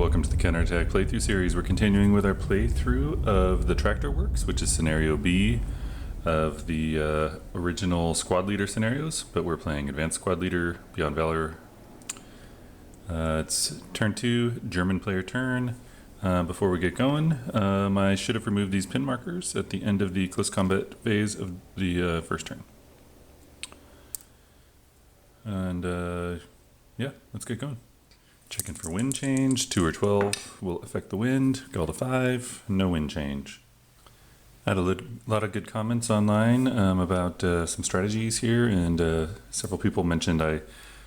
welcome to the counterattack playthrough series. We're continuing with our playthrough of the Tractor Works, which is scenario B of the original squad leader scenarios, but we're playing advanced squad leader beyond Valor. It's turn 2, German player turn. Before we get going, I should have removed these pin markers at the end of the close combat phase of the first turn. And yeah, let's get going. Checking for wind change. 2 or 12 will affect the wind. Go to 5, no wind change. I had a lot of good comments online about some strategies here, and several people mentioned I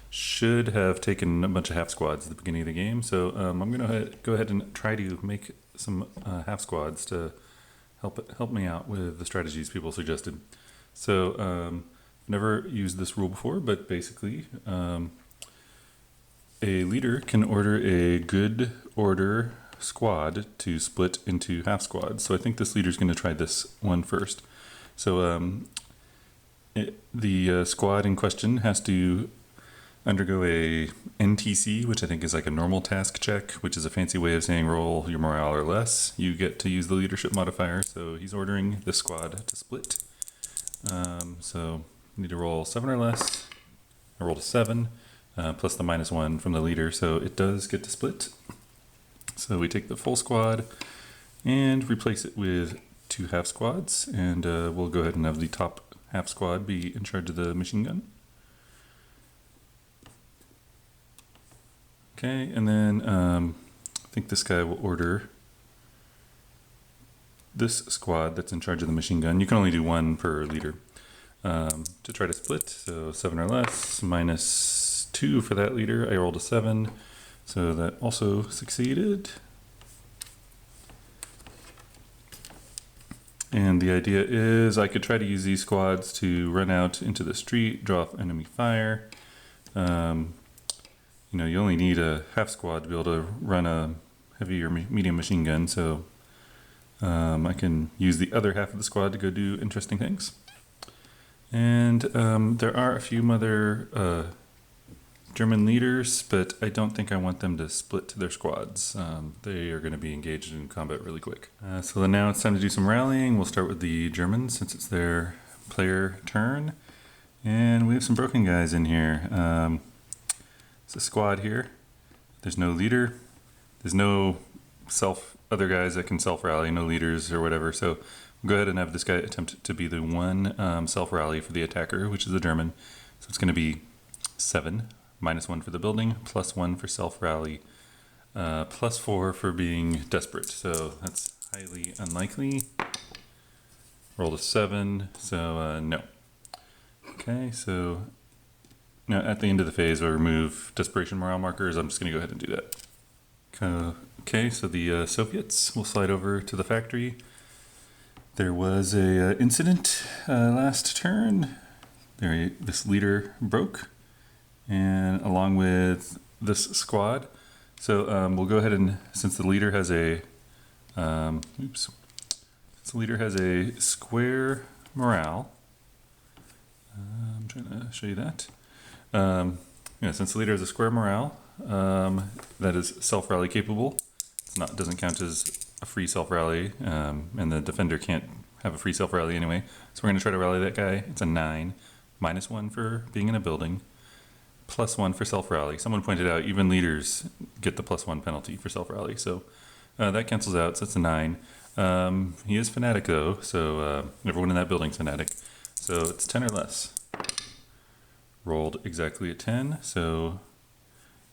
should have taken a bunch of half squads at the beginning of the game. So I'm going to go ahead and try to make some half squads to help me out with the strategies people suggested. So never used this rule before, but basically a leader can order a good order squad to split into half squads. So I think this leader's going to try this one first. So the squad in question has to undergo a NTC, which I think is like a normal task check, which is a fancy way of saying roll your morale or less. You get to use the leadership modifier. So he's ordering this squad to split. So you need to roll 7 or less. I rolled a 7. Plus the -1 from the leader, so it does get to split. So we take the full squad and replace it with 2 half squads, and we'll go ahead and have the top half squad be in charge of the machine gun. Okay, and then I think this guy will order this squad that's in charge of the machine gun. You can only do 1 per leader to try to split, so 7 or less, -2 for that leader. I rolled a 7, so that also succeeded. And the idea is I could try to use these squads to run out into the street, draw off enemy fire. You know, you only need a half squad to be able to run a heavy or medium machine gun, so I can use the other half of the squad to go do interesting things. And there are a few other German leaders, but I don't think I want them to split to their squads. They are going to be engaged in combat really quick. So now it's time to do some rallying. We'll start with the Germans since it's their player turn. And we have some broken guys in here. It's a squad here. There's no leader. There's no other guys that can self-rally, no leaders or whatever. So we'll go ahead and have this guy attempt to be the one self-rally for the attacker, which is the German. So it's going to be 7. -1 for the building, +1 for self-rally, +4 for being desperate. So that's highly unlikely. Rolled a 7, so no. Okay, so now at the end of the phase, I'll remove desperation morale markers. I'm just going to go ahead and do that. Okay, so the Soviets will slide over to the factory. There was a incident last turn. This leader broke, and along with this squad. So we'll go ahead and, since the leader has a square morale, I'm trying to show you that. Yeah, since the leader has a square morale that is self-rally capable, doesn't count as a free self-rally, and the defender can't have a free self-rally anyway. So we're going to try to rally that guy. It's a 9, -1 for being in a building, +1 for self-rally. Someone pointed out even leaders get the +1 penalty for self-rally, so that cancels out, so it's a 9. He is fanatic though, so everyone in that building's fanatic. So it's 10 or less. Rolled exactly a 10, so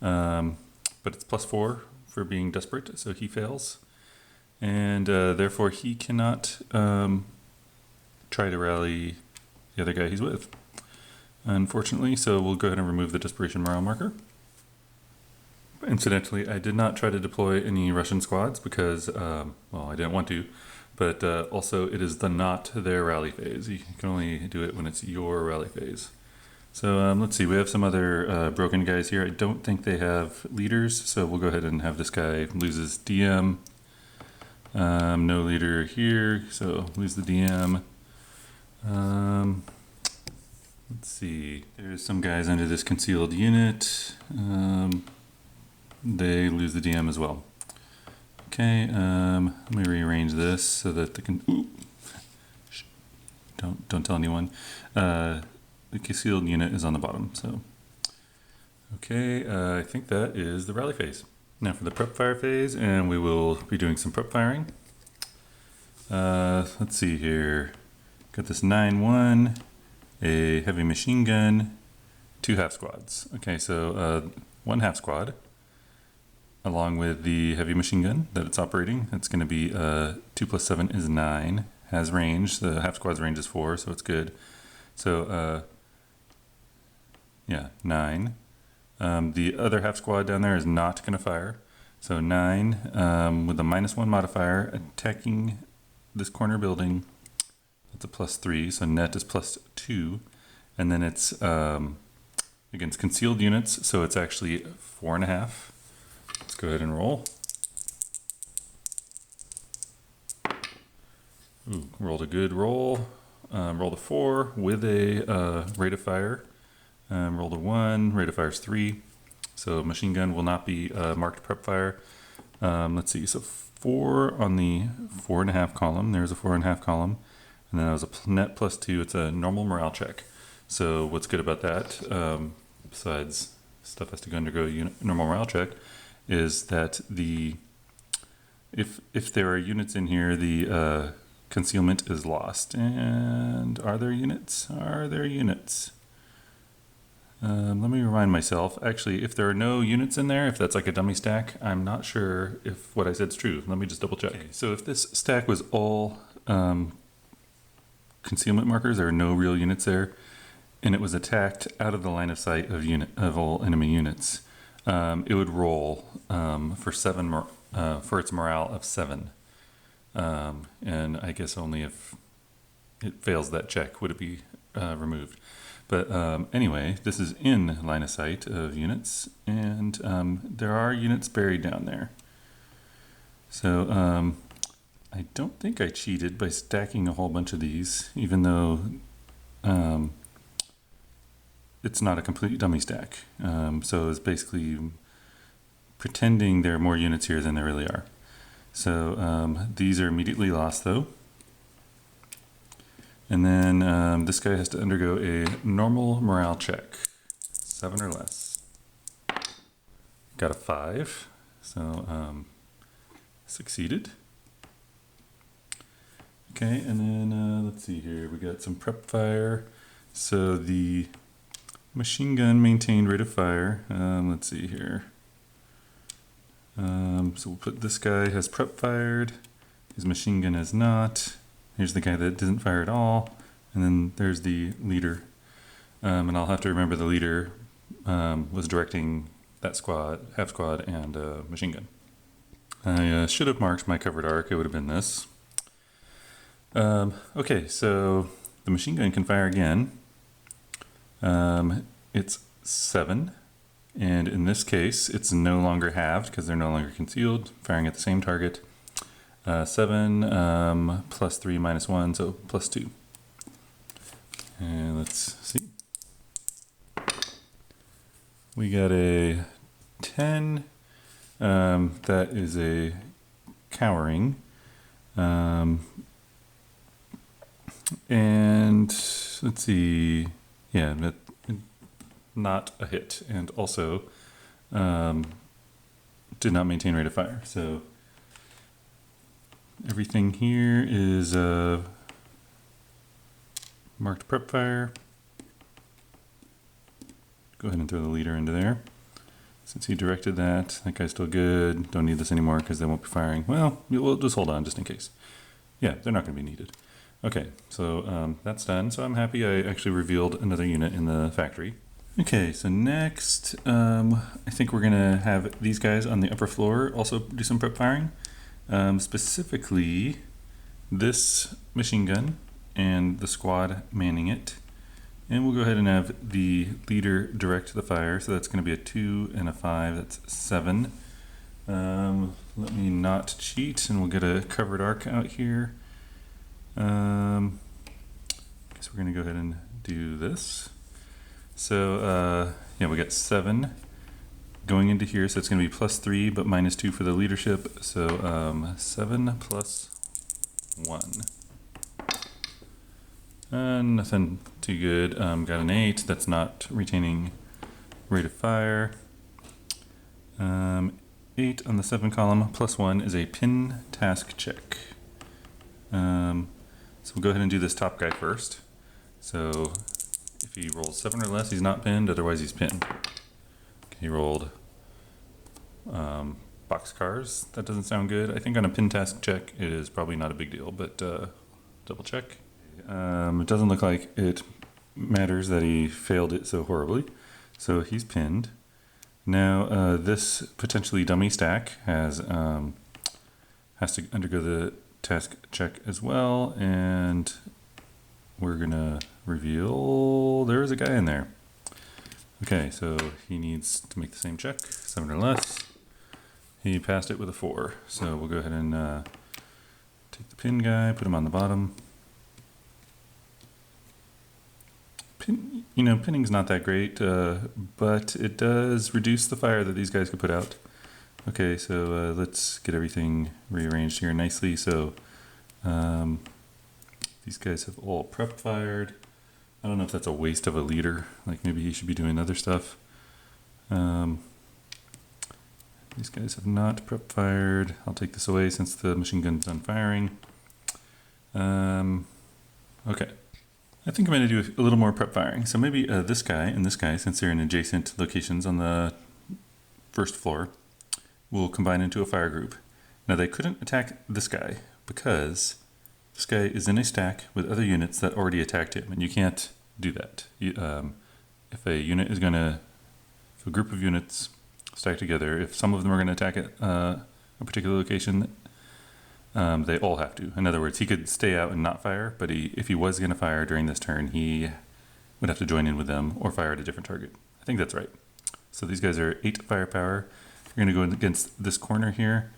but it's +4 for being desperate, so he fails. And therefore he cannot try to rally the other guy he's with, unfortunately, so we'll go ahead and remove the desperation morale marker. Incidentally, I did not try to deploy any Russian squads because, well, I didn't want to, but also it is not their rally phase. You can only do it when it's your rally phase. So let's see, we have some other broken guys here. I don't think they have leaders, so we'll go ahead and have this guy lose his DM. No leader here, so lose the DM. Let's see, there's some guys under this concealed unit. They lose the DM as well. Okay, let me rearrange this so that they can. Ooh, don't tell anyone. The concealed unit is on the bottom. So, okay, I think that is the rally phase. Now for the prep fire phase, and we will be doing some prep firing. Let's see here. Got this 9-1, a heavy machine gun, 2 half squads. Okay, so 1 half squad, along with the heavy machine gun that it's operating. It's going to be 2 plus 7 is 9. Has range. The half squad's range is 4, so it's good. So yeah, 9. The other half squad down there is not going to fire. So 9 with a -1 modifier attacking this corner building. That's a +3, so net is +2. And then it's against concealed units, so it's actually 4.5. Let's go ahead and roll. Ooh, rolled a good roll. Rolled a 4 with a rate of fire. Rolled a 1, rate of fire is 3. So machine gun will not be marked prep fire. Let's see, so 4 on the 4.5 column. There's a 4.5 column. And then it was a net +2. It's a normal morale check. So what's good about that, besides stuff has to undergo a normal morale check, is that if there are units in here, the concealment is lost. And are there units? Are there units? Let me remind myself. Actually, if there are no units in there, if that's like a dummy stack, I'm not sure if what I said is true. Let me just double check. Okay, so if this stack was all concealment markers, there are no real units there, and it was attacked out of the line of sight of all enemy units, it would roll for for its morale of 7. And I guess only if it fails that check would it be removed. But anyway, this is in line of sight of units, and there are units buried down there. So I don't think I cheated by stacking a whole bunch of these, even though it's not a complete dummy stack. So it's basically pretending there are more units here than there really are. So these are immediately lost though. And then this guy has to undergo a normal morale check, 7 or less. Got a 5, so succeeded. Okay, and then let's see here, we got some prep fire. So the machine gun maintained rate of fire. Let's see here. So we'll put this guy has prep fired, his machine gun has not. Here's the guy that doesn't fire at all, and then there's the leader. And I'll have to remember the leader was directing that squad, half squad, and machine gun. I should have marked my covered arc. It would have been this. Okay, so the machine gun can fire again. It's 7, and in this case, it's no longer halved because they're no longer concealed, firing at the same target. 7 +3 -1, so +2. And let's see. We got a 10. That is a cowering. And let's see. Yeah, not a hit. And also did not maintain rate of fire. So everything here is marked prep fire. Go ahead and throw the leader into there. Since he directed that guy's still good. Don't need this anymore because they won't be firing. Well, we'll just hold on just in case. Yeah, they're not going to be needed. Okay, so that's done. So I'm happy I actually revealed another unit in the factory. Okay, so next, I think we're going to have these guys on the upper floor also do some prep firing. Specifically, this machine gun and the squad manning it. And we'll go ahead and have the leader direct the fire. So that's going to be a 2 and a 5. That's 7. Let me not cheat, and we'll get a covered arc out here. I guess we're going to go ahead and do this. So yeah, we got 7 going into here, so it's going to be +3, but -2 for the leadership. So 7 plus 1. Nothing too good. Got an 8. That's not retaining rate of fire. 8 on the 7 column +1 is a pin task check. So we'll go ahead and do this top guy first. So if he rolls 7 or less, he's not pinned, otherwise he's pinned. Okay, he rolled boxcars. That doesn't sound good. I think on a pin task check, it is probably not a big deal, but double check. It doesn't look like it matters that he failed it so horribly. So he's pinned. Now this potentially dummy stack has to undergo the task check as well, and we're gonna reveal there is a guy in there. Okay, so he needs to make the same check, 7 or less. He passed it with a 4, so we'll go ahead and take the pin guy, put him on the bottom. Pinning's not that great, but it does reduce the fire that these guys could put out. Okay, so let's get everything rearranged here nicely. So these guys have all prep fired. I don't know if that's a waste of a leader. Like maybe he should be doing other stuff. These guys have not prep fired. I'll take this away since the machine gun's done firing. Okay. I think I'm going to do a little more prep firing. So maybe this guy and this guy, since they're in adjacent locations on the first floor, will combine into a fire group. Now they couldn't attack this guy because this guy is in a stack with other units that already attacked him, and you can't do that. If a unit is going to, if a group of units stack together, if some of them are going to attack a particular location, they all have to. In other words, he could stay out and not fire, but if he was going to fire during this turn, he would have to join in with them or fire at a different target. I think that's right. So these guys are 8 firepower. You're going to go against this corner here,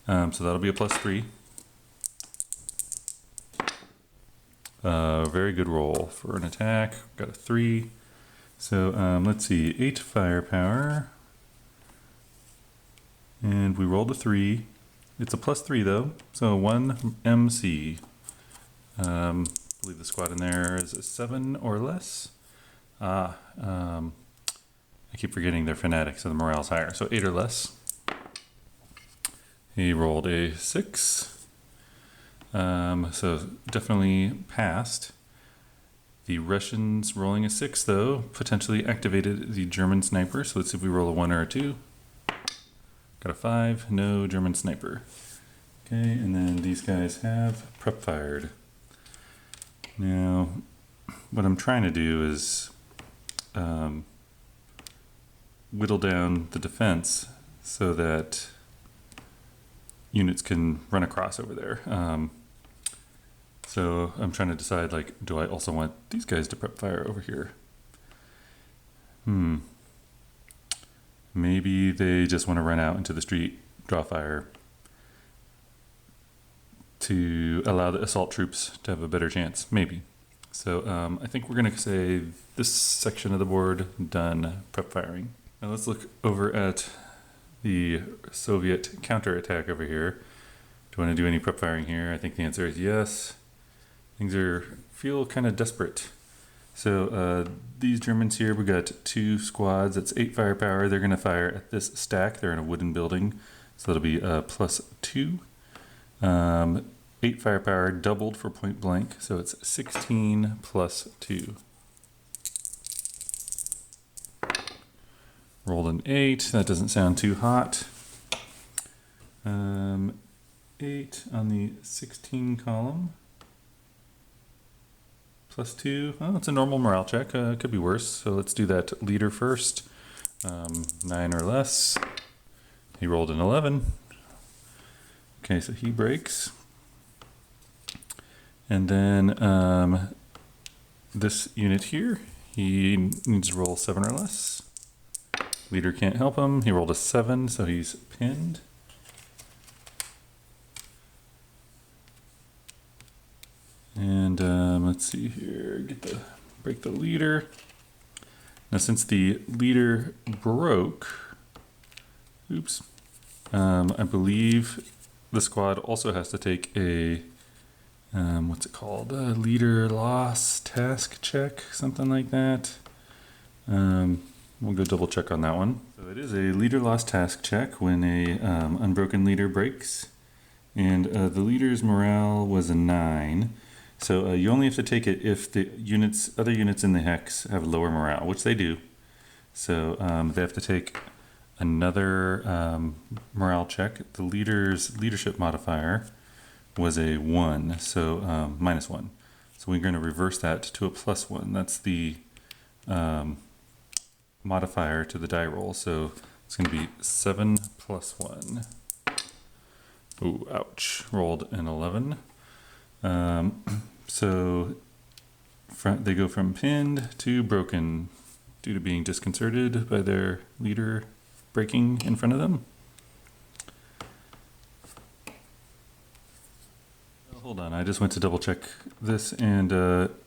so that'll be a +3. Very good roll for an attack. Got a 3. So let's see, 8 firepower, and we rolled a 3. It's a +3 though, so 1 MC. I believe the squad in there is a 7 or less. I keep forgetting they're fanatics, so the morale's higher. So 8 or less. He rolled a 6. So definitely passed. The Russians rolling a 6 though potentially activated the German sniper. So let's see if we roll a 1 or a 2. Got a 5, no German sniper. Okay, and then these guys have prep fired. Now, what I'm trying to do is whittle down the defense so that units can run across over there. So I'm trying to decide, like, do I also want these guys to prep fire over here? Maybe they just want to run out into the street, draw fire, to allow the assault troops to have a better chance. Maybe. So I think we're going to say this section of the board done prep firing. Now let's look over at the Soviet counterattack over here. Do I want to do any prep firing here? I think the answer is yes. Things feel kind of desperate. So these Germans here, we got 2 squads. That's 8 firepower. They're going to fire at this stack. They're in a wooden building, so that'll be +2. 8 firepower doubled for point blank, so it's 16 plus 2. Rolled an 8. That doesn't sound too hot. 8 on the 16 column. +2. Oh, it's a normal morale check. Could be worse. So let's do that leader first. 9 or less. He rolled an 11. Okay, so he breaks. And then this unit here, he needs to roll 7 or less. Leader can't help him. He rolled a 7, so he's pinned. And let's see here, break the leader. Now since the leader broke, Oops. I believe the squad also has to take a, what's it called? A leader loss task check, something like that. We'll go double check on that one. So it is a leader loss task check when a unbroken leader breaks. And the leader's morale was a 9. So you only have to take it if the other units in the hex have lower morale, which they do. So they have to take another morale check. The leader's leadership modifier was a 1, so -1. So we're going to reverse that to a +1. That's the modifier to the die roll. So it's going to be 7 + 1. Ooh, ouch. Rolled an 11. So they go from pinned to broken due to being disconcerted by their leader breaking in front of them. Hold on, I just went to double check this, and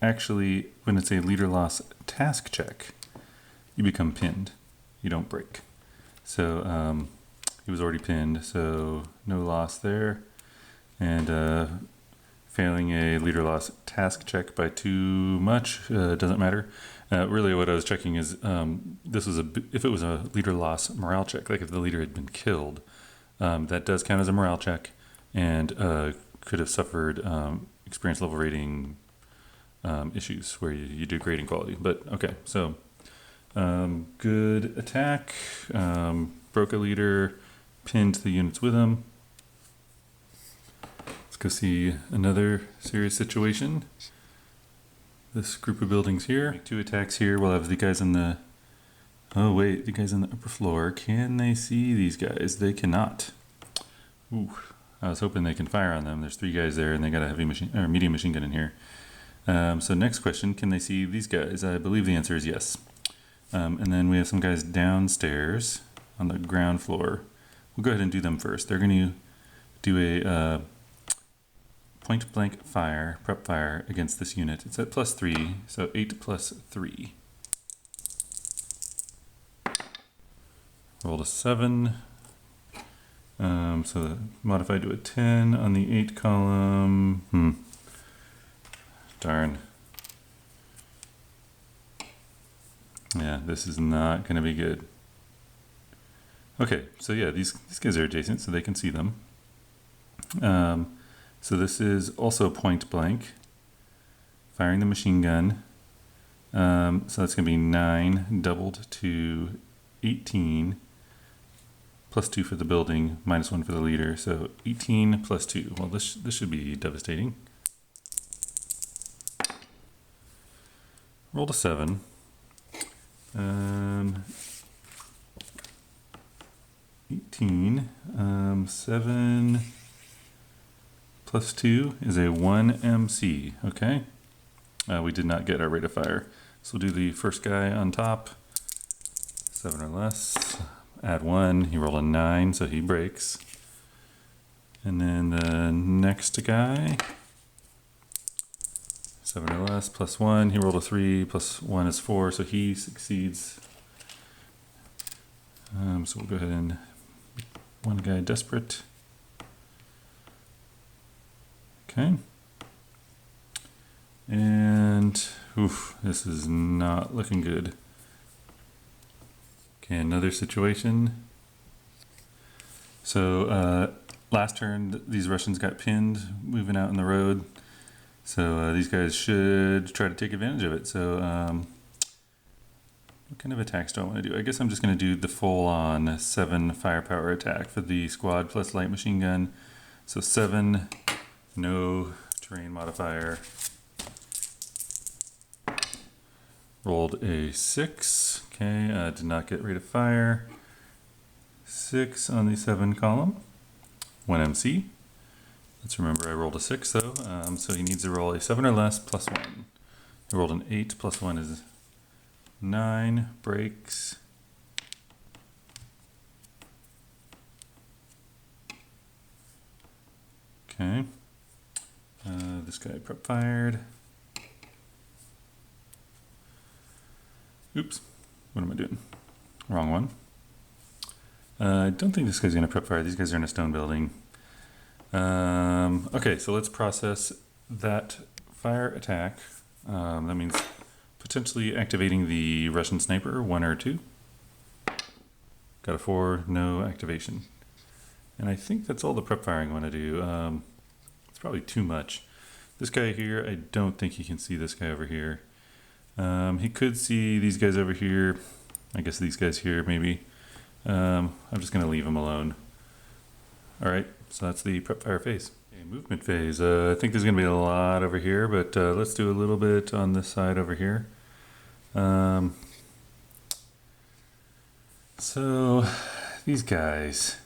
actually when it's a leader loss task check, you become pinned. You don't break. So he was already pinned, so no loss there. And failing a leader loss task check by too much doesn't matter. Really what I was checking is this was if it was a leader loss morale check, like if the leader had been killed, that does count as a morale check, and could have suffered experience level rating issues where you do grading quality. But okay, so good attack, broke a leader, pinned the units with him. Let's go see another serious situation. This group of buildings here. Make 2 attacks here. We'll have the guys on the... Oh wait, the guys on the upper floor. Can they see these guys? They cannot. Ooh, I was hoping they can fire on them. There's 3 guys there, and they got a heavy machine or medium machine gun in here. So next question: can they see these guys? I believe the answer is yes. And then we have some guys downstairs on the ground floor. We'll go ahead and do them first. They're going to do a point blank fire, prep fire against this unit. It's at +3, so 8 + 3. Rolled a 7. So modified to a 10 on the 8 column. Darn. Yeah, this is not going to be good. Okay, so yeah, these guys are adjacent, so they can see them. So this is also point blank, firing the machine gun. So that's going to be 9 doubled to 18, +2 for the building, -1 for the leader. So 18 + 2. Well, this should be devastating. Rolled a 7. 18. 7 + 2 is a 1 MC. Okay. We did not get our rate of fire. So we'll do the first guy on top. 7 or less. Add 1. He rolled a 9, so he breaks. And then the next guy. 7 or less, +1. He rolled a 3, +1 is 4, so he succeeds. So we'll go ahead and make one guy desperate. Okay. And oof, this is not looking good. Okay, another situation. So last turn, these Russians got pinned, moving out in the road. So these guys should try to take advantage of it. So what kind of attacks do I want to do? I guess I'm just going to do the full-on 7 firepower attack for the squad plus light machine gun. So 7, no terrain modifier. Rolled a 6. Okay, did not get rate of fire. 6 on the 7 column. 1 MC. Let's remember I rolled a 6 though, so he needs to roll a 7 or less +1. He rolled an 8, +1 is 9, breaks. Okay, this guy prep fired. Oops, what am I doing? Wrong one. I don't think this guy's going to prep fire. These guys are in a stone building. Okay, so let's process that fire attack. That means potentially activating the Russian sniper, 1 or 2. Got a 4, no activation. And I think that's all the prep firing I want to do. It's probably too much. This guy here, I don't think he can see this guy over here. He could see these guys over here. I guess these guys here, maybe. I'm just going to leave him alone. All right, so that's the prep fire phase. Okay, movement phase. I think there's going to be a lot over here, but let's do a little bit on this side over here. So these guys,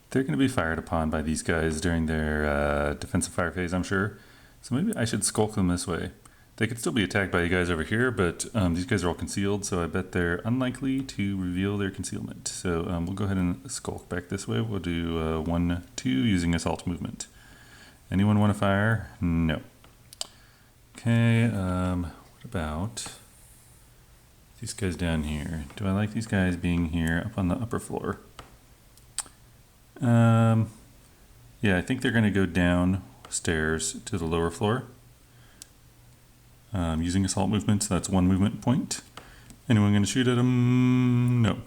they're going to be fired upon by these guys during their defensive fire phase, I'm sure. So maybe I should skulk them this way. They could still be attacked by you guys over here, but these guys are all concealed, so I bet they're unlikely to reveal their concealment. So we'll go ahead and skulk back this way. We'll do 1, 2 using assault movement. Anyone want to fire? No. Okay, what about these guys down here? Do I like these guys being here up on the upper floor? Yeah, I think they're going to go downstairs to the lower floor. Using assault movement, so that's 1 movement point. Anyone going to shoot at them? No.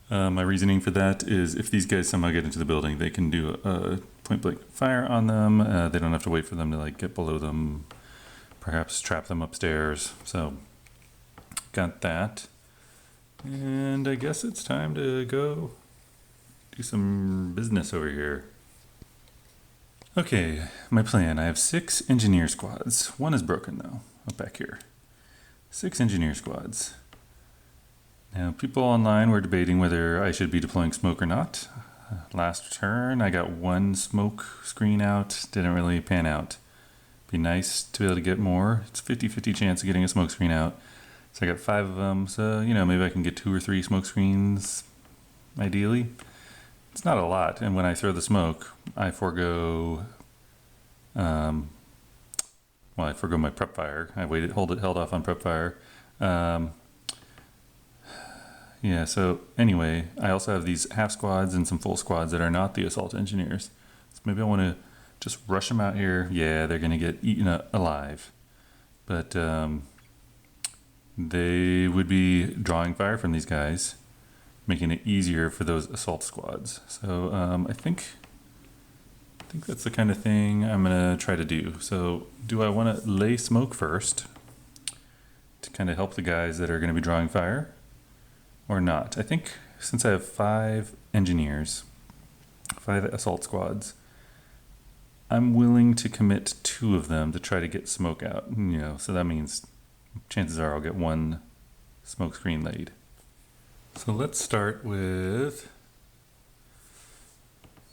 My reasoning for that is if these guys somehow get into the building, they can do a point blank fire on them. They don't have to wait for them to like get below them, perhaps trap them upstairs. So got that. And I guess it's time to go do some business over here. Okay, my plan. I have 6 engineer squads. 1 is broken though, up back here. 6 engineer squads. Now, people online were debating whether I should be deploying smoke or not. Last turn, I got 1 smoke screen out. Didn't really pan out. Be nice to be able to get more. It's 50-50 chance of getting a smoke screen out. So I got 5 of them. So, you know, maybe I can get 2 or 3 smoke screens, ideally. It's not a lot, and when I throw the smoke, I forego, I forego my prep fire. I held off on prep fire. Yeah, so anyway, I also have these half squads and some full squads that are not the assault engineers. So maybe I want to just rush them out here. Yeah, they're going to get eaten alive. But they would be drawing fire from these guys, making it easier for those assault squads. So I think that's the kind of thing I'm gonna try to do. So do I want to lay smoke first to kind of help the guys that are going to be drawing fire or not? I think since I have 5 engineers, 5 assault squads, I'm willing to commit 2 of them to try to get smoke out. You know, so that means chances are I'll get 1 smoke screen laid. So let's start with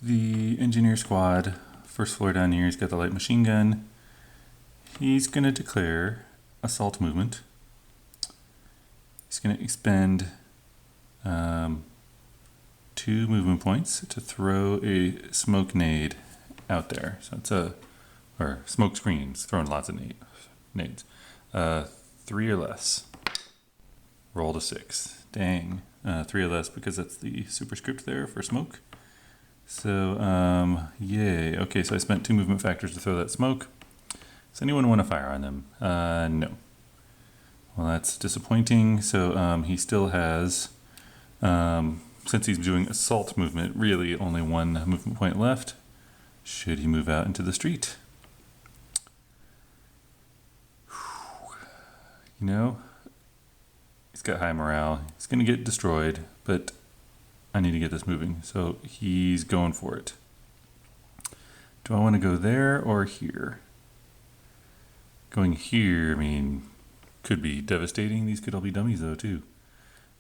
the engineer squad. First floor down here, he's got the light machine gun. He's going to declare assault movement. He's going to expend 2 movement points to throw a smoke nade out there. So it's or smoke screens, throwing lots of nades. 3 or less. Roll to 6. Dang. 3 or less because that's the superscript there for smoke. So, yay. Okay, so I spent 2 movement factors to throw that smoke. Does anyone want to fire on them? No. Well, that's disappointing. So he still has, since he's doing assault movement, really only 1 movement point left. Should he move out into the street? You know, he's got high morale. He's going to get destroyed, but I need to get this moving. So he's going for it. Do I want to go there or here? Going here, I mean, could be devastating. These could all be dummies though, too.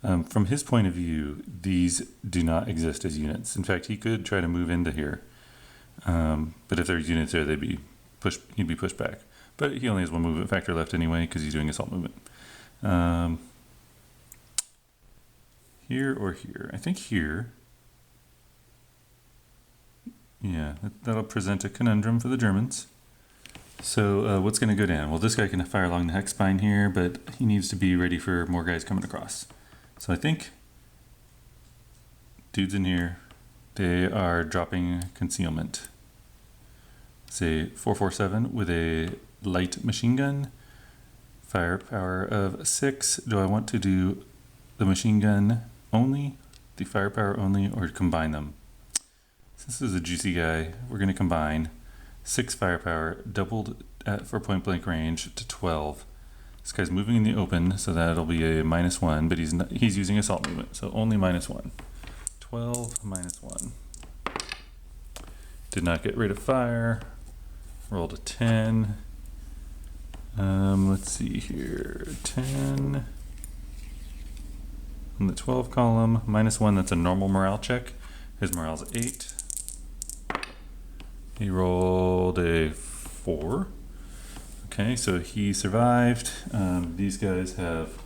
From his point of view, these do not exist as units. In fact, he could try to move into here. But if there's units there, he'd be pushed back. But he only has 1 movement factor left anyway because he's doing assault movement. Here or here? I think here. Yeah, that'll present a conundrum for the Germans. So what's going to go down? Well, this guy can fire along the hex spine here, but he needs to be ready for more guys coming across. So I think dudes in here, they are dropping concealment. Say 447 with a light machine gun, firepower of 6. Do I want to do the machine gun only, the firepower only, or combine them? Since this is a juicy guy, we're going to combine 6 firepower doubled for point blank range to 12. This guy's moving in the open, so that'll be a -1, but he's using assault movement, so only -1. 12 -1. Did not get rid of fire. Rolled a 10. Let's see here. 10. On the 12 column, -1, that's a normal morale check. His morale's 8. He rolled a 4. Okay, so he survived. These guys have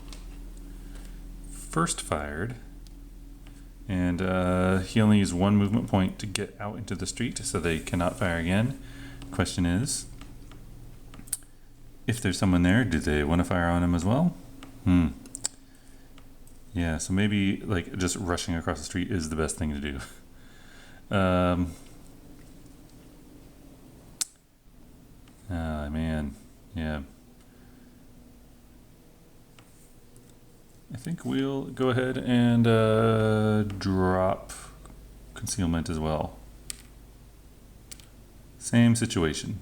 first fired. And he only used 1 movement point to get out into the street, so they cannot fire again. Question is, if there's someone there, do they want to fire on him as well? Yeah, so maybe like just rushing across the street is the best thing to do. Oh man, yeah. I think we'll go ahead and drop concealment as well. Same situation.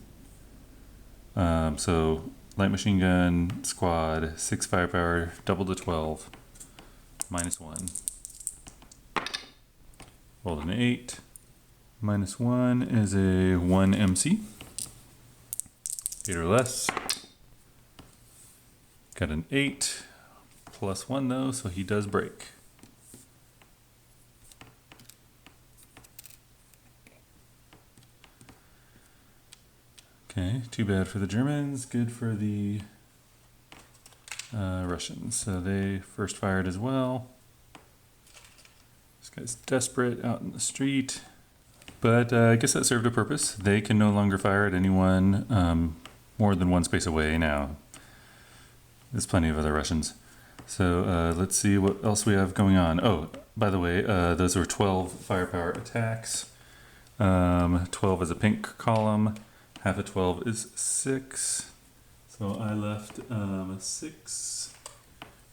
So light machine gun squad, 6 firepower, double to 12, -1. Rolled an 8. -1 is a 1 MC. 8 or less. Got an 8. +1 though, so he does break. Okay, too bad for the Germans, good for the Russians. So they first fired as well. This guy's desperate out in the street, but I guess that served a purpose. They can no longer fire at anyone more than 1 space away now. There's plenty of other Russians. So let's see what else we have going on. Oh, by the way, those were 12 firepower attacks. 12 is a pink column. Half of 12 is 6. So I left 6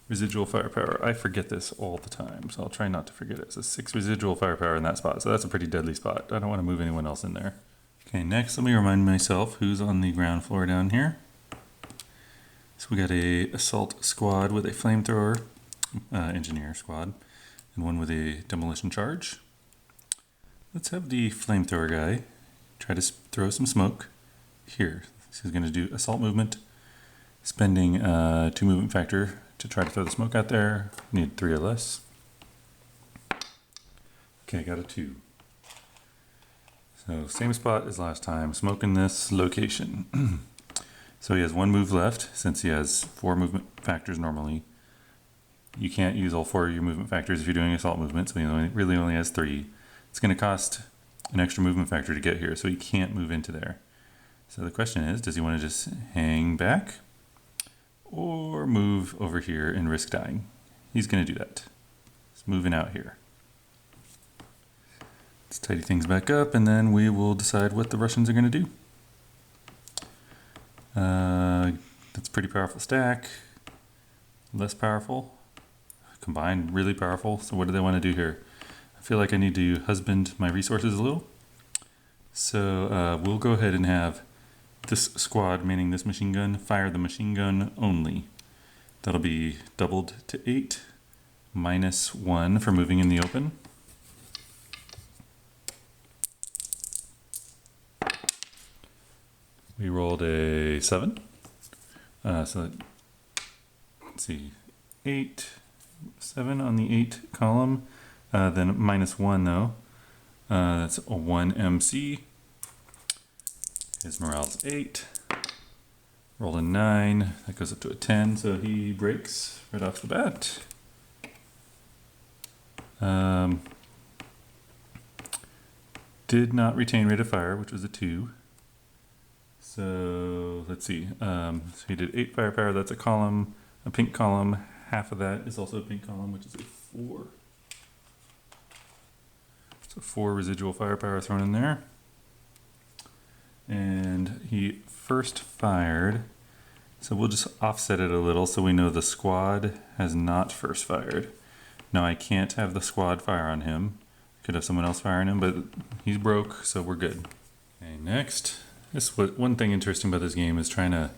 residual firepower. I forget this all the time, so I'll try not to forget it. So 6 residual firepower in that spot. So that's a pretty deadly spot. I don't want to move anyone else in there. Okay, next let me remind myself who's on the ground floor down here. So we got a assault squad with a flamethrower, engineer squad, and one with a demolition charge. Let's have the flamethrower guy try to throw some smoke here. So he's going to do assault movement, spending 2 movement factor to try to throw the smoke out there. Need 3 or less. Okay, got a 2. So same spot as last time, smoke in this location. So he has 1 move left, since he has 4 movement factors normally. You can't use all 4 of your movement factors if you're doing assault movement, so he really only has 3. It's going to cost an extra movement factor to get here, so he can't move into there. So the question is, does he want to just hang back or move over here and risk dying? He's going to do that. He's moving out here. Let's tidy things back up, and then we will decide what the Russians are going to do. That's a pretty powerful stack. Less powerful. Combined, really powerful. So what do they want to do here? I feel like I need to husband my resources a little. So we'll go ahead and have this squad, meaning this machine gun, fire the machine gun only. That'll be doubled to 8, -1 for moving in the open. We rolled a 7. So let's see, 8, 7 on the 8 column. Then -1 though. That's a 1 MC. His morale's 8. Rolled a 9. That goes up to a 10, so he breaks right off the bat. Did not retain rate of fire, which was a 2. So let's see. So he did 8 firepower. That's a column, a pink column. Half of that is also a pink column, which is a 4. So 4 residual firepower thrown in there. And he first fired. So we'll just offset it a little so we know the squad has not first fired. Now I can't have the squad fire on him. I could have someone else fire on him, but he's broke, so we're good. Okay, next. One thing interesting about this game is trying to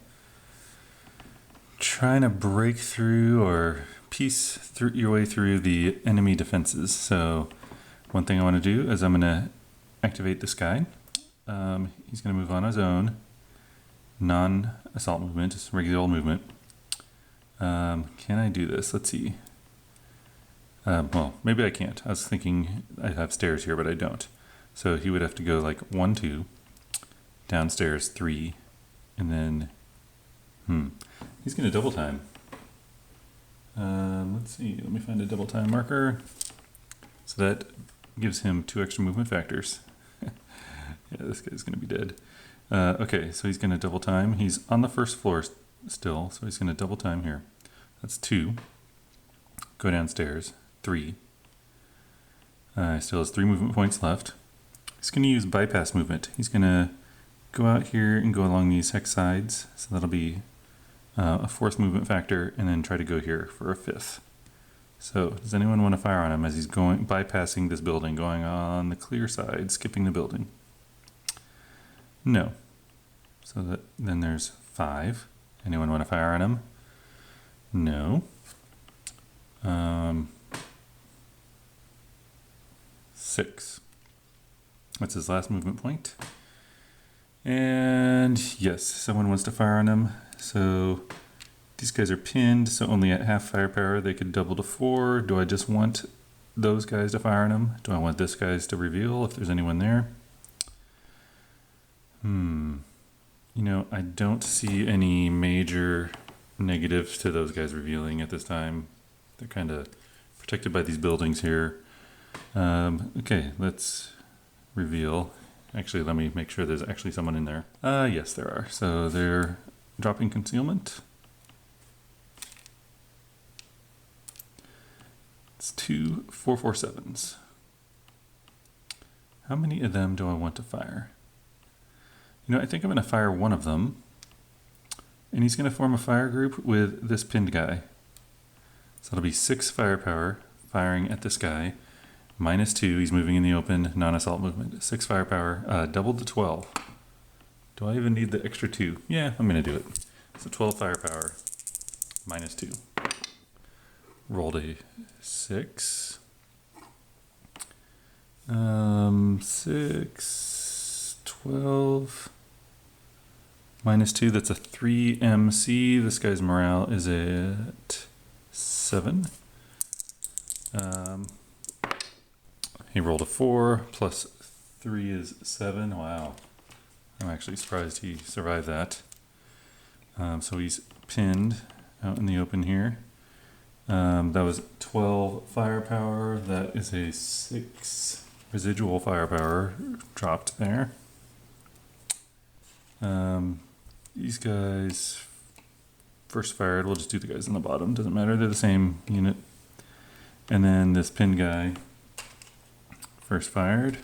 break through or piece through your way through the enemy defenses. So one thing I want to do is I'm going to activate this guy. He's going to move on his own, non-assault movement, just regular old movement. Can I do this? Let's see. Well, maybe I can't. I was thinking I have stairs here, but I don't. So he would have to go like 1, 2, downstairs 3, and then, he's going to double time. Let's see, let me find a double time marker. So that gives him 2 extra movement factors. Yeah, this guy's going to be dead. Okay, so he's going to double time. He's on the first floor still, so he's going to double time here. That's 2. Go downstairs, 3. Still has 3 movement points left. He's going to use bypass movement. He's going to go out here and go along these hex sides. So that'll be a 4th movement factor, and then try to go here for a 5th. So does anyone want to fire on him as he's bypassing this building, going on the clear side, skipping the building? No. So then there's 5. Anyone want to fire on him? No. 6. That's his last movement point. And yes, someone wants to fire on him. So these guys are pinned, so only at half firepower they could double to 4. Do I just want those guys to fire on him? Do I want this guys to reveal if there's anyone there? You know, I don't see any major negatives to those guys revealing at this time. They're kind of protected by these buildings here. Okay, let's reveal. Actually, let me make sure there's actually someone in there. Yes, there are. So they're dropping concealment. It's 2 447s. How many of them do I want to fire? You know, I think I'm going to fire one of them. And he's going to form a fire group with this pinned guy. So it'll be 6 firepower firing at this guy. -2, he's moving in the open, non-assault movement. 6 firepower, doubled to 12. Do I even need the extra 2? Yeah, I'm going to do it. So 12 firepower, -2. Rolled a 6. 6, 12, -2, that's a 3 MC. This guy's morale is at 7. He rolled a 4, plus 3 is 7. Wow. I'm actually surprised he survived that. So he's pinned out in the open here. That was 12 firepower. That is a 6 residual firepower dropped there. These guys first fired. We'll just do the guys on the bottom. Doesn't matter. They're the same unit. And then this pin guy first fired.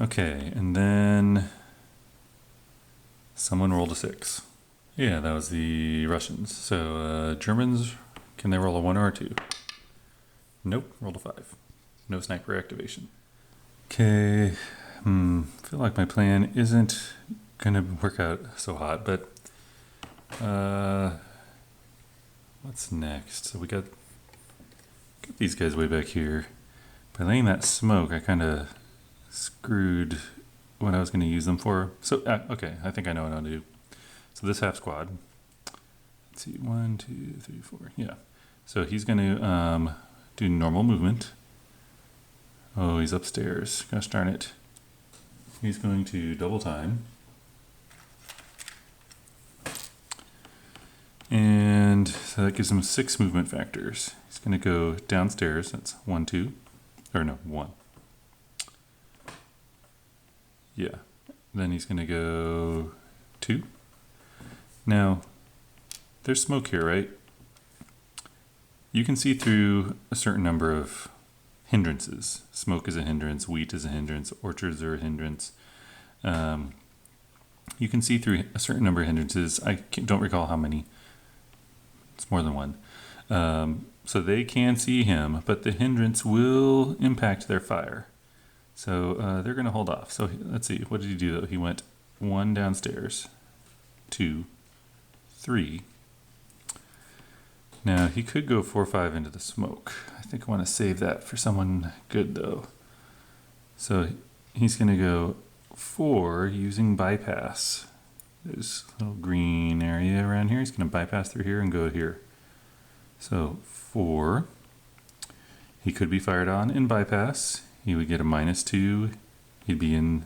Okay, and then someone rolled a 6. Yeah, that was the Russians. So Germans, can they roll a 1 or a 2? Nope, rolled a 5. No sniper activation. Okay, feel like my plan isn't gonna work out so hot, but what's next? So we got these guys way back here. By laying that smoke, I kind of screwed what I was going to use them for. So, okay, I think I know what I'll do. So this half squad, let's see, 1, 2, 3, 4, yeah. So he's going to do normal movement. Oh, he's upstairs. Gosh darn it. He's going to double time. And so that gives him 6 movement factors. He's going to go downstairs. That's 1, 2. Or no, 1. Yeah. Then he's going to go 2. Now, there's smoke here, right? You can see through a certain number of hindrances. Smoke is a hindrance, wheat is a hindrance, orchards are a hindrance. You can see through a certain number of hindrances. Don't recall how many. It's more than one. So they can see him, but the hindrance will impact their fire. So they're going to hold off. So let's see. What did he do though? He went 1 downstairs, 2, 3. Now he could go 4 or 5 into the smoke. I think I want to save that for someone good though. So he's going to go 4 using bypass. There's a little green area around here. He's going to bypass through here and go here. So 4. He could be fired on in bypass. He would get a -2. He'd be in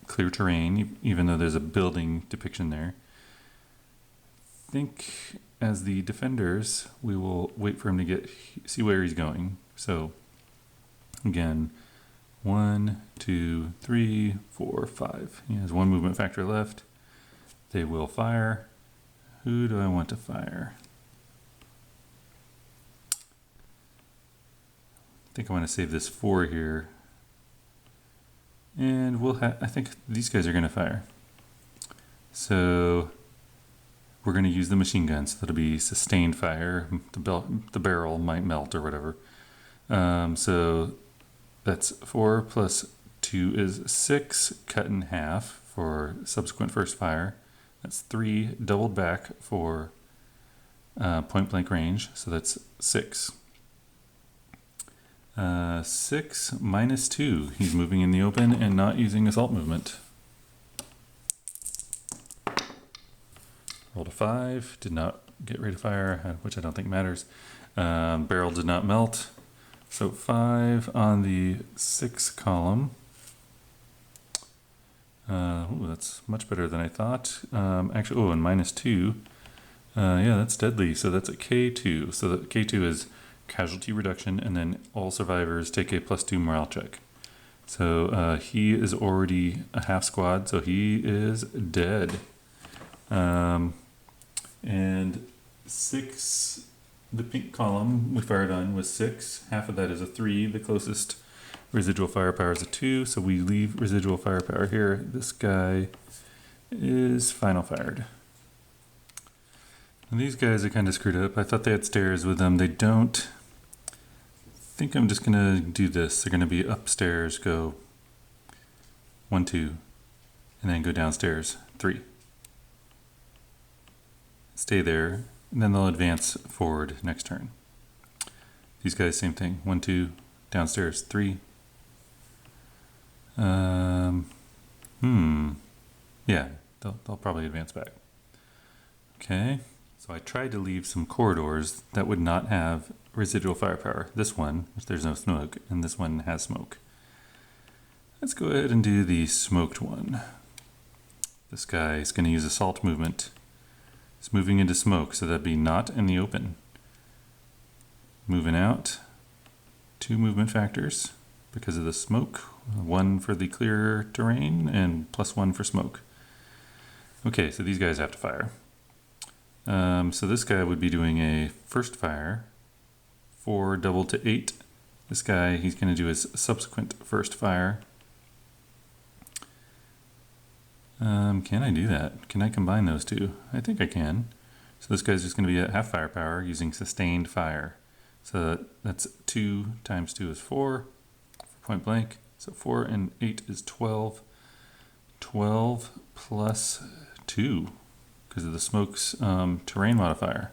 clear terrain, even though there's a building depiction there. I think as the defenders, we will wait for him to see where he's going. So again, 1, 2, 3, 4, 5. He has 1 movement factor left. They will fire. Who do I want to fire? I think I want to save this 4 here. And I think these guys are going to fire. So we're going to use the machine gun. So that'll be sustained fire. The barrel might melt or whatever. So that's 4 plus 2 is 6, cut in half for subsequent first fire. That's 3 doubled back for point blank range. So that's 6. 6 -2. He's moving in the open and not using assault movement. Rolled a 5. Did not get rate of fire, which I don't think matters. Barrel did not melt. So 5 on the 6 column. Ooh, that's much better than I thought. Actually, and -2. Yeah, that's deadly. So that's a K2. So the K2 is casualty reduction, and then all survivors take a +2 morale check. So he is already a half squad, so he is dead. And 6, the pink column we fired on was 6. Half of that is a 3. The closest residual firepower is a 2, so we leave residual firepower here. This guy is final fired. And these guys are kind of screwed up. I thought they had stairs with them. They don't. I think I'm just going to do this. They're going to be upstairs, go 1, 2, and then go downstairs, 3. Stay there, and then they'll advance forward next turn. These guys, same thing. 1, 2, downstairs, 3. Yeah, they'll probably advance back. Okay, so I tried to leave some corridors that would not have residual firepower. This one, which there's no smoke, and this one has smoke. Let's go ahead and do the smoked one. This guy is going to use assault movement. It's moving into smoke, so that'd be not in the open. Moving out, 2 movement factors because of the smoke. 1 for the clear terrain and +1 for smoke. Okay, so these guys have to fire. So this guy would be doing a first fire, 4 doubled to 8. This guy, he's going to do his subsequent first fire. Can I do that? Can I combine those two? I think I can. So this guy's just going to be at half firepower using sustained fire. So that's 2 times 2 is 4 for point blank. So 4 and 8 is 12. 12 plus 2 because of the smoke's terrain modifier.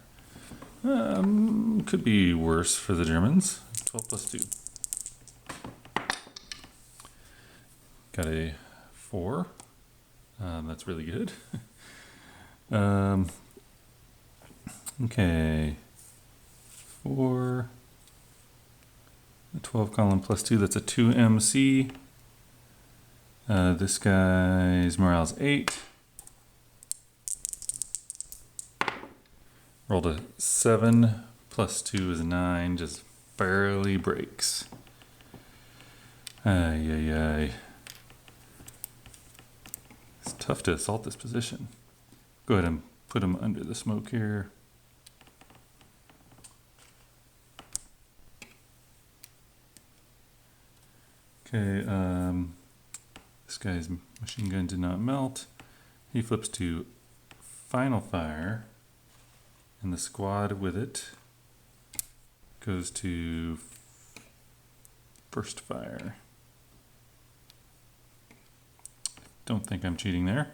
Could be worse for the Germans. 12 plus 2. Got a 4. That's really good. Okay. 4. The 12 column plus 2, that's a 2 MC. This guy's morale's 8. Rolled a 7 plus 2 is 9, just barely breaks. Ay. It's tough to assault this position. Go ahead and put him under the smoke here. Okay, this guy's machine gun did not melt. He flips to final fire, and the squad with it goes to first fire. Don't think I'm cheating there.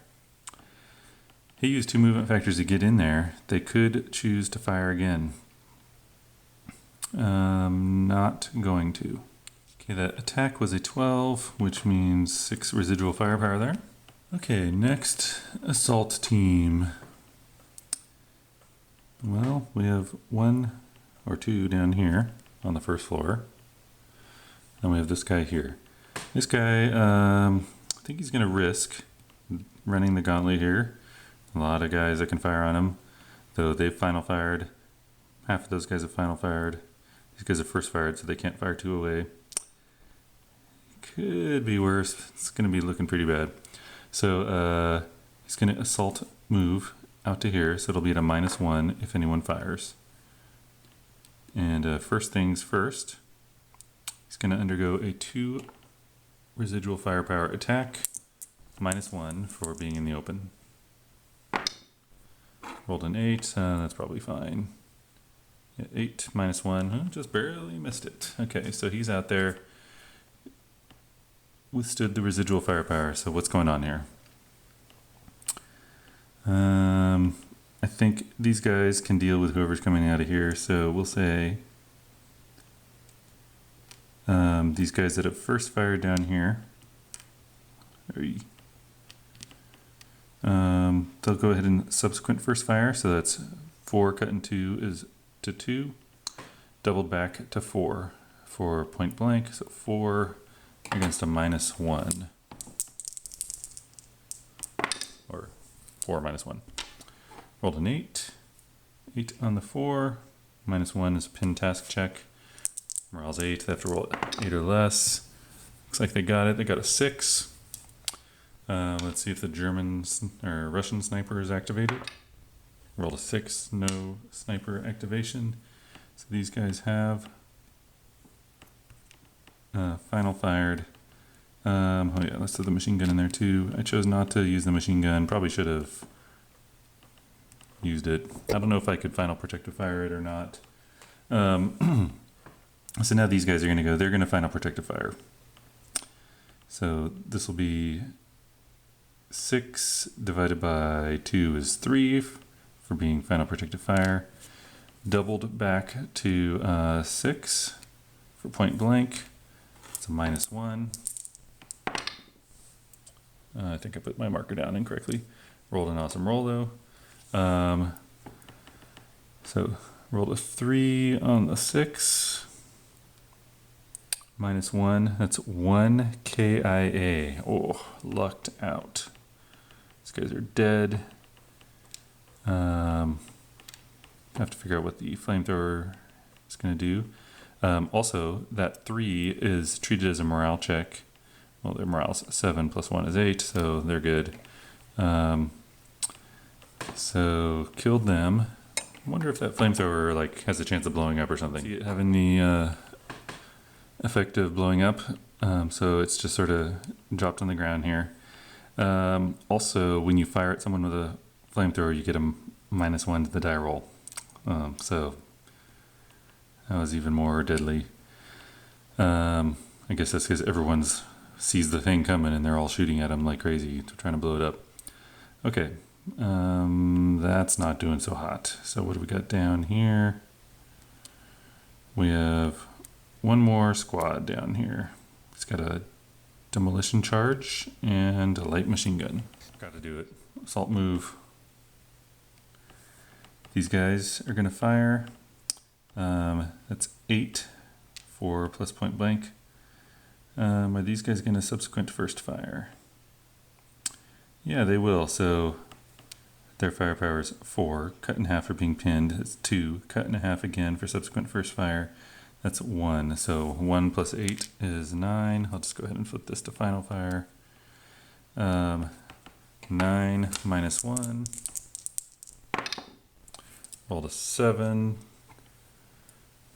He used 2 movement factors to get in there. They could choose to fire again. Not going to. Okay, that attack was a 12, which means 6 residual firepower there. Okay, next assault team. Well, we have 1 or 2 down here on the first floor. And we have this guy here. This guy, I think he's going to risk running the gauntlet here. A lot of guys that can fire on him, though they've final fired. Half of those guys have final fired. These guys have first fired, so they can't fire 2 away. Could be worse. It's going to be looking pretty bad. So he's going to assault move out to here, so it'll be at a -1 if anyone fires. And first things first, he's going to undergo a 2 residual firepower attack, -1 for being in the open. Rolled an 8, that's probably fine. Yeah, 8 -1, just barely missed it. Okay, so he's out there. Withstood the residual firepower. So what's going on here? I think these guys can deal with whoever's coming out of here. So we'll say these guys that have first fired down here, they'll go ahead and subsequent first fire. So that's 4 cut in 2 is to 2, doubled back to 4 for point blank. So 4 against a -1, or 4 -1. Rolled an 8, 8 on the 4, -1 is a pin task check. Morale's 8, they have to roll 8 or less. Looks like they got it, they got a 6. Let's see if the German or Russian sniper is activated. Rolled a 6, no sniper activation. So these guys have final fired. Oh yeah, let's throw the machine gun in there too. I chose not to use the machine gun. Probably should have used it. I don't know if I could final protective fire it or not. So now these guys are going to go. They're going to final protective fire. So this will be 6 divided by 2 is 3 for being final protective fire. Doubled back to 6 for point blank. It's a -1. I think I put my marker down incorrectly. Rolled an awesome roll though. So rolled a 3 on the 6. -1. That's 1 KIA. Oh, lucked out. These guys are dead. Have to figure out what the flamethrower is going to do. Also, that 3 is treated as a morale check. Well, their morale's 7 plus 1 is 8, so they're good. So killed them. I wonder if that flamethrower like has a chance of blowing up or something. See it having the effect of blowing up. So it's just sort of dropped on the ground here. Also, when you fire at someone with a flamethrower, you get a -1 to the die roll. So that was even more deadly. I guess that's because everyone's sees the thing coming and they're all shooting at him like crazy, trying to blow it up. Okay, that's not doing so hot. So what do we got down here? We have one more squad down here. It's got a demolition charge and a light machine gun. Got to do it. Assault move. These guys are going to fire. That's 8 for plus point blank. Are these guys going to subsequent first fire? Yeah, they will. So their firepower is 4. Cut in half for being pinned. It's 2. Cut in half again for subsequent first fire. That's 1. So 1 plus 8 is 9. I'll just go ahead and flip this to final fire. 9 minus 1. Rolled a 7.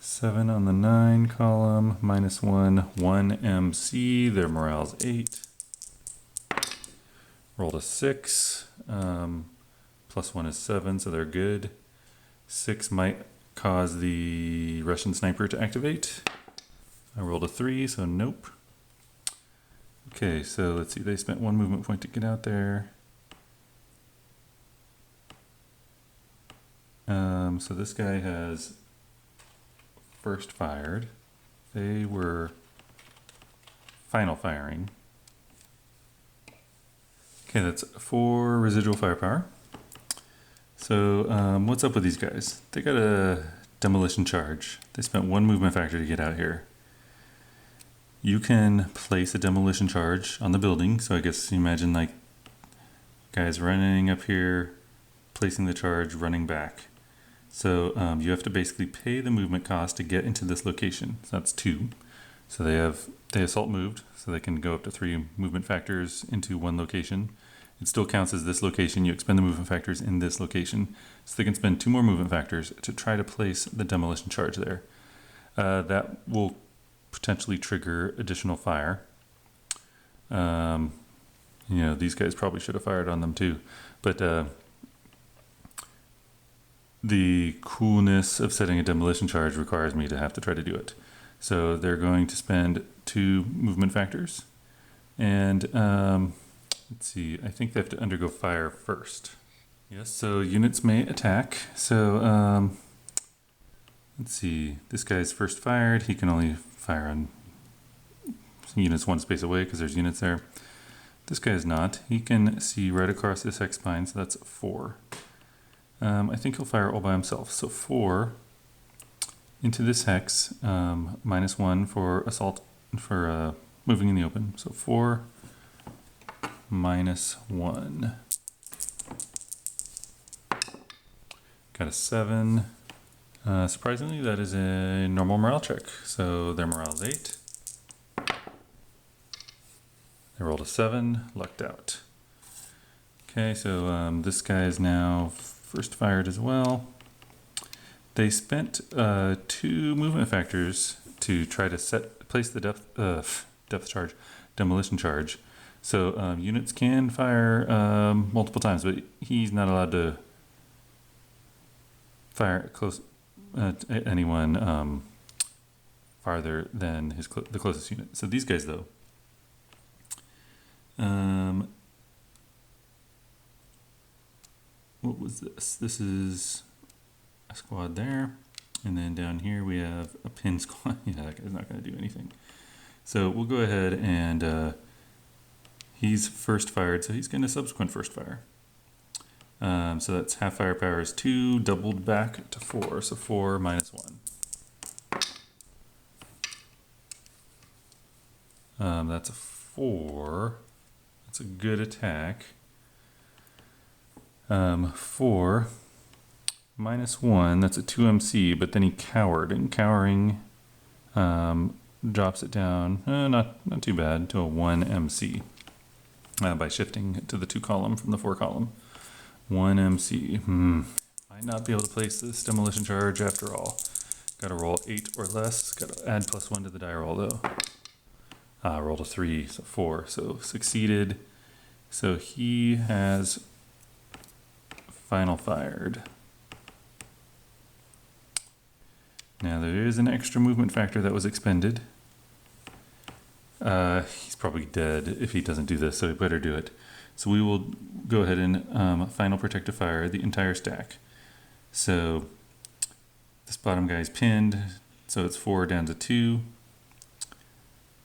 7 on the 9 column, -1, 1 MC, their morale's 8. Rolled a 6, +1 is 7, so they're good. 6 might cause the Russian sniper to activate. I rolled a 3, so nope. Okay, so let's see, they spent 1 movement point to get out there. So this guy has first fired. They were final firing. Okay, that's 4 residual firepower. So what's up with these guys? They got a demolition charge. They spent 1 movement factor to get out here. You can place a demolition charge on the building. So I guess you imagine like guys running up here, placing the charge, running back. So you have to basically pay the movement cost to get into this location. So that's 2. So they assault moved, so they can go up to 3 movement factors into 1 location. It still counts as this location. You expend the movement factors in this location. So they can spend 2 more movement factors to try to place the demolition charge there. That will potentially trigger additional fire. These guys probably should have fired on them too. But the coolness of setting a demolition charge requires me to have to try to do it. So they're going to spend 2 movement factors. And let's see, I think they have to undergo fire first. Yes, so units may attack. So let's see, this guy's first fired. He can only fire on units 1 space away because there's units there. This guy is not. He can see right across this hex spine, so that's 4. I think he'll fire all by himself. So 4 into this hex, -1 for assault, for moving in the open. So 4 -1. Got a 7. Surprisingly, that is a normal morale check. So their morale is 8. They rolled a 7, lucked out. Okay, so this guy is now first fired as well. They spent 2 movement factors to try to place the depth charge, demolition charge. So units can fire multiple times, but he's not allowed to fire close anyone farther than the closest unit. So these guys, though, what was this? This is a squad there, and then down here we have a pin squad. Yeah, that guy's not going to do anything. So we'll go ahead and he's first fired, so he's going to subsequent first fire. So that's half firepower is 2, doubled back to 4, so 4 -1. That's a 4. That's a good attack. 4 -1, that's a 2 MC, but then he cowered, and cowering drops it down, not too bad, to a 1 MC by shifting to the 2 column from the 4 column. 1 MC. Might not be able to place this demolition charge after all. Got to roll 8 or less. Got to add +1 to the die roll though. Rolled a 3, so 4. So succeeded. So he has final fired. Now there is an extra movement factor that was expended. He's probably dead if he doesn't do this, so he better do it. So we will go ahead and final protective fire the entire stack. So this bottom guy is pinned, so it's 4 down to 2.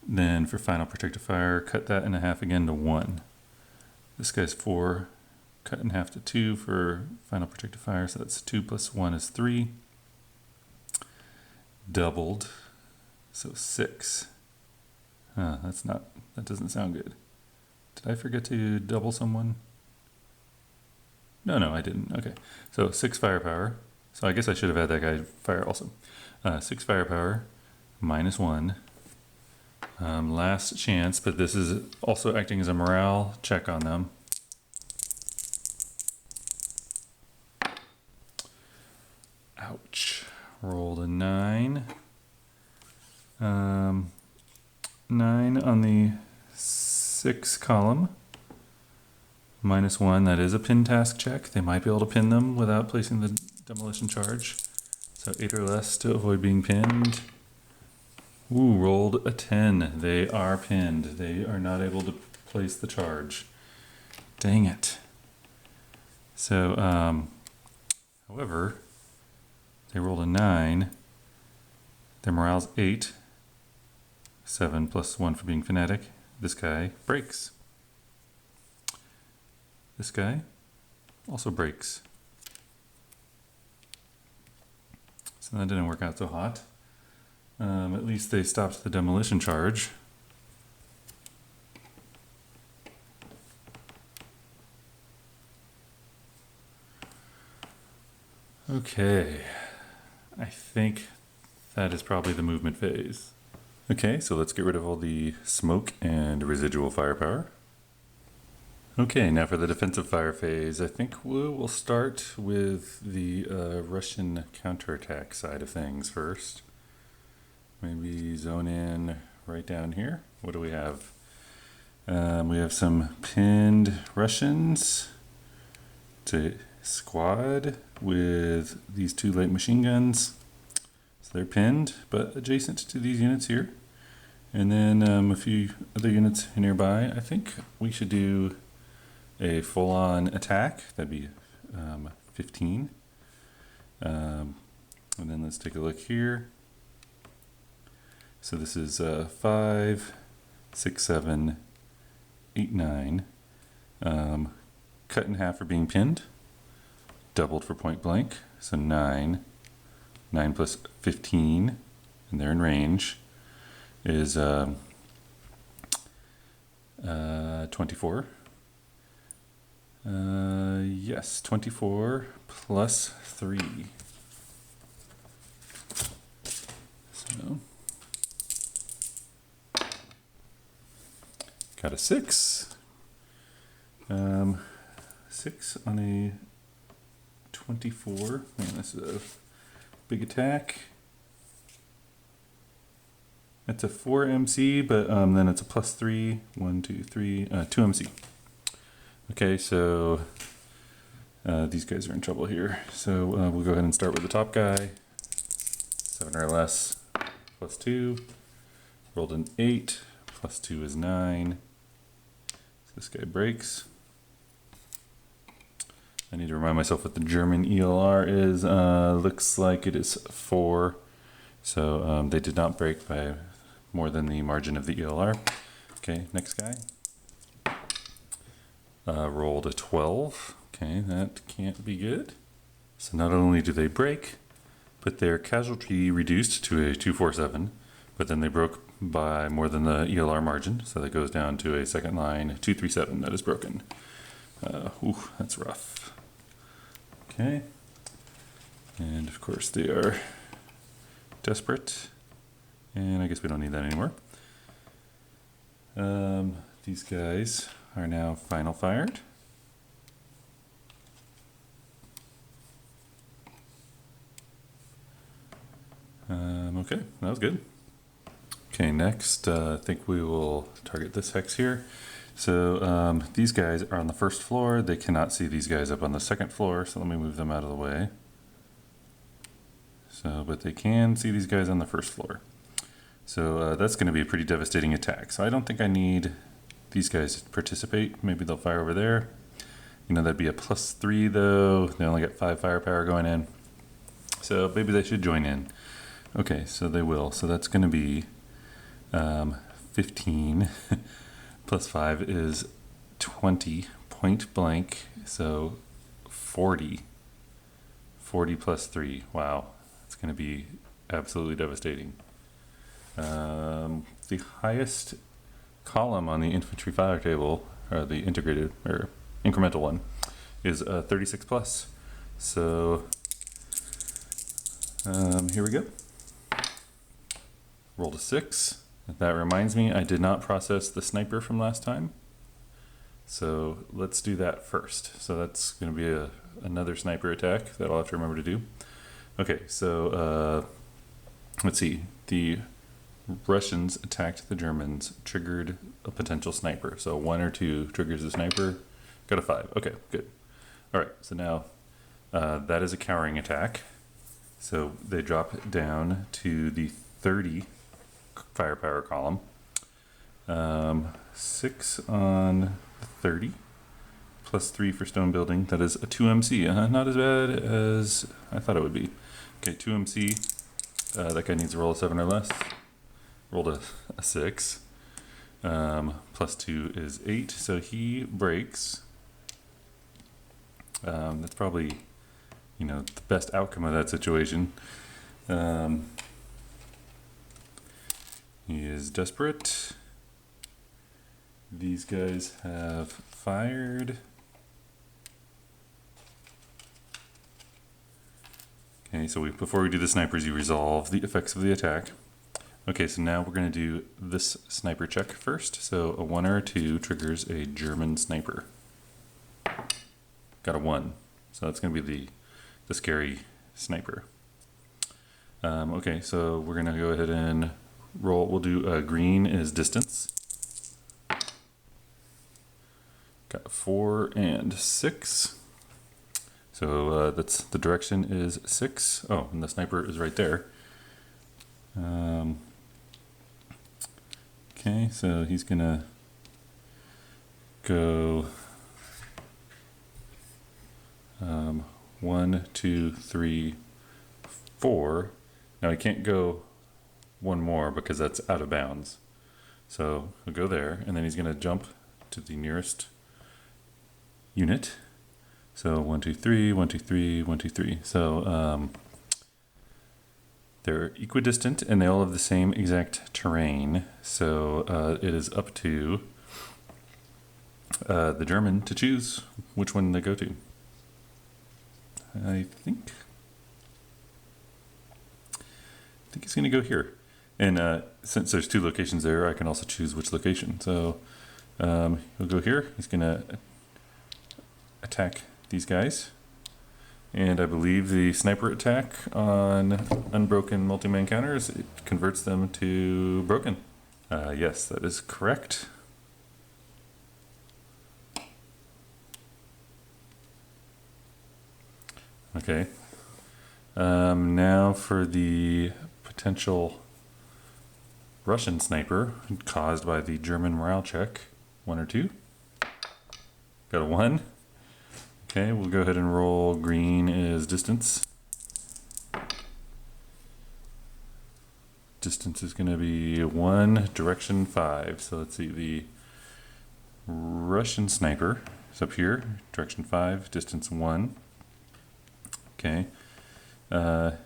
Then for final protective fire, cut that in half again to 1. This guy's 4, cut in half to 2 for final protective fire, so that's 2 + 1 is 3. Doubled, so 6. That doesn't sound good. Did I forget to double someone? No, I didn't. Okay, so 6 firepower. So I guess I should have had that guy fire also. 6 firepower, -1. Last chance, but this is also acting as a morale check on them. Ouch. rolled a 9. 9 on the 6 column. -1, that is a pin task check. They might be able to pin them without placing the demolition charge. So 8 or less to avoid being pinned. Ooh, rolled a 10. They are pinned. They are not able to place the charge. Dang it. So, however, they rolled a 9. Their morale's 8. 7 plus 1 for being fanatic. This guy breaks. This guy also breaks. So that didn't work out so hot. At least they stopped the demolition charge. Okay, I think that is probably the movement phase. Okay, so let's get rid of all the smoke and residual firepower. Okay, now for the defensive fire phase, I think we'll start with the Russian counterattack side of things first. Maybe zone in right down here. What do we have? We have some pinned Russians to squad with these 2 light machine guns. So they're pinned, but adjacent to these units here. And then a few other units nearby. I think we should do a full-on attack. That'd be 15. And then let's take a look here. So this is 5, 6, 7, 8, 9. Cut in half for being pinned. Doubled for point blank. So 9. 9 plus 15, and they're in range, is 24. Yes, 24 plus 3. So, got a 6. 6 on a 24. Man, this is a big attack. It's a 4 MC, but then it's a plus 3. 1, 2, 3, 2 MC. Okay, so these guys are in trouble here. So we'll go ahead and start with the top guy. 7 or less, plus 2. Rolled an 8, plus 2 is 9. So this guy breaks. I need to remind myself what the German ELR is. Looks like it is 4. So they did not break by more than the margin of the ELR. Okay, next guy. Rolled a 12. Okay, that can't be good. So not only do they break, but their casualty reduced to a 247, but then they broke by more than the ELR margin. So that goes down to a second line 237 that is broken. Ooh, that's rough. Okay, and of course they are desperate, and I guess we don't need that anymore. These guys are now final fired. Okay, that was good. Okay, next I think we will target this hex here. So these guys are on the first floor. They cannot see these guys up on the second floor, so let me move them out of the way. So, but they can see these guys on the first floor. So that's going to be a pretty devastating attack. So I don't think I need these guys to participate. Maybe they'll fire over there. You know, that'd be a plus 3 though. They only got 5 firepower going in. So maybe they should join in. Okay, so they will. So that's going to be 15 plus 5 is 20 point blank. So 40. 40 plus 3. Wow. It's going to be absolutely devastating. The highest column on the infantry fire table, or the integrated or incremental one, is 36 plus. So here we go. Rolled a 6. That reminds me, I did not process the sniper from last time. So let's do that first. So that's going to be another sniper attack that I'll have to remember to do. Okay, so let's see. The Russians attacked the Germans, triggered a potential sniper. So 1 or 2 triggers a sniper. Got a 5. Okay, good. All right, so now that is a cowering attack. So they drop down to the 30 firepower column. 6 on 30, plus 3 for stone building. That is a 2 MC. Not as bad as I thought it would be. Okay, 2 MC. That guy needs to roll a 7 or less. Rolled a 6. Plus 2 is 8. So he breaks. That's probably, the best outcome of that situation. He is desperate. These guys have fired. Okay, so before we do the snipers, you resolve the effects of the attack. Okay, so now we're going to do this sniper check first. So a 1 or a 2 triggers a German sniper. Got a 1. So that's going to be the scary sniper. Okay, so we're going to go ahead and roll. We'll do green is distance. Got 4 and 6. So that's the direction is 6. Oh, and the sniper is right there. Okay, so he's gonna go 1, 2, 3, 4. Now he can't go one more because that's out of bounds. So he'll go there, and then he's gonna jump to the nearest unit. So 1, 2, 3, 1, 2, 3, 1, 2, 3. So they're equidistant and they all have the same exact terrain. So it is up to the German to choose which one they go to. I think he's going to go here. And since there's 2 locations there, I can also choose which location. So he'll go here. He's going to attack these guys. And I believe the sniper attack on unbroken multi-man counters, it converts them to broken. Yes, that is correct. Okay. Now for the potential Russian sniper caused by the German morale check. 1 or 2. Got a 1. Okay, we'll go ahead and roll. Green is distance. Distance is going to be 1, direction 5. So let's see, the Russian sniper is up here, direction 5, distance 1. Okay. Did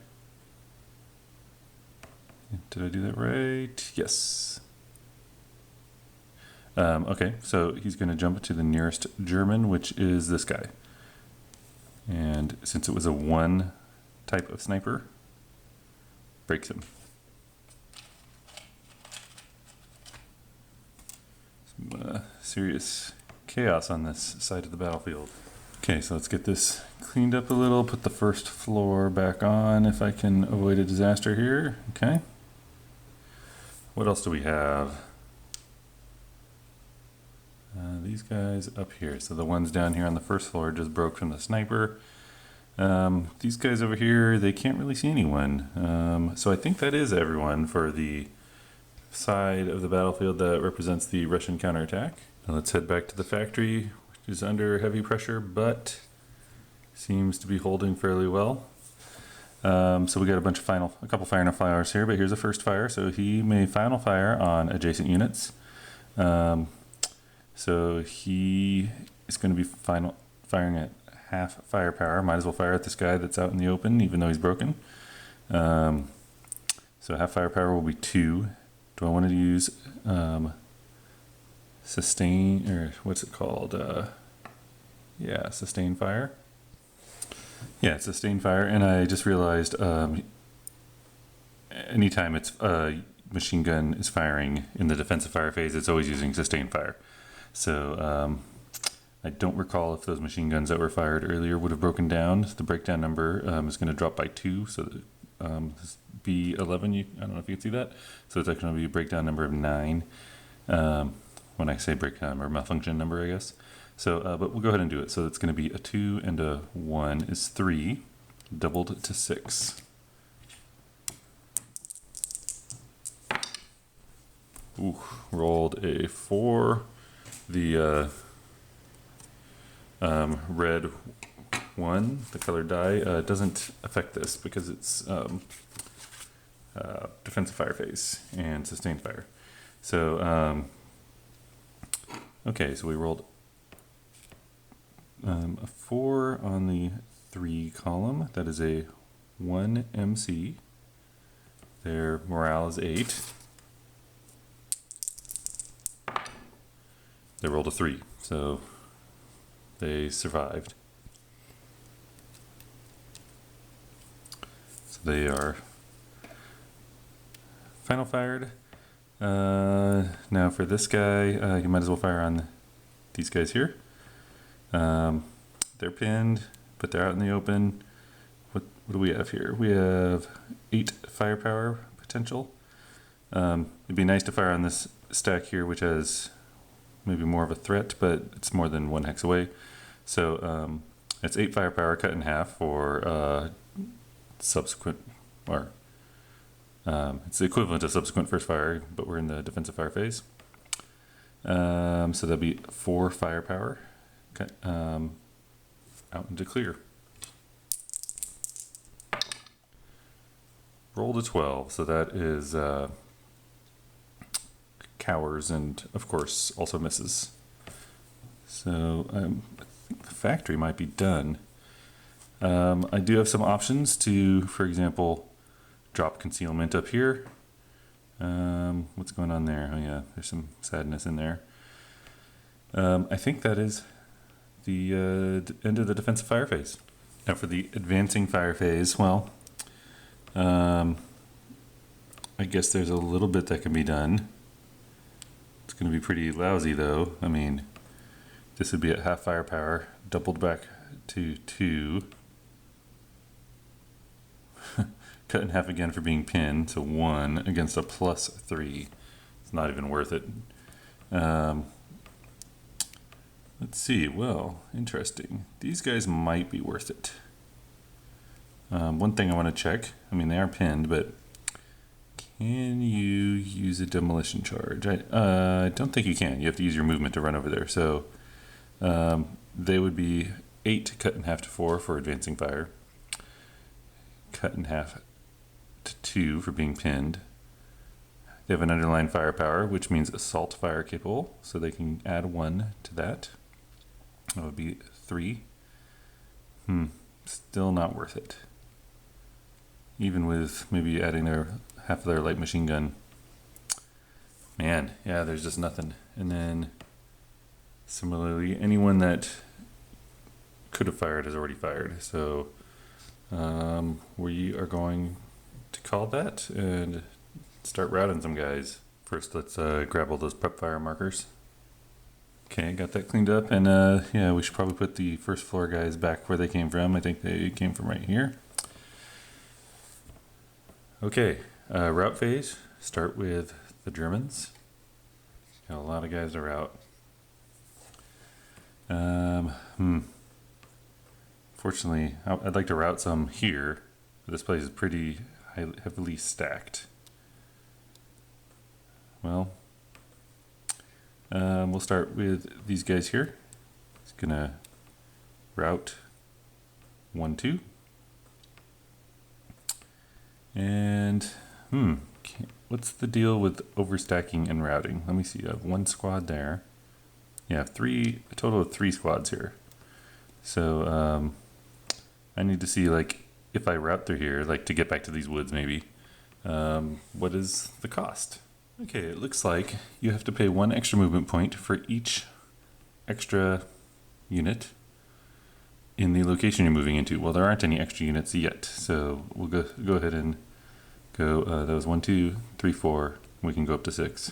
I do that right? Yes. Okay, so he's going to jump to the nearest German, which is this guy. And since it was a 1 type of sniper, breaks him. Some serious chaos on this side of the battlefield. Okay, so let's get this cleaned up a little, put the first floor back on if I can avoid a disaster here. Okay. What else do we have? These guys up here. So the ones down here on the first floor just broke from the sniper. These guys over here, they can't really see anyone. So I think that is everyone for the side of the battlefield that represents the Russian counterattack. Now let's head back to the factory, which is under heavy pressure, but seems to be holding fairly well. So we got a couple final fires here, but here's the first fire. So he may final fire on adjacent units. So he is going to be firing at half firepower. Might as well fire at this guy that's out in the open, even though he's broken. So half firepower will be 2. Do I want to use sustain, or what's it called? Yeah, sustain fire. Yeah, it's sustain fire, and I just realized anytime it's machine gun is firing in the defensive fire phase, it's always using sustain fire. So I don't recall if those machine guns that were fired earlier would have broken down. The breakdown number is going to drop by 2, so that, this B11, I don't know if you can see that. So it's actually going to be a breakdown number of 9. When I say breakdown number, malfunction number, I guess. So, but we'll go ahead and do it. So it's going to be a 2 and a 1 is 3, doubled to 6. Ooh, rolled a 4. The red 1, the colored die, doesn't affect this because it's defensive fire phase and sustained fire. So, okay, so we rolled a 4 on the 3 column. That is a 1 MC. Their morale is 8. They rolled a 3, so they survived. So they are final fired. Now for this guy, you might as well fire on these guys here. They're pinned, but they're out in the open. What do we have here? We have 8 firepower potential. It'd be nice to fire on this stack here, which has maybe more of a threat, but it's more than 1 hex away. So it's 8 firepower cut in half for subsequent, or it's the equivalent of subsequent first fire, but we're in the defensive fire phase. So that'll be 4 firepower cut out into clear. Roll to 12, so that is cowers and of course also misses. So I think the factory might be done. I do have some options to, for example, drop concealment up here. What's going on there? Oh yeah, there's some sadness in there. I think that is the end of the defensive fire phase. Now for the advancing fire phase, well, I guess there's a little bit that can be done. It's going to be pretty lousy though. I mean, this would be at half firepower, doubled back to 2. Cut in half again for being pinned to 1 against a plus 3. It's not even worth it. Let's see, well, interesting. These guys might be worth it. One thing I want to check, I mean they are pinned, but can you use a demolition charge? I don't think you can. You have to use your movement to run over there. So they would be 8 cut in half to 4 for advancing fire. Cut in half to 2 for being pinned. They have an underlined firepower, which means assault fire capable, so they can add 1 to that. That would be 3. Still not worth it. Even with maybe adding their half of their light machine gun. Man, yeah, there's just nothing. And then similarly, anyone that could have fired has already fired. So we are going to call that and start routing some guys. First, let's grab all those prep fire markers. Okay, got that cleaned up, and yeah, we should probably put the first floor guys back where they came from. I think they came from right here. Okay, route phase. Start with the Germans. Got a lot of guys to route. Fortunately, I'd like to route some here, but this place is pretty heavily stacked. Well, we'll start with these guys here. It's gonna route 1, 2. And, what's the deal with overstacking and routing? Let me see, I have 1 squad there. Yeah, a total of 3 squads here. So, I need to see, like, if I route through here, like, to get back to these woods, maybe, what is the cost? Okay, it looks like you have to pay 1 extra movement point for each extra unit in the location you're moving into. Well, there aren't any extra units yet, so we'll go ahead and go, that was 1, 2, 3, 4, we can go up to 6.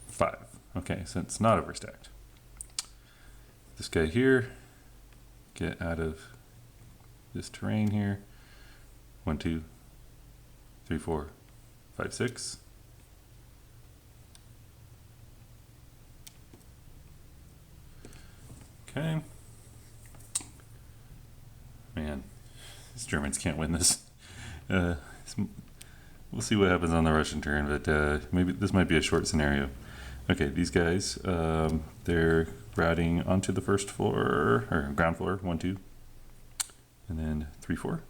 5. Okay, so it's not overstacked. this guy here, get out of this terrain here. 1, 2, 3, 4, 5, 6. Okay. Man, these Germans can't win this. We'll see what happens on the Russian turn, but maybe this might be a short scenario. Okay, these guys, they're routing onto the first floor, or ground floor, 1, 2, and then 3, 4.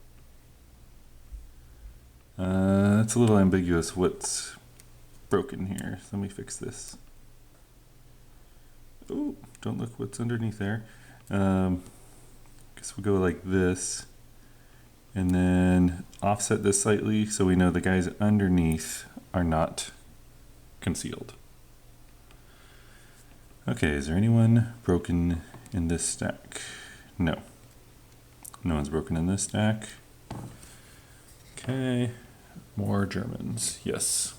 That's a little ambiguous what's broken here. So let me fix this. Oh, don't look what's underneath there. Guess we'll go like this, and then offset this slightly so we know the guys underneath are not concealed. Okay, is there anyone broken in this stack? No. No one's broken in this stack. Okay, more Germans, yes.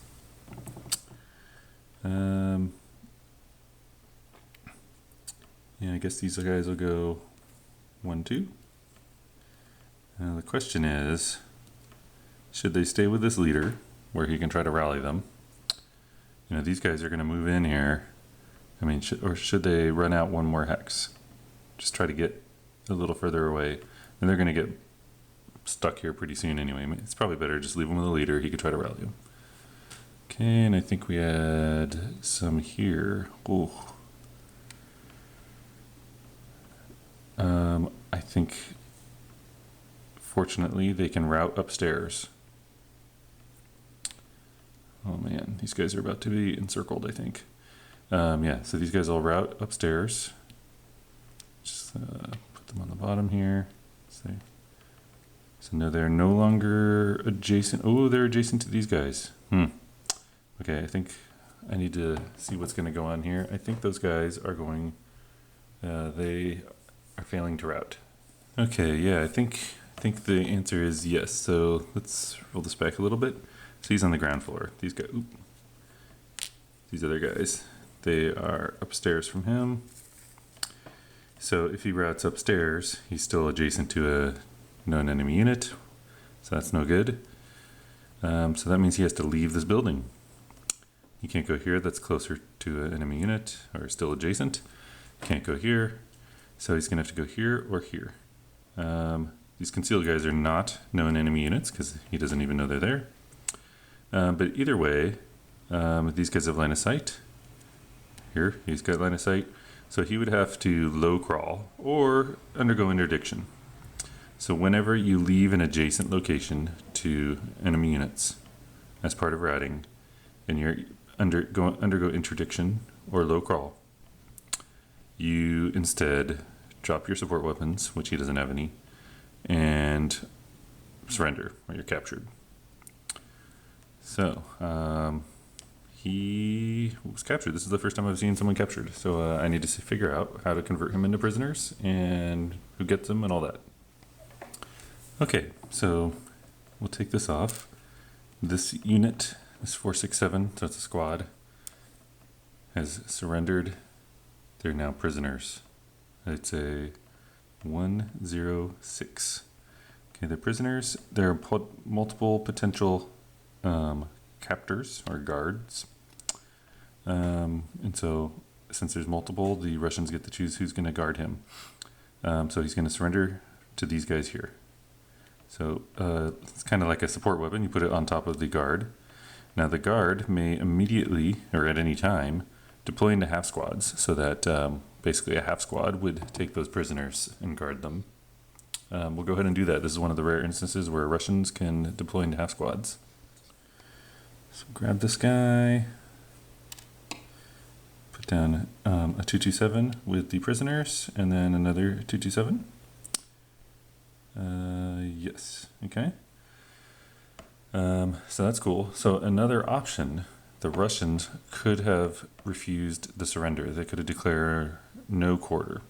Yeah, I guess these guys will go 1, 2. Now the question is, should they stay with this leader where he can try to rally them? You know, these guys are going to move in here. I mean, or should they run out one more hex? Just try to get a little further away. And they're going to get stuck here pretty soon anyway. I mean, it's probably better just leave him with the leader. He could try to rally him. Okay, and I think we had some here. Ooh. I think, fortunately, they can route upstairs. Oh man, these guys are about to be encircled, I think. Yeah, so these guys will route upstairs. Just put them on the bottom here. So no, they're no longer adjacent. Oh, they're adjacent to these guys. Okay, I think I need to see what's going to go on here. I think those guys are going, they are failing to route. Okay, yeah, I think the answer is yes. So let's roll this back a little bit. So he's on the ground floor. These guys, these other guys, they are upstairs from him. So if he routes upstairs, he's still adjacent to a known enemy unit. So that's no good. So that means he has to leave this building. He can't go here. That's closer to an enemy unit or still adjacent. Can't go here. So he's going to have to go here or here. These concealed guys are not known enemy units because he doesn't even know they're there. But either way, these guys have line of sight. Here, he's got line of sight. So he would have to low crawl or undergo interdiction. So whenever you leave an adjacent location to enemy units as part of routing, and you're undergo interdiction or low crawl, you instead drop your support weapons, which he doesn't have any, and surrender or you're captured. So he was captured. This is the first time I've seen someone captured. So I need to figure out how to convert him into prisoners and who gets them and all that. Okay, so we'll take this off. This unit, this 467, so it's a squad, has surrendered. They're now prisoners. It's a 106. Okay, they're prisoners. There are multiple potential captors or guards. And so since there's multiple, the Russians get to choose who's going to guard him. So he's going to surrender to these guys here. So it's kind of like a support weapon. You put it on top of the guard. Now the guard may immediately or at any time deploy into half squads so that basically a half squad would take those prisoners and guard them. We'll go ahead and do that. This is one of the rare instances where Russians can deploy into half squads. So grab this guy, put down a 227 with the prisoners, and then another 227. Yes, okay. So that's cool. So another option, the Russians could have refused the surrender. They could have declared no quarter.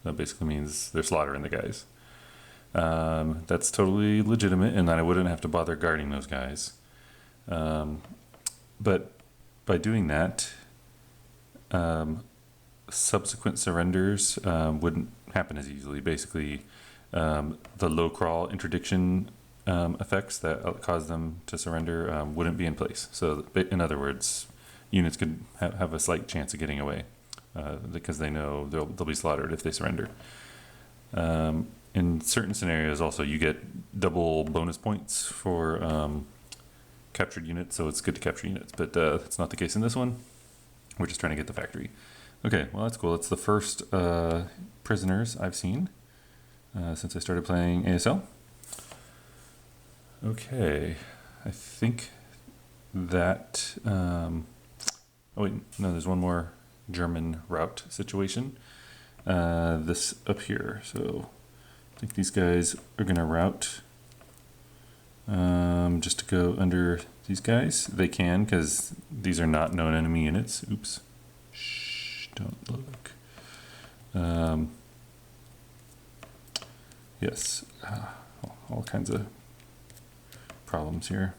That basically means they're slaughtering the guys. That's totally legitimate, and then I wouldn't have to bother guarding those guys. But by doing that, subsequent surrenders wouldn't happen as easily. Basically, the low crawl interdiction effects that cause them to surrender wouldn't be in place. So, in other words, units could have a slight chance of getting away because they know they'll be slaughtered if they surrender. In certain scenarios, also, you get double bonus points for captured units, so it's good to capture units, but that's not the case in this one. We're just trying to get the factory. Okay, well, that's cool. It's the first prisoners I've seen since I started playing ASL. Okay, I think that... oh wait, no, there's one more German route situation. This up here, so I think these guys are going to route just to go under these guys. They can, because these are not known enemy units. Oops. Shh, don't look. Yes, all kinds of problems here.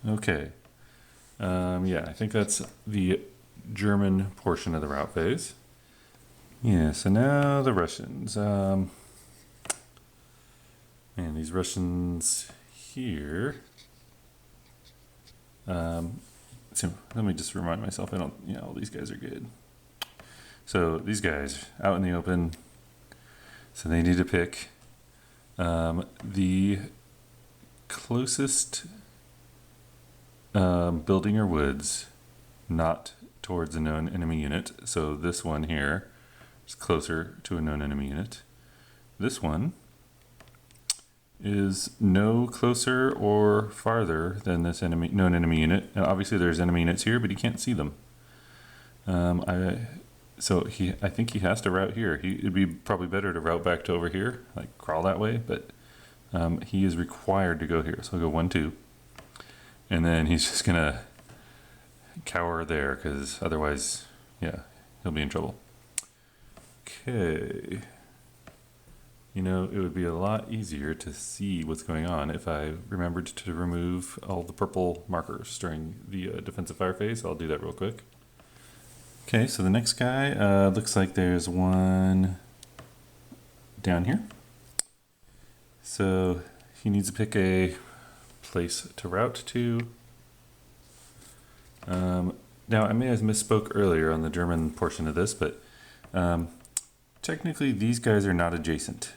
Okay. Yeah, I think that's the German portion of the route phase. Yeah, so now the Russians. Man, these Russians here. So let me just remind myself, all these guys are good. So these guys out in the open. So they need to pick the closest building or woods, not towards a known enemy unit. So this one here is closer to a known enemy unit. This one is no closer or farther than this known enemy unit. And obviously there's enemy units here, but you can't see them. I think he has to route here. It'd be probably better to route back to over here, like crawl that way, but he is required to go here. So I'll go 1, 2. And then he's just gonna cower there, because otherwise, yeah, he'll be in trouble. Okay. It would be a lot easier to see what's going on if I remembered to remove all the purple markers during the defensive fire phase. I'll do that real quick. Okay, so the next guy, looks like there's one down here. So he needs to pick a place to route to. Now, I may have misspoke earlier on the German portion of this, but technically these guys are not adjacent.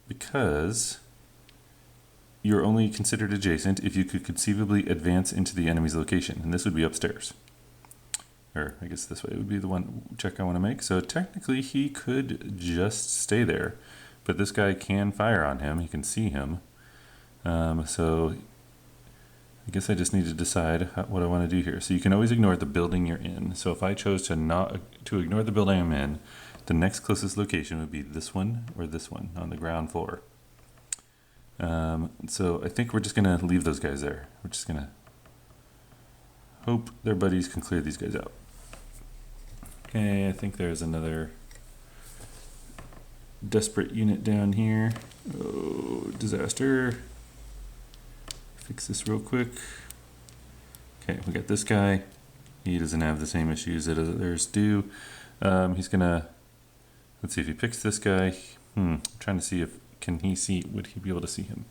Because you're only considered adjacent if you could conceivably advance into the enemy's location, and this would be upstairs. Or I guess this way would be the one check I want to make. So technically he could just stay there, but this guy can fire on him. He can see him. So I guess I just need to decide what I want to do here. So you can always ignore the building you're in. So if I chose to ignore the building I'm in, the next closest location would be this one or this one on the ground floor. So I think we're just going to leave those guys there. We're just going to hope their buddies can clear these guys out. Okay, I think there's another desperate unit down here. Oh, disaster. Fix this real quick. Okay, we got this guy. He doesn't have the same issues that others do. He's gonna, let's see if he picks this guy. I'm trying to see if, would he be able to see him?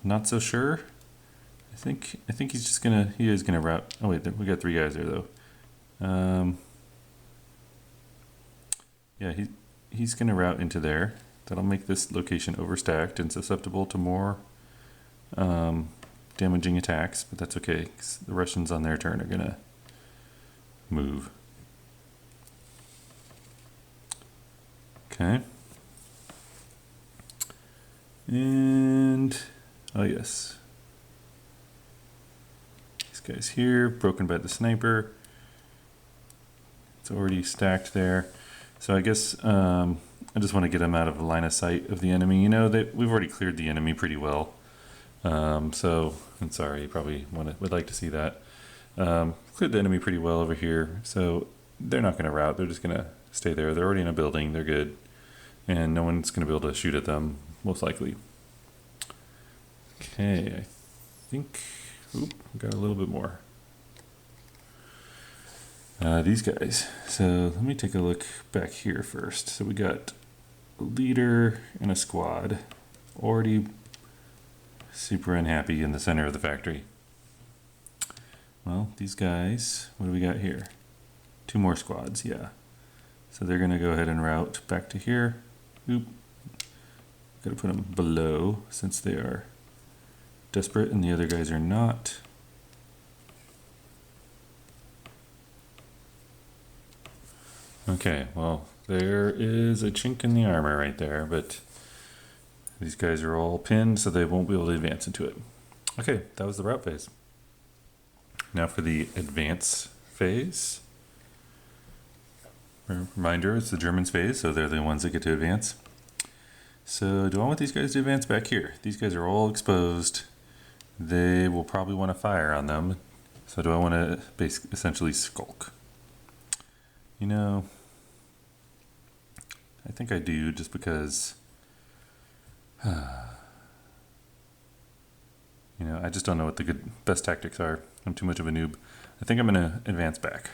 Not so sure. I think he's just gonna, he is gonna route. Oh wait, we got 3 guys there though. Yeah, he's gonna route into there. That'll make this location overstacked and susceptible to more damaging attacks, but that's okay, 'cause the Russians on their turn are gonna move. Okay. And, oh yes. These guys here, broken by the sniper. It's already stacked there. So I guess I just want to get them out of the line of sight of the enemy. We've already cleared the enemy pretty well. So I'm sorry, you probably would like to see that. Cleared the enemy pretty well over here. So they're not going to route. They're just going to stay there. They're already in a building. They're good. And no one's going to be able to shoot at them, most likely. Okay, I think, oop, got a little bit more. These guys. So let me take a look back here first. So we got a leader and a squad. Already super unhappy in the center of the factory. Well, these guys, what do we got here? 2 more squads, yeah. So they're gonna go ahead and route back to here. Oop. Gotta put them below since they are desperate and the other guys are not. Okay, well, there is a chink in the armor right there, but these guys are all pinned, so they won't be able to advance into it. Okay, that was the route phase. Now for the advance phase. Reminder, it's the Germans phase, so they're the ones that get to advance. So do I want these guys to advance back here? These guys are all exposed. They will probably want to fire on them. So do I want to essentially skulk? You know, I think I do, just because, you know, I just don't know what the best tactics are. I'm too much of a noob. I think I'm going to advance back.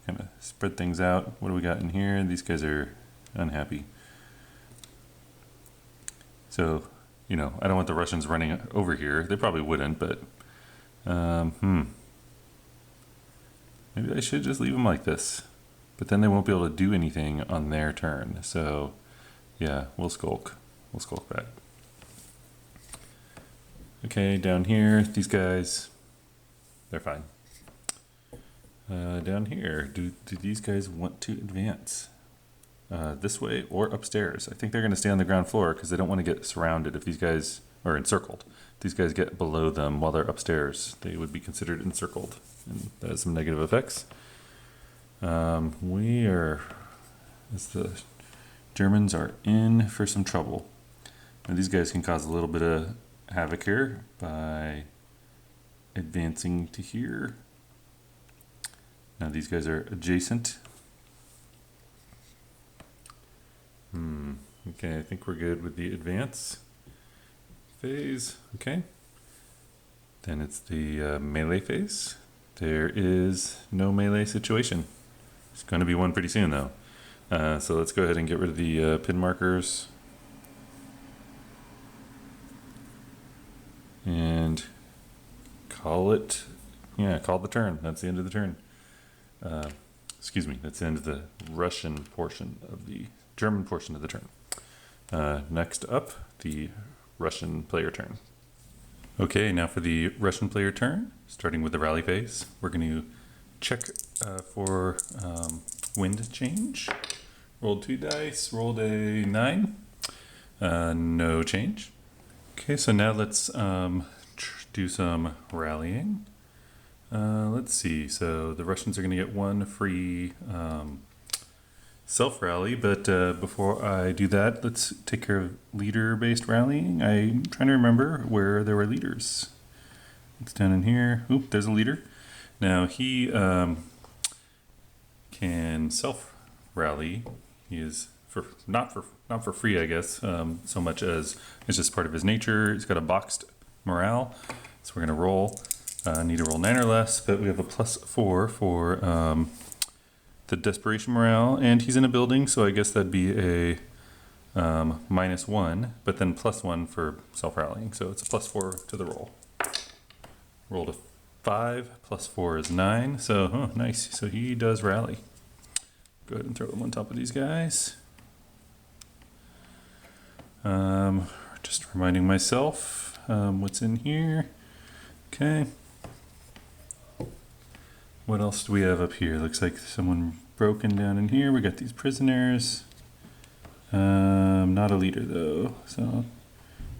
Kind of spread things out. What do we got in here? These guys are unhappy. So, you know, I don't want the Russians running over here. They probably wouldn't, but, maybe I should just leave them like this. But then they won't be able to do anything on their turn. So, yeah, we'll skulk. We'll skulk back. Okay, down here, these guys, they're fine. Down here, do these guys want to advance? This way or upstairs? I think they're going to stay on the ground floor because they don't want to get surrounded if these guys are encircled. If these guys get below them while they're upstairs, they would be considered encircled, and that has some negative effects. As the Germans are in for some trouble. Now these guys can cause a little bit of havoc here by advancing to here. Now these guys are adjacent. Okay, I think we're good with the advance phase. Okay. Then it's the melee phase. There is no melee situation. It's going to be one pretty soon though. So let's go ahead and get rid of the pin markers. And call it, call the turn. That's the end of the turn. Excuse me, that's the end of the Russian portion of the German portion of the turn. Next up, the Russian player turn. Okay, now for the Russian player turn, starting with the rally phase, we're going to check for wind change. Rolled 2 dice, rolled a 9, no change. Okay, so now let's do some rallying. Let's see, so the Russians are going to get 1 free self-rally, but before I do that, let's take care of leader-based rallying. I'm trying to remember where there were leaders. It's down in here. Oop, there's a leader. Now he can self-rally. He is not for free, I guess, so much as it's just part of his nature. He's got a boxed morale, so we're going to roll. Need to roll 9 or less, but we have a +4 for the desperation morale, and he's in a building, so I guess that'd be a -1, but then +1 for self-rallying, so it's a +4 to the roll. Rolled a 5, +4 is 9, so nice. So he does rally. Go ahead and throw him on top of these guys. Just reminding myself what's in here. Okay. What else do we have up here? Looks like someone broken down in here. We got these prisoners. Not a leader though, so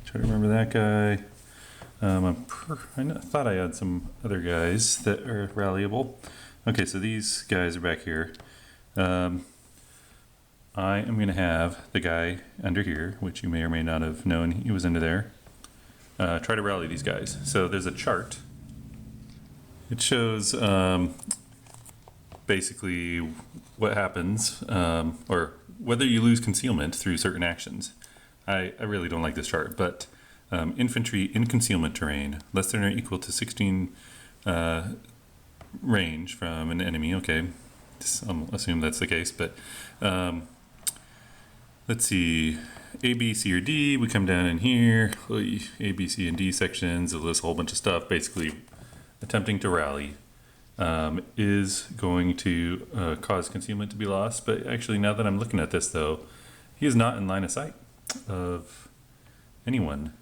try to remember that guy. I thought I had some other guys that are rallyable. Okay, so these guys are back here. I am going to have the guy under here, which you may or may not have known he was under there, try to rally these guys. So there's a chart. It shows basically what happens, or whether you lose concealment through certain actions. I really don't like this chart, but infantry in concealment terrain, less than or equal to 16 range from an enemy. Okay, I'll assume that's the case, but let's see, A, B, C, or D. We come down in here, A, B, C, and D sections. It lists a whole bunch of stuff. Basically, attempting to rally is going to cause concealment to be lost. But actually, now that I'm looking at this, though, he is not in line of sight of anyone.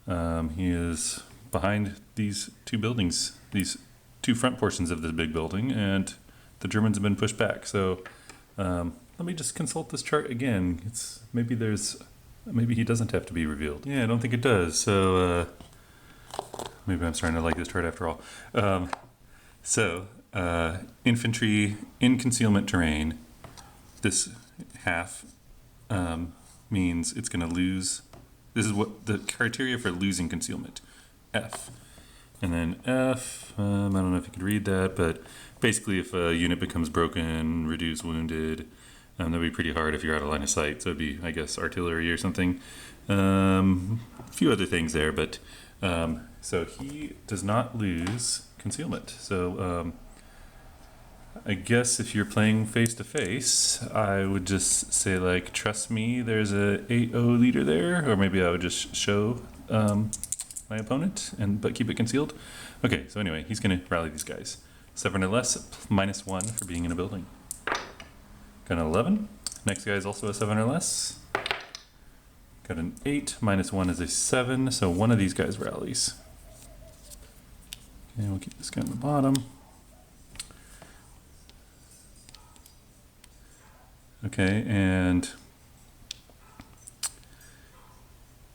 He is behind these two buildings, these two front portions of this big building, and the Germans have been pushed back. So let me just consult this chart again. Maybe he doesn't have to be revealed. Yeah, I don't think it does. So maybe I'm starting to like this chart after all. Infantry in concealment terrain. This half means it's going to lose. This is what the criteria for losing concealment, F. And then F, I don't know if you could read that, but basically if a unit becomes broken, reduced, wounded, that'd be pretty hard if you're out of line of sight. So it'd be, I guess, artillery or something. A few other things there, but so he does not lose concealment. So I guess if you're playing face to face, I would just say, like, trust me, there's a 8-0 leader there, or maybe I would just show my opponent but keep it concealed. Okay, so anyway, he's going to rally these guys. 7 or less, -1 for being in a building. Got an 11. Next guy is also a 7 or less. Got an 8, -1 is a 7, so one of these guys rallies. Okay, we'll keep this guy on the bottom. Okay, and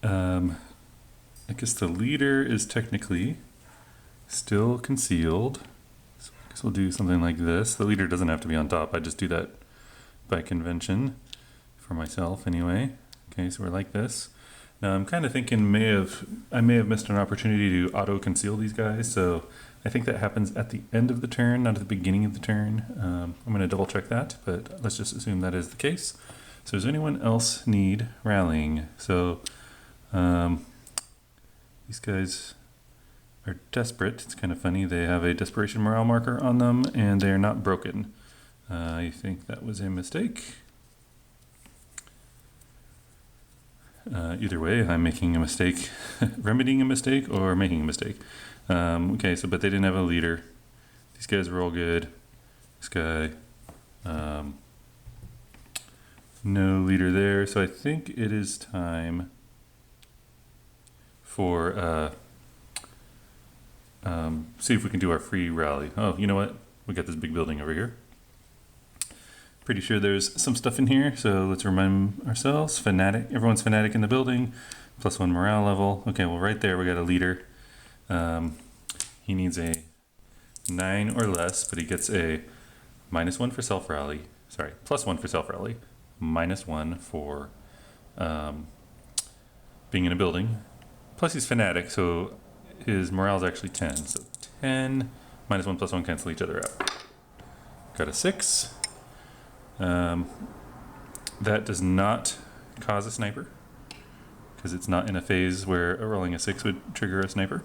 I guess the leader is technically still concealed. So I guess we'll do something like this. The leader doesn't have to be on top. I just do that by convention for myself anyway. Okay, so we're like this. Now I'm kind of thinking I may have missed an opportunity to auto conceal these guys. So I think that happens at the end of the turn, not at the beginning of the turn. I'm going to double check that, but let's just assume that is the case. So does anyone else need rallying? So these guys are desperate. It's kind of funny. They have a desperation morale marker on them, and they are not broken. I think that was a mistake. Either way, I'm making a mistake, remedying a mistake, or making a mistake. Okay, so but they didn't have a leader. These guys were all good. This guy, no leader there. So I think it is time for see if we can do our free rally. Oh, you know what? We got this big building over here. Pretty sure there's some stuff in here, so let's remind ourselves. Fanatic, everyone's fanatic in the building. +1 morale level. Okay, well right there we got a leader. He needs a 9 or less, but he gets a -1 for self rally. Sorry, +1 for self rally, -1 for being in a building. Plus he's fanatic, so his morale is actually 10. So 10 -1 +1 cancel each other out. Got a 6. That does not cause a sniper because it's not in a phase where rolling a 6 would trigger a sniper.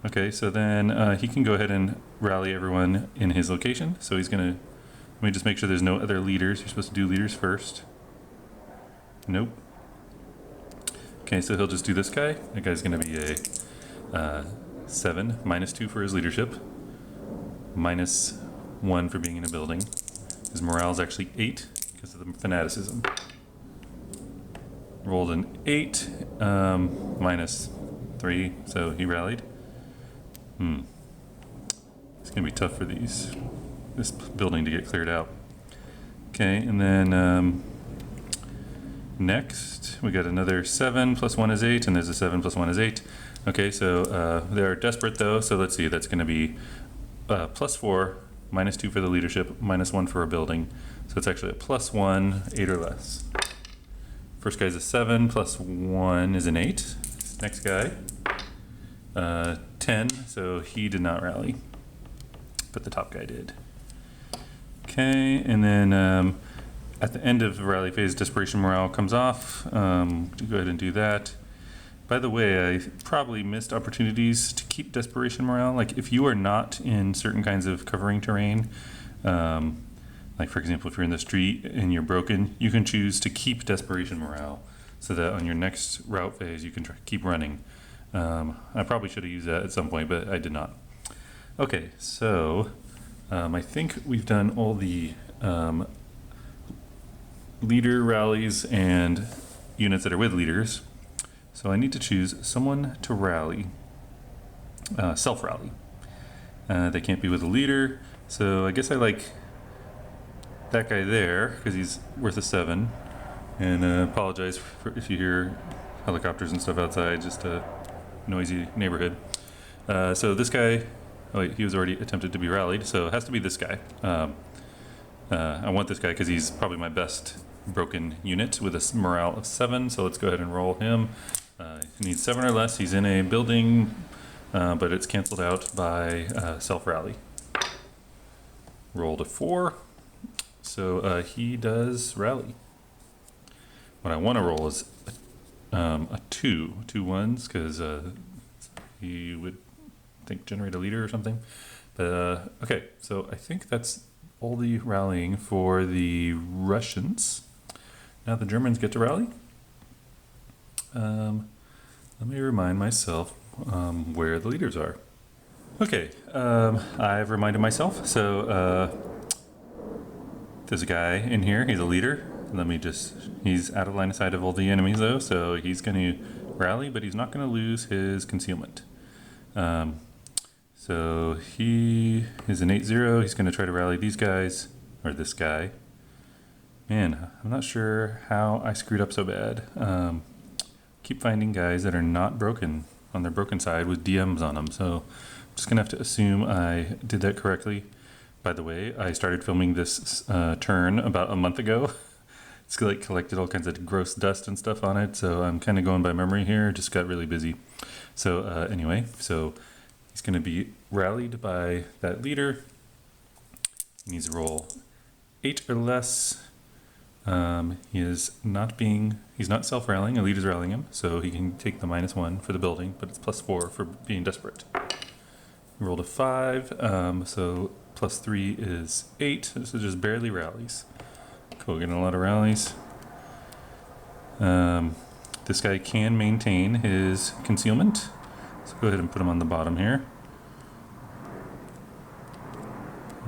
Okay, so then he can go ahead and rally everyone in his location. So he's gonna, let me just make sure there's no other leaders. You're supposed to do leaders first. Nope. Okay, so he'll just do this guy. That guy's gonna be a 7, -2 for his leadership, -1 for being in a building. His morale is actually 8 because of the fanaticism. Rolled an 8, -3, so he rallied. It's gonna be tough for this building to get cleared out. Okay, and then next we got another 7 +1 is 8, and there's a 7 +1 is 8. Okay, so they're desperate though, so let's see, that's gonna be +4, -2 for the leadership, -1 for a building. So it's actually a +1, 8 or less. First guy's a 7, +1 is an 8. Next guy, 10, so he did not rally, but the top guy did. Okay, and then at the end of the rally phase, desperation morale comes off. Go ahead and do that. by the way, I probably missed opportunities to keep desperation morale. Like if you are not in certain kinds of covering terrain, like for example, if you're in the street and you're broken, you can choose to keep desperation morale so that on your next route phase you can keep running. I probably should have used that at some point, but I did not. Okay, so I think we've done all the leader rallies and units that are with leaders. So I need to choose someone to rally, self-rally. They can't be with a leader, so I guess I like that guy there because he's worth a 7. And apologize if you hear helicopters and stuff outside, just a noisy neighborhood. So this guy, oh wait, he was already attempted to be rallied, so it has to be this guy. I want this guy because he's probably my best broken unit with a morale of 7, so let's go ahead and roll him. He needs 7 or less. He's in a building, but it's canceled out by self-rally. Rolled a 4, so he does rally. What I want to roll is a 2 1s, because he would think generate a leader or something. But okay, so I think that's all the rallying for the Russians. Now the Germans get to rally. Let me remind myself where the leaders are. Okay, I've reminded myself. So there's a guy in here. He's a leader. He's out of line of sight of all the enemies though, so he's going to rally, but he's not going to lose his concealment. So he is an 8-0. He's going to try to rally these guys, or this guy. Man, I'm not sure how I screwed up so bad. Keep finding guys that are not broken on their broken side with DMs on them. So I'm just going to have to assume I did that correctly. By the way, I started filming this turn about a month ago. It's like collected all kinds of gross dust and stuff on it. So I'm kind of going by memory here. Just got really busy. So anyway, so he's going to be rallied by that leader. He needs to roll 8 or less. He's not self-rallying, a leader's rallying him, so he can take the -1 for the building, but it's +4 for being desperate. He rolled a 5, so +3 is 8. This is just barely rallies. Cool, getting a lot of rallies. This guy can maintain his concealment, so go ahead and put him on the bottom here.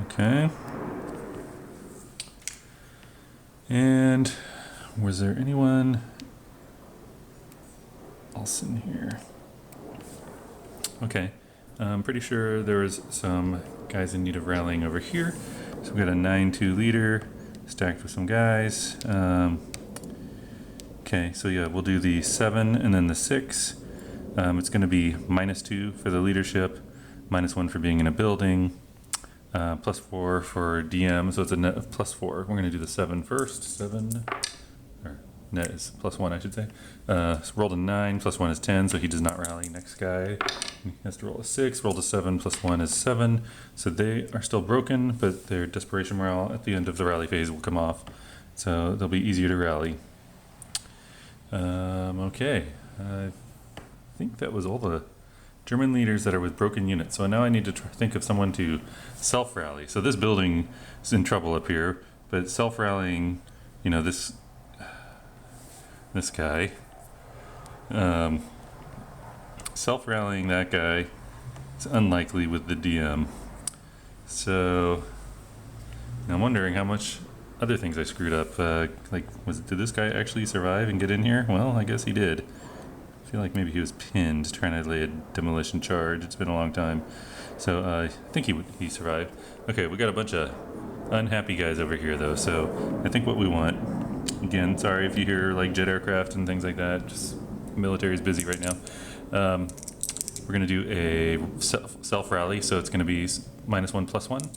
Okay. And was there anyone else in here? Okay, I'm pretty sure there was some guys in need of rallying over here. So we got a 9-2 leader stacked with some guys. Okay, so yeah, we'll do the 7 and then the 6. It's going to be -2 for the leadership, -1 for being in a building. +4 for DM, so it's a net of +4. We're going to do the 7 first. 7, or net is +1, I should say. So rolled a 9, +1 is 10, so he does not rally. Next guy, he has to roll a 6, rolled a 7, +1 is 7. So they are still broken, but their desperation morale at the end of the rally phase will come off. So they'll be easier to rally. Okay, I think that was all the German leaders that are with broken units. So now I need to think of someone to self-rally. So this building is in trouble up here, but self-rallying, you know, this guy, self-rallying that guy is unlikely with the DM. So I'm wondering how much other things I screwed up. Did this guy actually survive and get in here? Well, I guess he did. I feel like maybe he was pinned trying to lay a demolition charge. It's been a long time. So I think he survived. Okay, we got a bunch of unhappy guys over here though. So I think what we want, again, sorry if you hear like jet aircraft and things like that, just military is busy right now. We're gonna do a self rally. So it's gonna be -1 +1.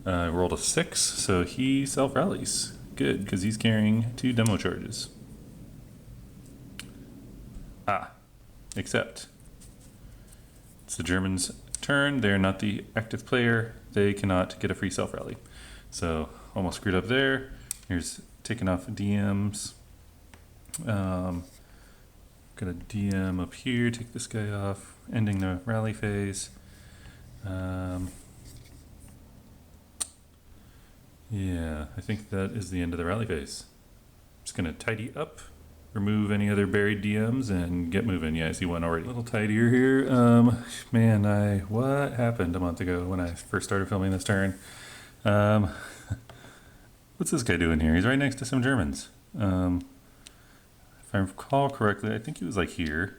Rolled a 6, so he self rallies. Good, because he's carrying 2 demo charges. Except it's the Germans' turn. They're not the active player. They cannot get a free self-rally. So almost screwed up there. Here's taking off DMs. Got a DM up here, take this guy off, ending the rally phase. Yeah, I think that is the end of the rally phase. Just gonna tidy up, remove any other buried DMs, and get moving. Yeah, I see one already. A little tidier here. Man, what happened a month ago when I first started filming this turn? What's this guy doing here? He's right next to some Germans. If I recall correctly, I think he was like here.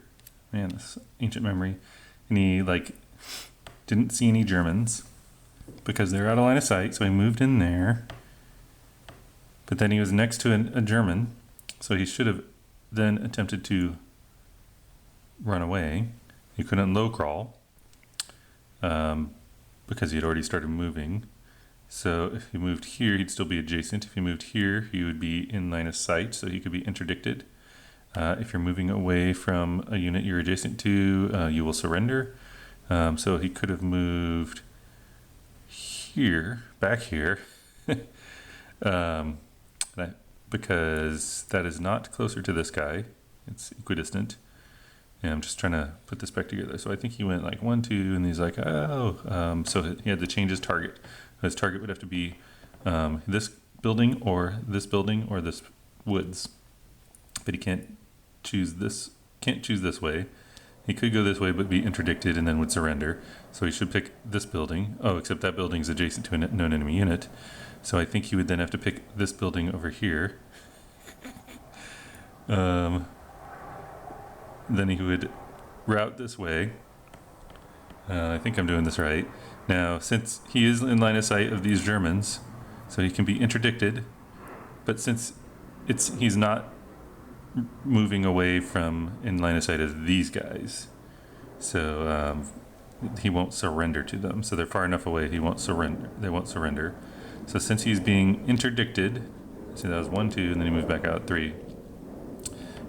Man, this ancient memory. And he like didn't see any Germans because they're out of line of sight, so he moved in there. But then he was next to a German, so he should have then attempted to run away. He couldn't low crawl because he had already started moving. So if he moved here, he'd still be adjacent. If he moved here, he would be in line of sight, so he could be interdicted. If you're moving away from a unit you're adjacent to, you will surrender. So he could have moved here, back here, because that is not closer to this guy. It's equidistant. And I'm just trying to put this back together. So I think he went like 1, 2, and he's like, oh. So he had to change his target. His target would have to be this building or this woods. But he can't choose this way. He could go this way but be interdicted and then would surrender. So he should pick this building. Oh, except that building is adjacent to a known enemy unit. So I think he would then have to pick this building over here. Then he would route this way. I think I'm doing this right. Now, since he is in line of sight of these Germans, so he can be interdicted, but since he's not moving away from in line of sight of these guys, so he won't surrender to them. So they're far enough away, he won't surrender. They won't surrender. So since he's being interdicted, see that was 1, 2, and then he moved back out 3.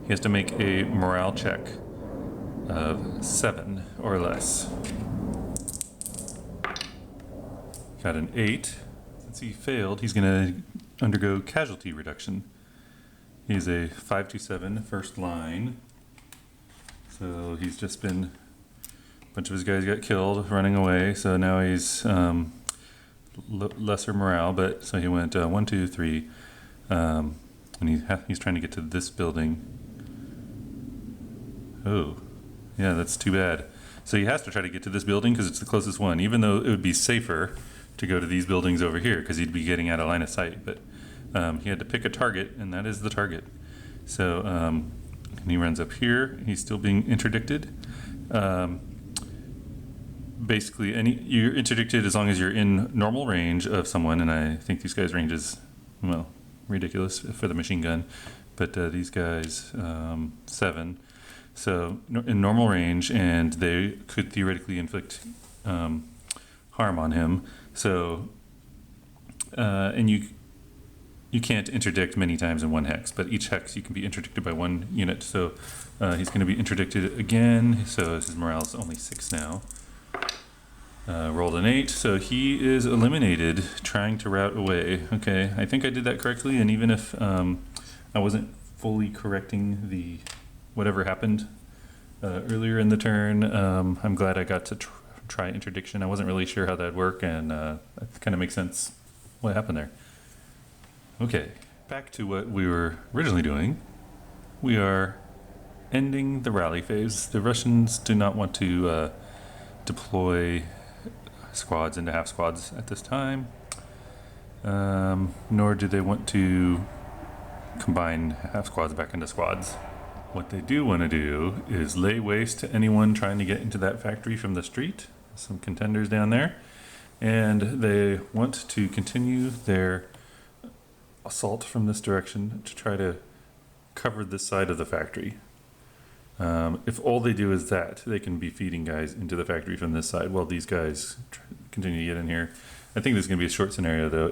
He has to make a morale check of 7 or less. Got an 8. Since he failed, he's going to undergo casualty reduction. He's a 527 first line. So he's just been, a bunch of his guys got killed running away. So now he's lesser morale, but so he went 1, 2, 3. And he's trying to get to this building. Oh, yeah, that's too bad. So he has to try to get to this building because it's the closest one, even though it would be safer to go to these buildings over here because he'd be getting out of line of sight. But he had to pick a target, and that is the target. So and he runs up here. He's still being interdicted. Basically, you're interdicted as long as you're in normal range of someone, and I think these guys' range is, well, ridiculous for the machine gun. But these guys, 7. So in normal range, and they could theoretically inflict harm on him. So, and you can't interdict many times in one hex, but each hex you can be interdicted by 1 unit. So he's going to be interdicted again. So his morale is only 6 now. Rolled an 8, so he is eliminated trying to route away. Okay, I think I did that correctly, and even if I wasn't fully correcting the whatever happened earlier in the turn, I'm glad I got to try interdiction. I wasn't really sure how that'd work, and it kind of makes sense what happened there. Okay, back to what we were originally doing. We are ending the rally phase. The Russians do not want to deploy squads into half squads at this time, nor do they want to combine half squads back into squads. What they do want to do is lay waste to anyone trying to get into that factory from the street. Some contenders down there, and they want to continue their assault from this direction to try to cover this side of the factory. If all they do is that, they can be feeding guys into the factory from this side while these guys continue to get in here. I think this is going to be a short scenario, though.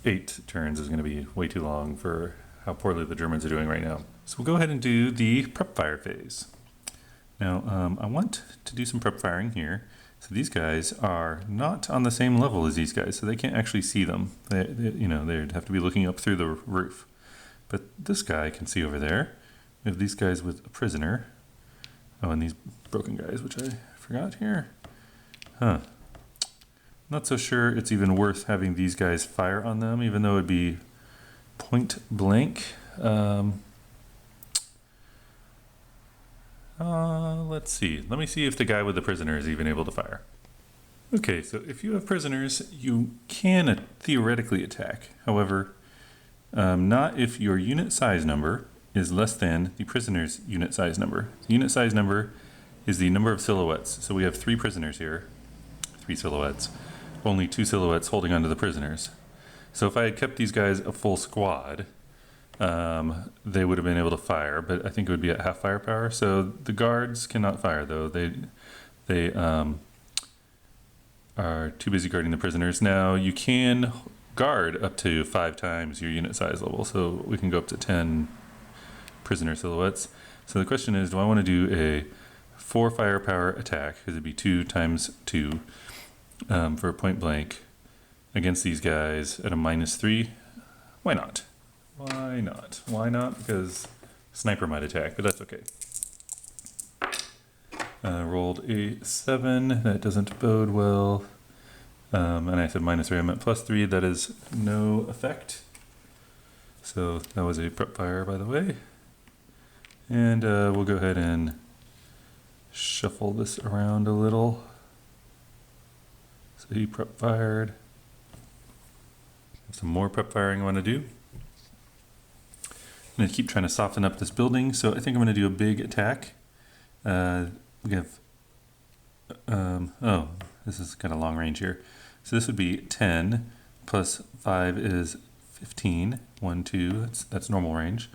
Eight turns is going to be way too long for how poorly the Germans are doing right now. So we'll go ahead and do the prep fire phase. Now, I want to do some prep firing here. So these guys are not on the same level as these guys, so they can't actually see them. They'd have to be looking up through the roof. But this guy can see over there. We have these guys with a prisoner. Oh, and these broken guys, which I forgot here. Huh. Not so sure it's even worth having these guys fire on them, even though it'd be point blank. Let's see. Let me see if the guy with the prisoner is even able to fire. Okay, so if you have prisoners, you can theoretically attack. However, not if your unit size number is less than the prisoner's unit size number. The unit size number is the number of silhouettes. So we have 3 prisoners here, 3 silhouettes. Only 2 silhouettes holding onto the prisoners. So if I had kept these guys a full squad, they would have been able to fire, but I think it would be at half firepower. So the guards cannot fire though. They are too busy guarding the prisoners. Now you can guard up to 5 times your unit size level. So we can go up to 10 prisoner silhouettes. So the question is, do I want to do a 4 firepower attack, because it'd be 2 times 2 for a point blank against these guys at a -3? Why not? Why not? Why not? Because sniper might attack, but that's okay. Rolled a 7. That doesn't bode well. And I said -3. I meant +3. That is no effect. So that was a prep fire, by the way. And we'll go ahead and shuffle this around a little. So he prep fired. Some more prep firing I want to do. I'm going to keep trying to soften up this building. So I think I'm going to do a big attack. We have, oh, this is kind of long range here. So this would be 10 plus 5 is 15. 1, 2, that's normal range.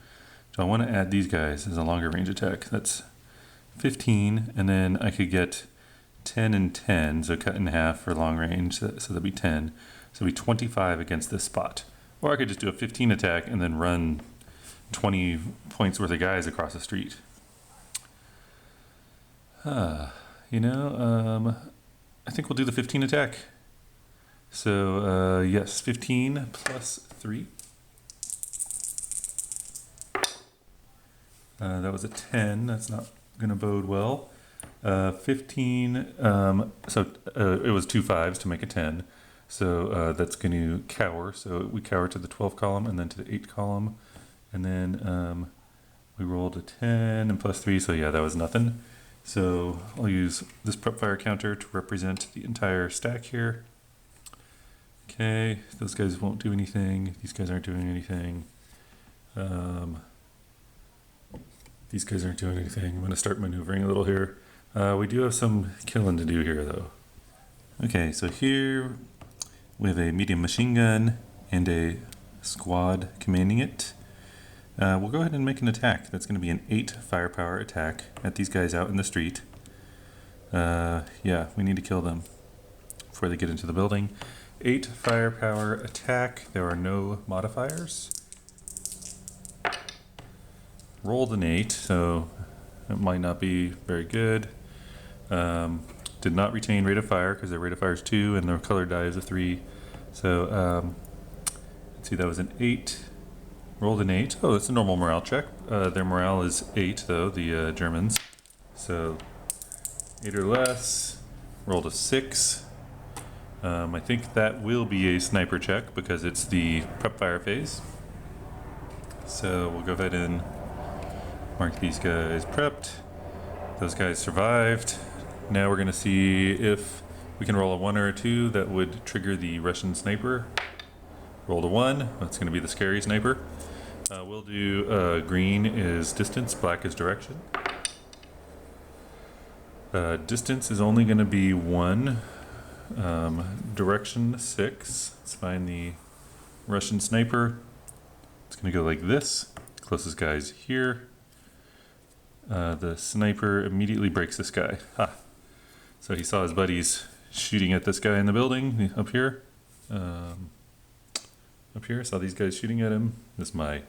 So I want to add these guys as a longer range attack. That's 15, and then I could get 10 and 10, so cut in half for long range, so that'd be 10. So it'd be 25 against this spot. Or I could just do a 15 attack and then run 20 points worth of guys across the street. You know, I think we'll do the 15 attack. So yes, 15 plus 3. That was a 10. That's not going to bode well. 15. It was 2 5s to make a 10. So that's going to cower. So we cower to the 12 column and then to the 8 column. And then we rolled a 10 and plus 3. So yeah, that was nothing. So I'll use this prep fire counter to represent the entire stack here. Okay, those guys won't do anything. These guys aren't doing anything. These guys aren't doing anything. I'm going to start maneuvering a little here. We do have some killing to do here though. Okay, so here we have a medium machine gun and a squad commanding it. We'll go ahead and make an attack. That's going to be an 8 firepower attack at these guys out in the street. Yeah, we need to kill them before they get into the building. 8 firepower attack. There are no modifiers. Rolled an 8, so it might not be very good. Did not retain rate of fire because their rate of fire is 2 and their color die is a 3. So let's see, that was an 8. Rolled an 8. Oh, that's a normal morale check. Their morale is 8 though, the Germans. So 8 or less. Rolled a 6. I think that will be a sniper check because it's the prep fire phase. So we'll go ahead and mark these guys prepped. Those guys survived. Now we're going to see if we can roll a 1 or a 2 that would trigger the Russian sniper. Rolled a 1. That's going to be the scary sniper. We'll do green is distance, black is direction. Distance is only going to be 1. Direction 6. Let's find the Russian sniper. It's going to go like this. Closest guy's here. The sniper immediately breaks this guy. Ha! So he saw his buddies shooting at this guy in the building up here. Up here, saw these guys shooting at him. This is my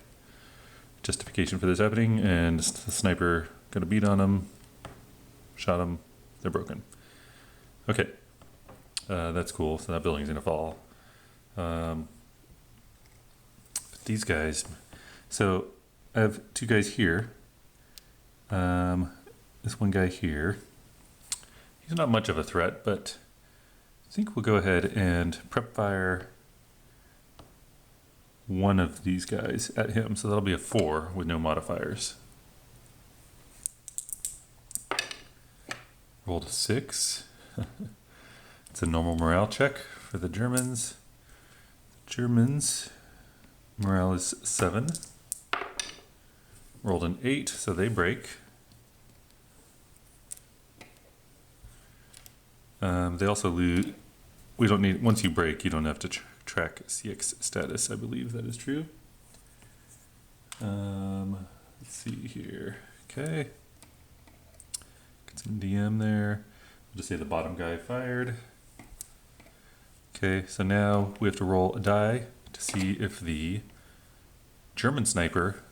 justification for this happening. And the sniper got a beat on him, shot him. They're broken. Okay, that's cool. So that building's gonna fall. These guys. So I have 2 guys here. this one guy here. He's not much of a threat, but I think we'll go ahead and prep fire one of these guys at him. So that'll be a 4 with no modifiers. Rolled a 6. It's a normal morale check for the Germans. Germans, morale is 7. Rolled an 8, so they break. They also lose. We don't need, once you break, you don't have to track CX status. I believe that is true. Let's see here. Okay. Get some DM there. We'll just say the bottom guy fired. Okay, so now we have to roll a die to see if the German sniper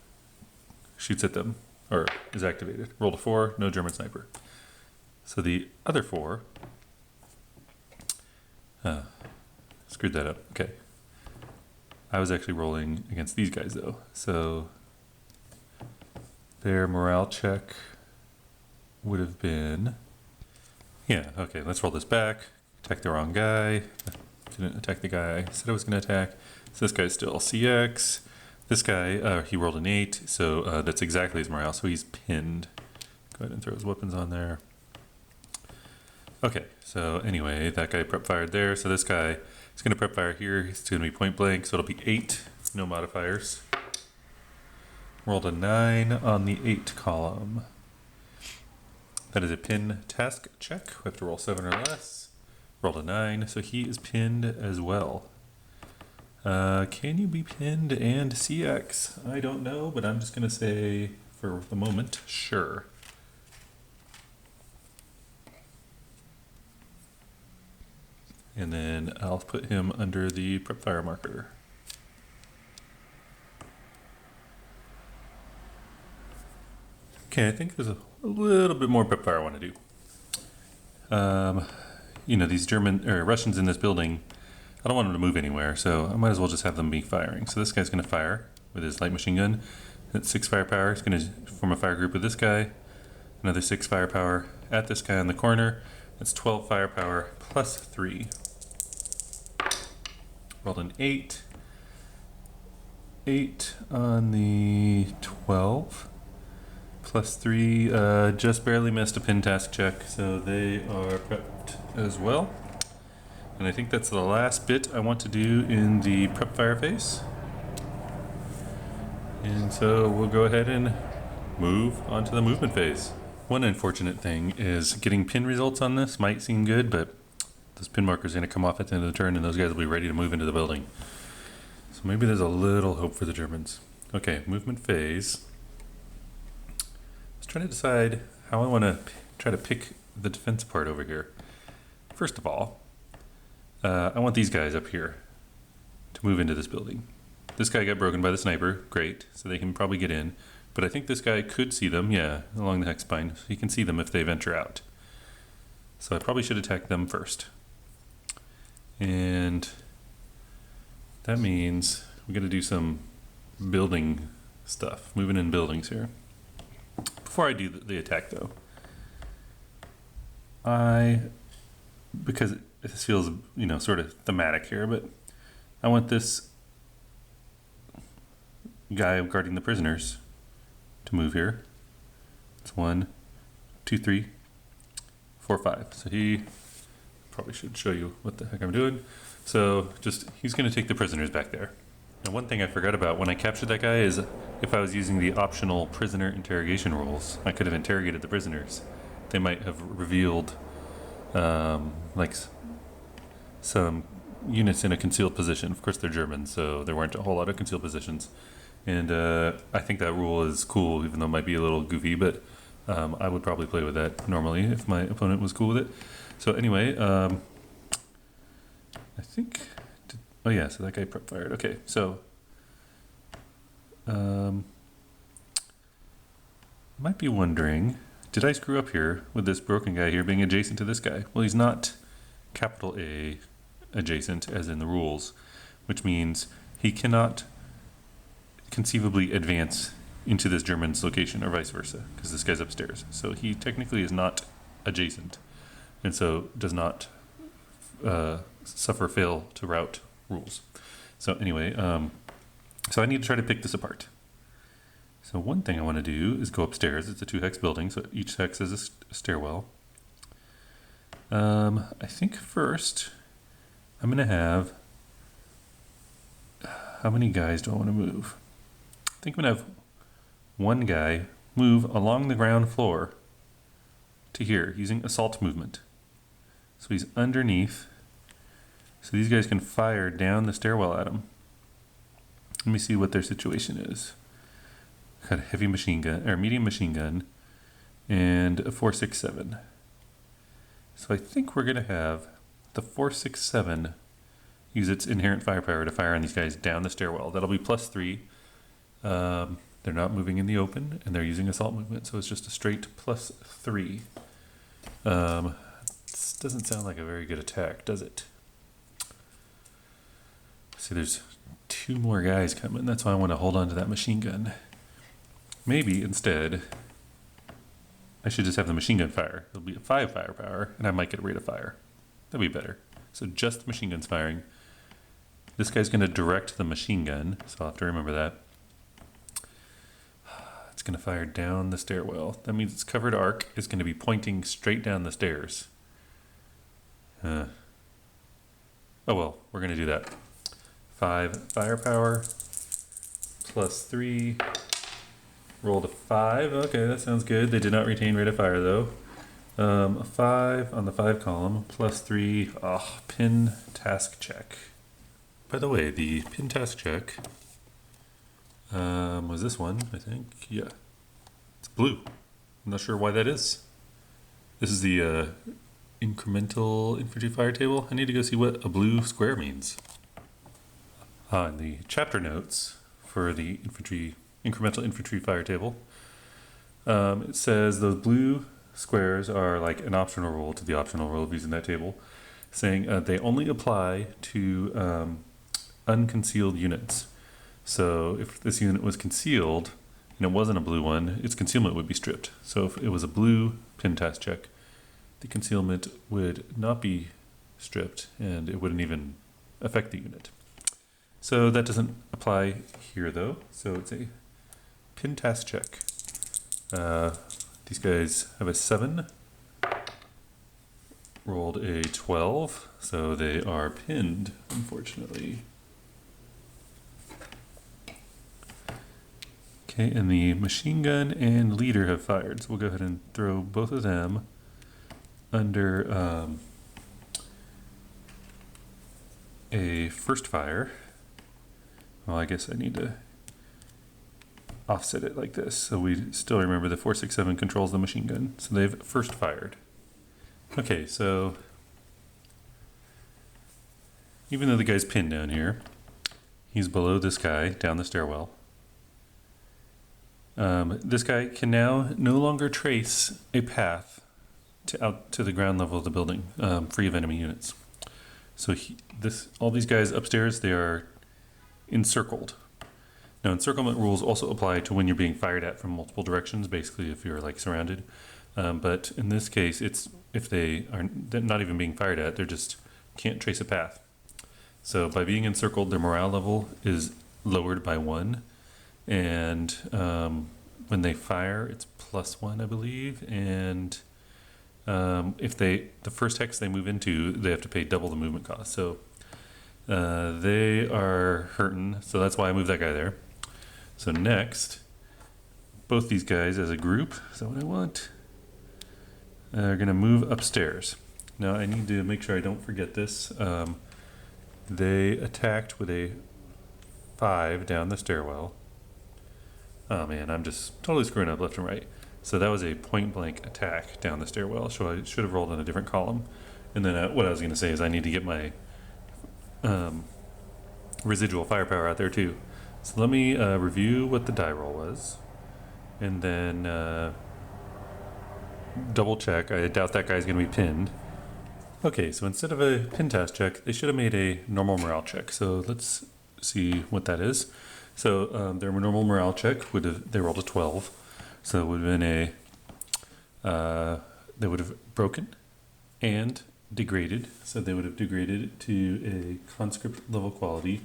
shoots at them or is activated. Rolled a 4, no German sniper. So the other 4. Screwed that up. Okay. I was actually rolling against these guys though. So their morale check would have been, yeah, okay, let's roll this back. Attack the wrong guy. Didn't attack the guy I said I was going to attack. So this guy's still CX. This guy, he rolled an 8, so that's exactly his morale, so he's pinned. Go ahead and throw his weapons on there. Okay, so anyway, that guy prep fired there. So this guy is going to prep fire here. He's going to be point blank, so it'll be 8, no modifiers. Rolled a 9 on the 8 column. That is a pin task check. We have to roll 7 or less. Rolled a 9, so he is pinned as well. Can you be pinned and CX? I don't know, but I'm just going to say, for the moment, sure. And then I'll put him under the prep fire marker. Okay, I think there's a little bit more prep fire I want to do. You know, these Russians in this building, I don't want them to move anywhere, so I might as well just have them be firing. So this guy's going to fire with his light machine gun. That's 6 firepower. He's going to form a fire group with this guy. Another 6 firepower at this guy on the corner. That's 12 firepower plus 3. Rolled an 8. 8 on the 12. Plus 3, just barely missed a pin task check, so they are prepped as well. And I think that's the last bit I want to do in the prep fire phase. And so we'll go ahead and move on to the movement phase. One unfortunate thing is getting pin results on this might seem good, but those pin markers are going to come off at the end of the turn and those guys will be ready to move into the building. So maybe there's a little hope for the Germans. Okay, movement phase. Trying to decide how I want to try to pick the defense part over here. First of all, I want these guys up here to move into this building. This guy got broken by the sniper, great, so they can probably get in. But I think this guy could see them, yeah, along the hex spine. So he can see them if they venture out. So I probably should attack them first. And that means we got to do some building stuff, moving in buildings here. Before I do the attack though, because this feels, you know, sort of thematic here, but I want this guy guarding the prisoners to move here. It's 1, 2, 3, 4, 5. So he probably should show you what the heck I'm doing. So he's going to take the prisoners back there. Now, one thing I forgot about when I captured that guy is if I was using the optional prisoner interrogation rules, I could have interrogated the prisoners. They might have revealed like some units in a concealed position. Of course, they're German, so there weren't a whole lot of concealed positions. And I think that rule is cool, even though it might be a little goofy, but I would probably play with that normally if my opponent was cool with it. So anyway, I think... Oh yeah, so that guy prep fired. Okay, so might be wondering, did I screw up here with this broken guy here being adjacent to this guy? Well, he's not capital A adjacent as in the rules, which means he cannot conceivably advance into this German's location, or vice versa, because this guy's upstairs. So he technically is not adjacent, and so does not suffer fail to route rules. So anyway, so I need to try to pick this apart. So one thing I want to do is go upstairs. It's a 2-hex building, so each hex is a stairwell. I think first I'm going to have, how many guys do I want to move? I think I'm going to have one guy move along the ground floor to here using assault movement. So he's underneath. So these guys can fire down the stairwell at him. Let me see what their situation is. Got a heavy machine gun, or medium machine gun, and a 4.67. So I think we're going to have the 4.67 use its inherent firepower to fire on these guys down the stairwell. That'll be +3. They're not moving in the open, and they're using assault movement, so it's just a straight +3. This doesn't sound like a very good attack, does it? See, there's 2 more guys coming. That's why I want to hold on to that machine gun. Maybe instead, I should just have the machine gun fire. It'll be a 5 firepower, and I might get a rate of fire. That'd be better. So just machine guns firing. This guy's going to direct the machine gun, so I'll have to remember that. It's going to fire down the stairwell. That means its covered arc is going to be pointing straight down the stairs. Oh well, we're going to do that. 5 firepower, +3. Rolled a 5. Okay, that sounds good. They did not retain rate of fire though. A 5 on the 5 column, +3. Pin task check. By the way, the pin task check was this one, I think. Yeah, it's blue. I'm not sure why that is. This is the incremental infantry fire table. I need to go see what a blue square means. In the chapter notes for the incremental infantry fire table, it says those blue squares are like an optional rule to the optional rule of using that table, saying they only apply to unconcealed units. So if this unit was concealed and it wasn't a blue one, its concealment would be stripped. So if it was a blue pin task check, the concealment would not be stripped and it wouldn't even affect the unit. So that doesn't apply here though. So it's a pin task check. These guys have a 7. Rolled a 12, so they are pinned, unfortunately. Okay, and the machine gun and leader have fired, so we'll go ahead and throw both of them under a first fire. Well, I guess I need to offset it like this, so we still remember the 4.67 controls the machine gun, so they've first fired. Okay, so even though the guy's pinned down here, he's below this guy down the stairwell. This guy can now no longer trace a path out to the ground level of the building, free of enemy units. So all these guys upstairs, they are encircled. Now, encirclement rules also apply to when you're being fired at from multiple directions, basically if you're like surrounded. But in this case, it's if they're not even being fired at, they just can't trace a path. So by being encircled, their morale level is lowered by 1. And when they fire, it's +1, I believe. And if the first hex they move into, they have to pay double the movement cost. So they are hurting. So that's why I moved that guy there. So next, both these guys as a group, is that what I want? Are going to move upstairs. Now I need to make sure I don't forget this. They attacked with a 5 down the stairwell. Oh man, I'm just totally screwing up left and right. So that was a point blank attack down the stairwell. So I should have rolled in a different column. And then what I was going to say is I need to get my residual firepower out there too. So let me review what the die roll was. And then double check. I doubt that guy's going to be pinned. Okay, so instead of a pin task check, they should have made a normal morale check. So let's see what that is. So their normal morale check would have, they rolled a 12. So it would have been they would have broken and degraded. So they would have degraded to a conscript level quality,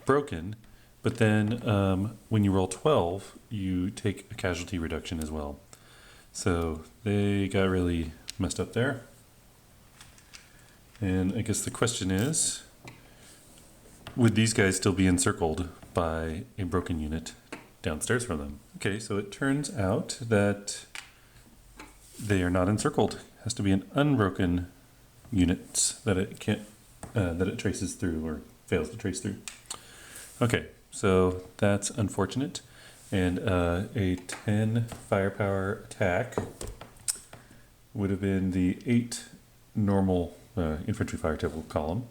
broken, but then when you roll 12, you take a casualty reduction as well. So they got really messed up there. And I guess the question is, would these guys still be encircled by a broken unit downstairs from them? Okay, so it turns out that they are not encircled. It has to be an unbroken unit that it can't, that it traces through or fails to trace through. Okay, so that's unfortunate. And a 10 firepower attack would have been the 8 normal infantry fire table column.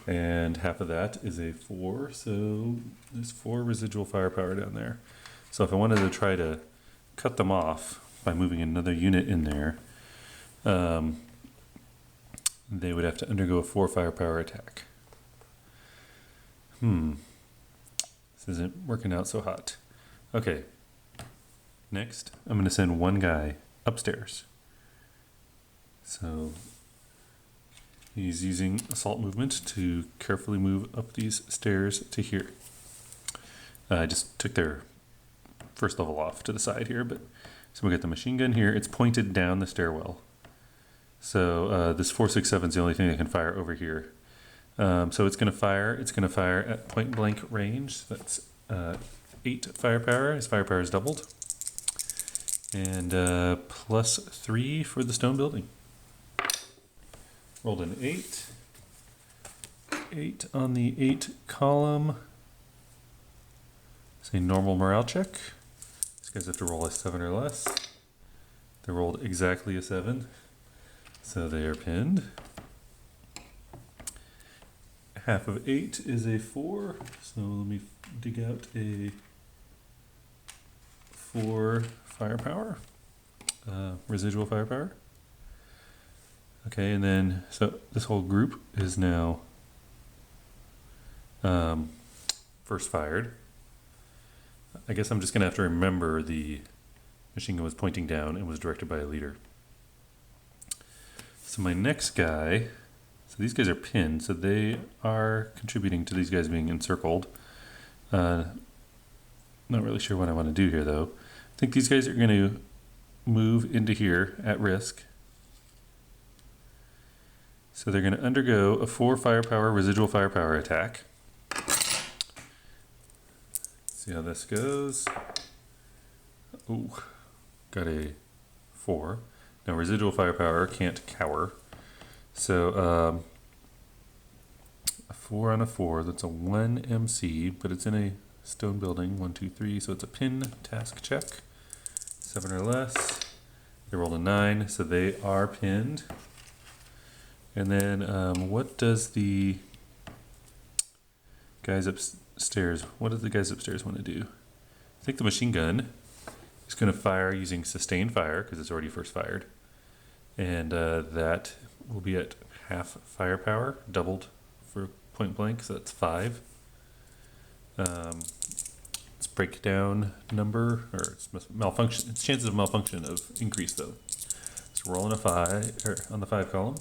And half of that is a 4, so there's 4 residual firepower down there. So if I wanted to try to cut them off by moving another unit in there, they would have to undergo a 4 firepower attack. This isn't working out so hot. Okay, next I'm going to send one guy upstairs. So he's using assault movement to carefully move up these stairs to here. I just took their first level off to the side here, but so we got the machine gun here. It's pointed down the stairwell. So this 4.67 is the only thing that can fire over here. So it's going to fire. It's going to fire at point blank range. That's 8 firepower. His firepower is doubled, and +3 for the stone building. Rolled an 8. 8 on the 8 column. It's a normal morale check. These guys have to roll a 7 or less. They rolled exactly a 7, so they are pinned. Half of 8 is a 4, so let me dig out a 4 firepower, residual firepower. Okay, and then, so this whole group is now first fired. I guess I'm just going to have to remember the machine gun was pointing down and was directed by a leader. So my next guy, so these guys are pinned, so they are contributing to these guys being encircled. Not really sure what I want to do here, though. I think these guys are going to move into here at risk. So they're going to undergo a 4 firepower residual firepower attack. See how this goes. Ooh, got a 4. Now residual firepower can't cower. So a 4 on a 4, that's a 1 MC, but it's in a stone building, 1, 2, 3, so it's a pin task check. 7 or less. They rolled a 9, so they are pinned. And then what does the guys upstairs, what do the guys upstairs want to do? I think the machine gun is going to fire using sustained fire because it's already first fired. And that will be at half firepower, doubled for point blank, so that's 5. Its breakdown number, or its malfunction, its chances of malfunction of increase though. So rolling a 5, or on the 5 column,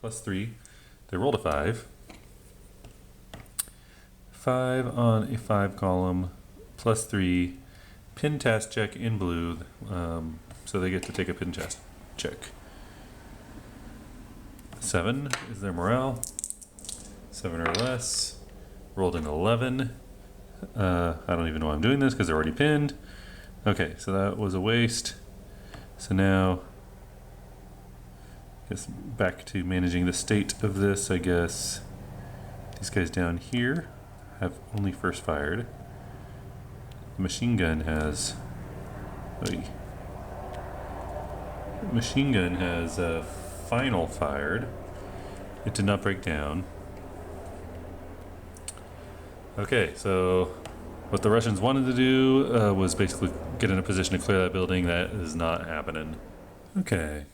+3. They rolled a 5. 5 on a 5 column, +3. Pin task check in blue, so they get to take a pin task check. 7 is their morale. 7 or less. Rolled an 11. I don't even know why I'm doing this because they're already pinned. Okay, so that was a waste. So now, I guess back to managing the state of this, I guess. These guys down here have only first fired. The machine gun has... Machine gun has final fired. It did not break down. Okay, so what the Russians wanted to do was basically get in a position to clear that building. That is not happening. Okay.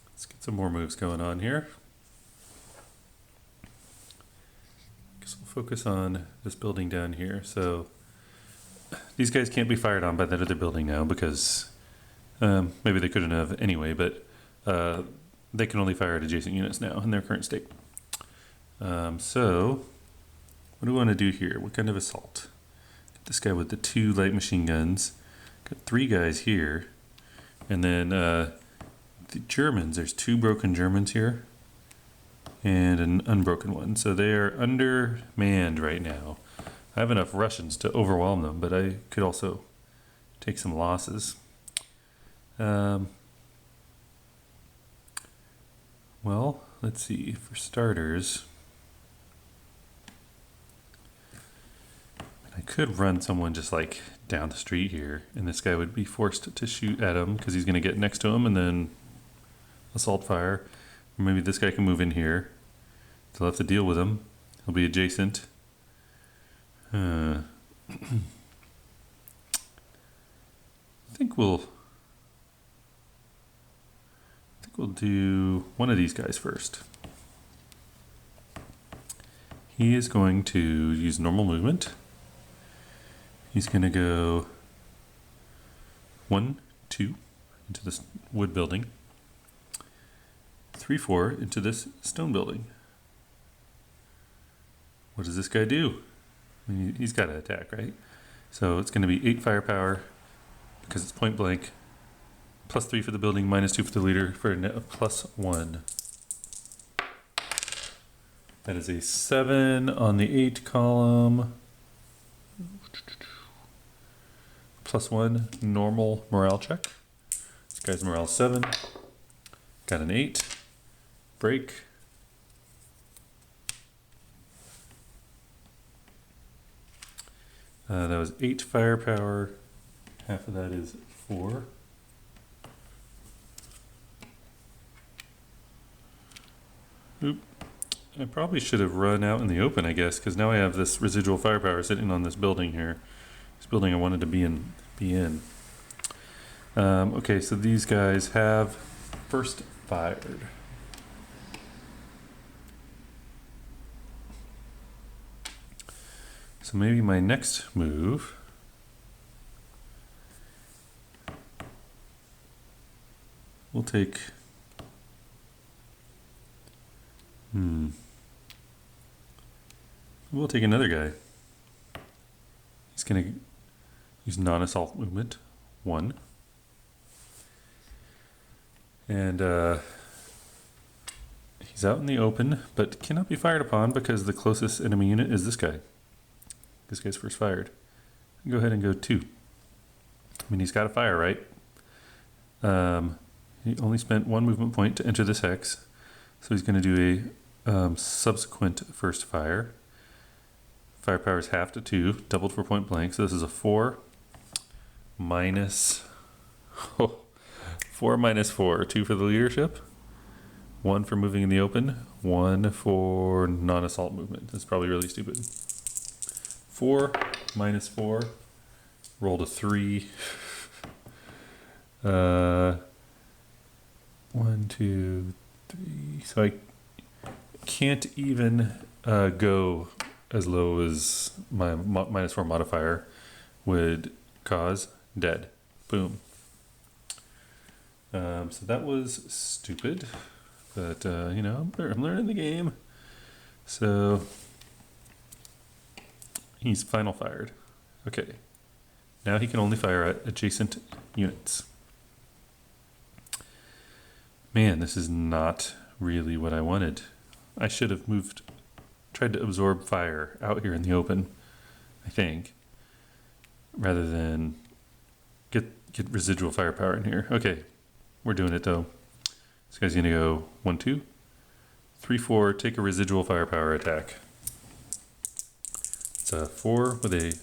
Let's get some more moves going on here. Guess we'll focus on this building down here. So these guys can't be fired on by that other building now because maybe they couldn't have anyway, but they can only fire at adjacent units now in their current state. So what do we want to do here? What kind of assault? Got this guy with the 2 light machine guns. Got 3 guys here. And then the Germans, there's 2 broken Germans here and an unbroken one. So they are undermanned right now. I have enough Russians to overwhelm them, but I could also take some losses. Well, let's see. For starters, I could run someone just like down the street here, and this guy would be forced to shoot at him because he's going to get next to him and then assault fire. Or maybe this guy can move in here. They'll have to deal with him. He'll be adjacent. I think we'll do one of these guys first. He is going to use normal movement. He's going to go 1, 2 into this wood building, 3, 4 into this stone building. What does this guy do? I mean, he's got to attack, right? So it's going to be 8 firepower because it's point blank, +3 for the building, -2 for the leader, for a net of +1. That is a 7 on the 8 column. +1 normal morale check. This guy's morale 7. Got an 8. Break. That was 8 firepower. Half of that is 4. Oop. I probably should have run out in the open, I guess, because now I have this residual firepower sitting on this building here. This building I wanted to be in. Okay, so these guys have first fired. So maybe my next move will take we'll take another guy. He's gonna use non-assault movement 1. And he's out in the open, but cannot be fired upon because the closest enemy unit is this guy. This guy's first fired. Go ahead and go 2. I mean, he's got to fire, right? He only spent 1 movement point to enter this hex, so he's going to do a subsequent first fire. Firepower is half to 2, doubled for point blank, so this is a 4 minus 4 minus 4, 2 for the leadership, 1 for moving in the open, 1 for non-assault movement. That's probably really stupid. 4 minus 4, rolled a 3. 1, 2, 3. So I can't even go as low as my -4 modifier would cause. Dead. Boom. So that was stupid, but you know, I'm learning the game. So he's final fired. Okay. Now he can only fire at adjacent units. Man, this is not really what I wanted. I should have tried to absorb fire out here in the open, I think, rather than get residual firepower in here. Okay, we're doing it though. This guy's gonna go 1, 2, 3, 4, take a residual firepower attack. It's a 4 with a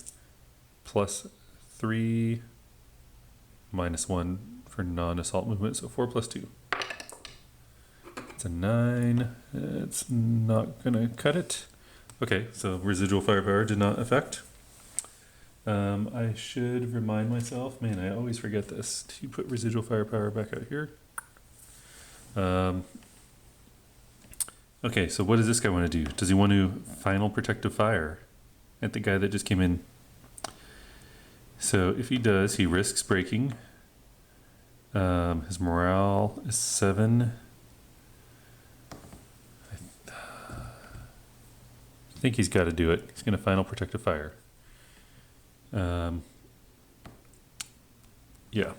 +3, -1 for non-assault movement, so 4 + 2. It's a 9. It's not gonna cut it. Okay, so residual firepower did not affect. I should remind myself, man, I always forget this, to put residual firepower back out here. Okay, so what does this guy want to do? Does he want to final protective fire at the guy that just came in? So if he does, he risks breaking. His morale is 7. I think he's got to do it. He's going to final protective fire. Yeah.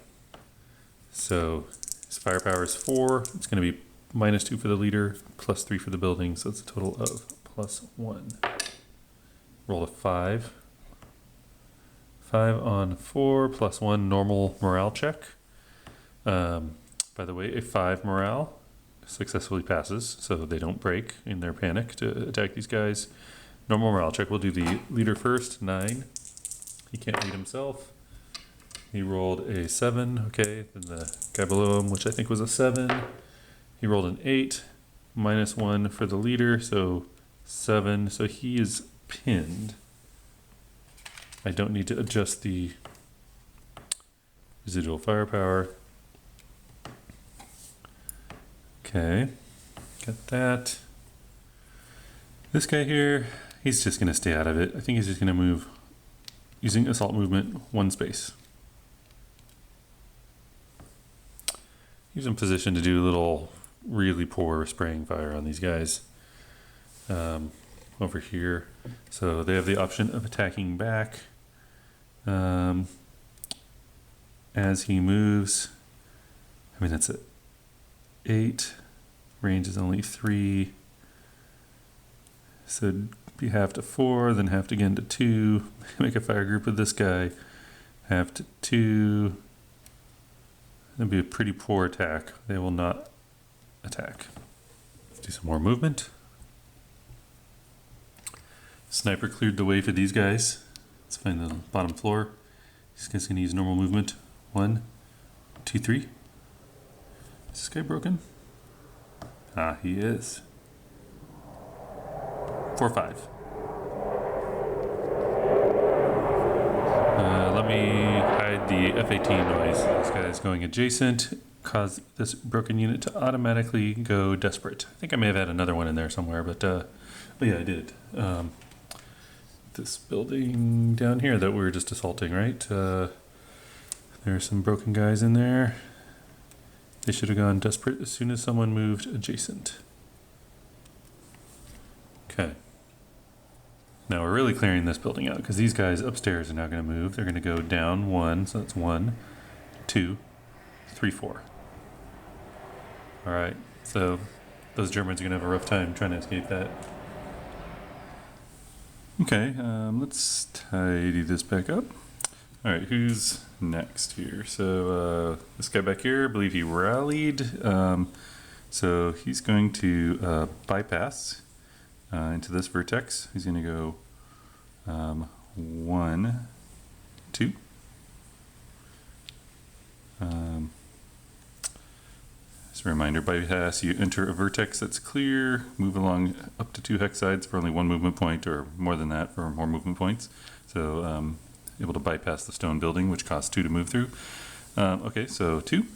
So his firepower is 4. It's going to be -2 for the leader, +3 for the building. So it's a total of +1. Roll a 5. 5 on 4, +1 normal morale check. By the way, a 5 morale successfully passes, so they don't break in their panic to attack these guys. Normal morale check. We'll do the leader first. 9. He can't lead himself. He rolled a 7. Okay, then the guy below him, which I think was a 7, he rolled an 8. -1 for the leader, so 7. So he is pinned. I don't need to adjust the residual firepower. Okay, got that. This guy here, he's just going to stay out of it. I think he's just going to move using assault movement 1 space. He's in position to do a little really poor spraying fire on these guys over here. So they have the option of attacking back. As he moves, I mean, that's 8, range is only 3, so be half to 4, then half again to 2, make a fire group with this guy, half to 2, that'd be a pretty poor attack. They will not attack. Let's do some more movement. Sniper cleared the way for these guys. Let's find the bottom floor. These guys can use normal movement. 1, 2, 3. Is this guy broken? Ah, he is. 4, 5. Let me hide the F-18 noise. This guy is going adjacent. Cause this broken unit to automatically go desperate. I think I may have had another one in there somewhere, but yeah, I did. This building down here that we were just assaulting, right? There are some broken guys in there. They should have gone desperate as soon as someone moved adjacent. Okay. Now we're really clearing this building out because these guys upstairs are now going to move. They're going to go down 1, so that's 1, 2, 3, 4. All right, so those Germans are going to have a rough time trying to escape that. Okay, let's tidy this back up. All right, who's next here? So this guy back here, I believe he rallied. So he's going to bypass into this vertex. He's going to go 1, 2. As a reminder, bypass, you enter a vertex that's clear, move along up to 2 hex sides for only 1 movement point, or more than that for more movement points. So able to bypass the stone building, which costs 2 to move through. Okay, so 2.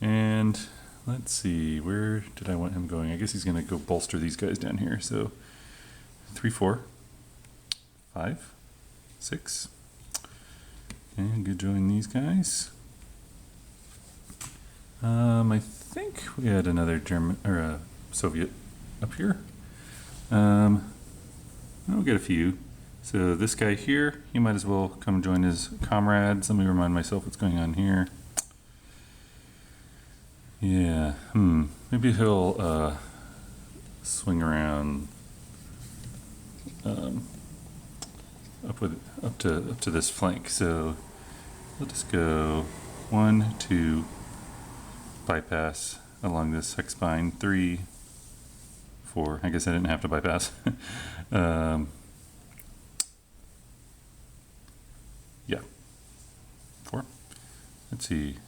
And let's see, where did I want him going? I guess he's going to go bolster these guys down here. So 3, 4, 5, 6. And go join these guys. I think we had another German or a Soviet up here. We'll get a few. So this guy here, he might as well come join his comrades. Let me remind myself what's going on here. Yeah, maybe he'll swing around up to this flank. So we'll just go 1, 2, bypass along this hex spine. 3, 4. I guess I didn't have to bypass. Yeah, 4. Let's see.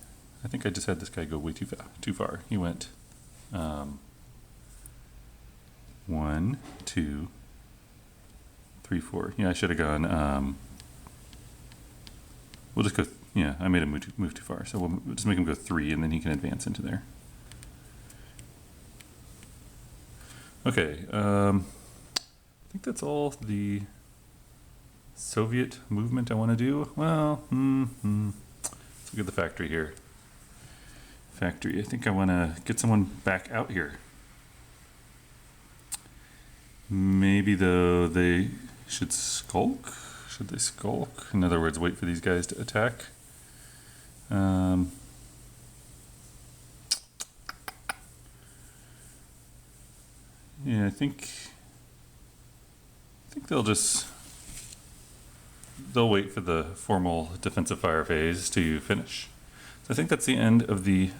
I think I just had this guy go way too far. He went 1, 2, 3, 4. Yeah, I should have gone. We'll just go. Yeah, I made him move too far. So we'll just make him go 3, and then he can advance into there. Okay, I think that's all the Soviet movement I want to do. Well, let's look at the factory here. Factory, I think I want to get someone back out here. Maybe though they should skulk. Should they skulk? In other words, wait for these guys to attack. Yeah, I think they'll wait for the formal defensive fire phase to finish. So I think that's the end of the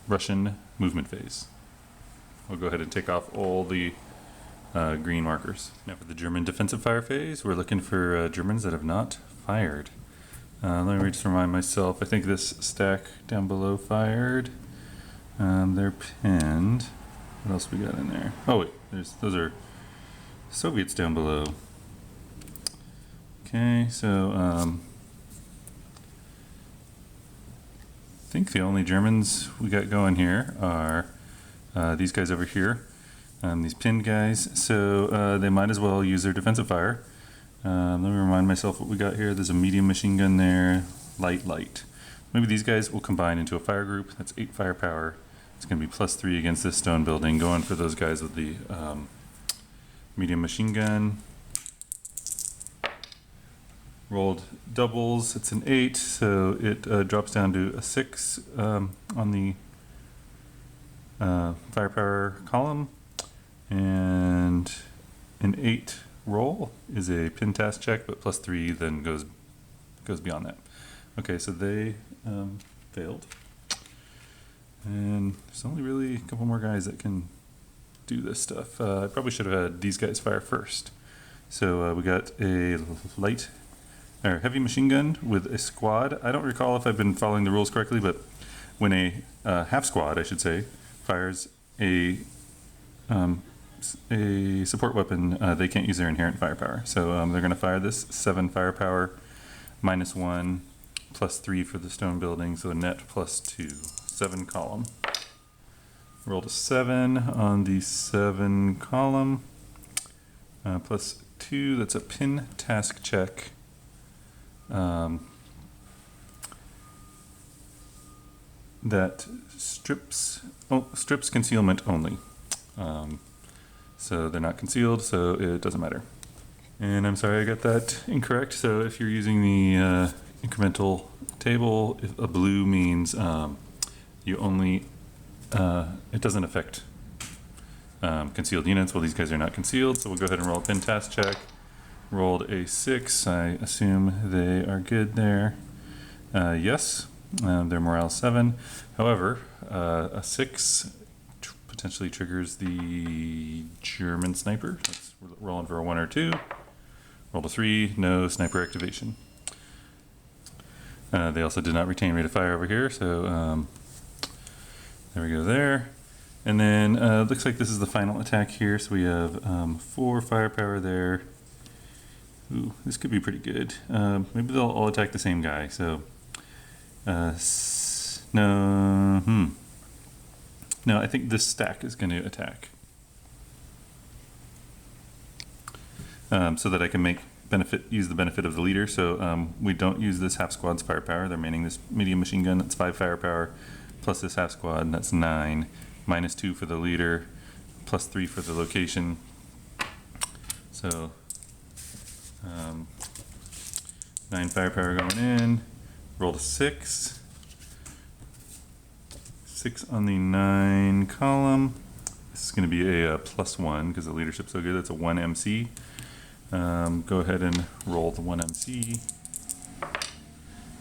Russian movement phase. We'll go ahead and take off all the green markers. Now for the German defensive fire phase, we're looking for Germans that have not fired. Let me just remind myself, I think this stack down below fired. They're pinned. What else we got in there? Oh wait, those are Soviets down below. Okay, so I think the only Germans we got going here are these guys over here, these pinned guys. So they might as well use their defensive fire. Let me remind myself what we got here. There's a medium machine gun there, light. Maybe these guys will combine into a fire group. That's 8 firepower. It's going to be +3 against this stone building, going for those guys with the medium machine gun. Rolled doubles, it's an 8, so it drops down to a 6 on the firepower column, and an 8 roll is a pin task check, but +3 then goes beyond that. Okay, so they failed. And there's only really a couple more guys that can do this stuff. I probably should have had these guys fire first. So we got a heavy machine gun with a squad. I don't recall if I've been following the rules correctly, but when a half squad, I should say, fires a support weapon, they can't use their inherent firepower. So they're going to fire this 7 firepower, -1, +3 for the stone building, so a net +2. 7 column. Rolled a 7 on the 7 column. +2, that's a pin task check. That strips concealment only. So they're not concealed, so it doesn't matter. And I'm sorry I got that incorrect. So if you're using the incremental table, if a blue means you only, it doesn't affect concealed units. Well, these guys are not concealed, so we'll go ahead and roll a pin task check. Rolled a 6, I assume they are good there. Yes, their morale 7. However, a 6 potentially triggers the German sniper. Let's roll in for a 1 or 2. Rolled a 3, no sniper activation. They also did not retain rate of fire over here, so there we go there. And then looks like this is the final attack here, so we have 4 firepower there. Ooh, this could be pretty good. Maybe they'll all attack the same guy, so no, I think this stack is going to attack. So that I can use the benefit of the leader. So we don't use this half squad's firepower. They're manning this medium machine gun. That's 5 firepower, plus this half squad, and that's 9. -2 for the leader, +3 for the location. So 9 firepower going in. Rolled a 6. 6 on the 9 column. This is going to be a +1 because the leadership's so good. That's a 1 MC. Go ahead and roll the 1 MC.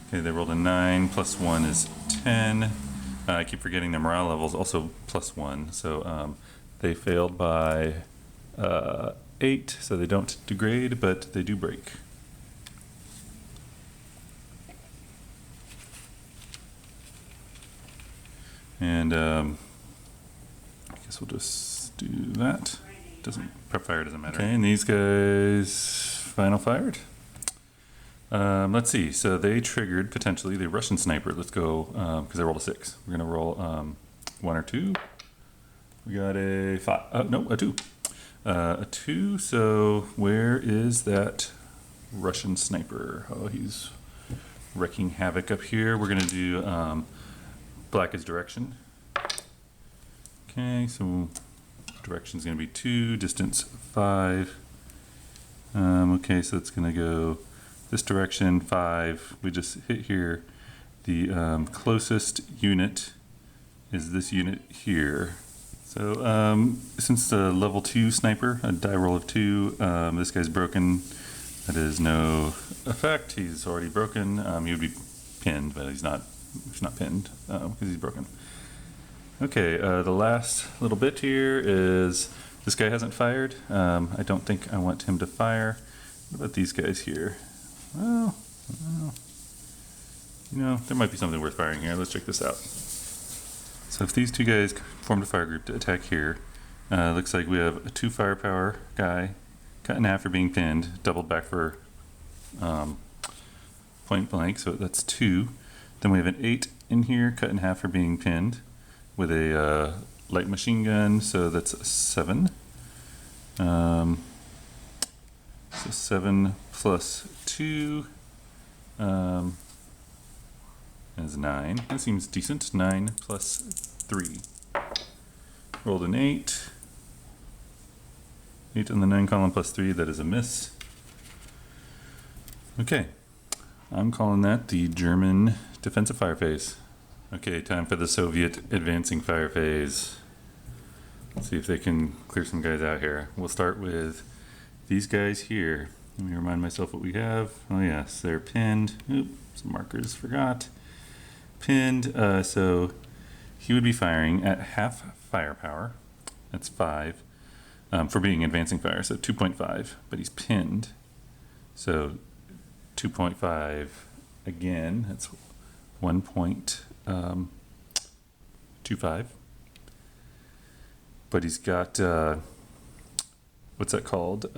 Okay, they rolled a 9, +1 is 10. I keep forgetting their morale levels, also +1. So they failed by 8, so they don't degrade, but they do break. And I guess we'll just do that. Prep fire doesn't matter. Okay, and these guys final fired. Let's see. So they triggered potentially the Russian sniper. Let's go because I rolled a 6. We're gonna roll 1 or 2. We got a 5. No, a 2. A 2, so where is that Russian sniper? Oh, he's wreaking havoc up here. We're gonna do black is direction. Okay, so direction's gonna be 2, distance 5. Okay, so it's gonna go this direction 5. We just hit here. The closest unit is this unit here. So since the level 2 sniper, a die roll of 2, this guy's broken. That is no effect. He's already broken. He would be pinned, but he's not pinned because he's broken. Okay, the last little bit here is this guy hasn't fired. I don't think I want him to fire. What about these guys here? Well, you know, there might be something worth firing here. Let's check this out. So if these two guys formed a fire group to attack here, looks like we have a 2 firepower guy cut in half for being pinned, doubled back for point blank, so that's 2. Then we have an 8 in here, cut in half for being pinned, with a light machine gun, so that's 7. So 7 plus 2 is 9. That seems decent. 9 plus 3. Rolled an 8. 8 on the 9 column plus 3, that is a miss. Okay, I'm calling that the German defensive fire phase. Okay, time for the Soviet advancing fire phase. Let's see if they can clear some guys out here. We'll start with these guys here. Let me remind myself what we have. Oh yes, they're pinned. Oop, some markers, forgot. Pinned, so he would be firing at half firepower. That's 5. For being advancing fire, so 2.5, but he's pinned, so 2.5 again, that's 1.25, but he's got, what's that called,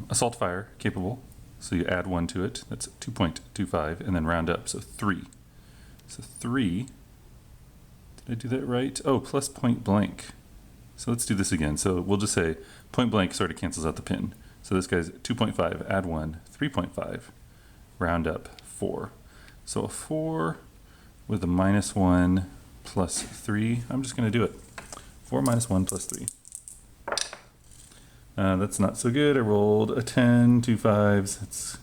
assault fire capable, so you add 1 to it, that's 2.25, and then round up, so 3. So 3, did I do that right? Oh, plus point blank. So let's do this again. So we'll just say point blank sort of cancels out the pin. So this guy's 2.5, add 1, 3.5, round up 4. So a 4 with a -1 plus 3. I'm just going to do it. 4 minus 1 plus 3. That's not so good. I rolled a 10, 2 5s. It's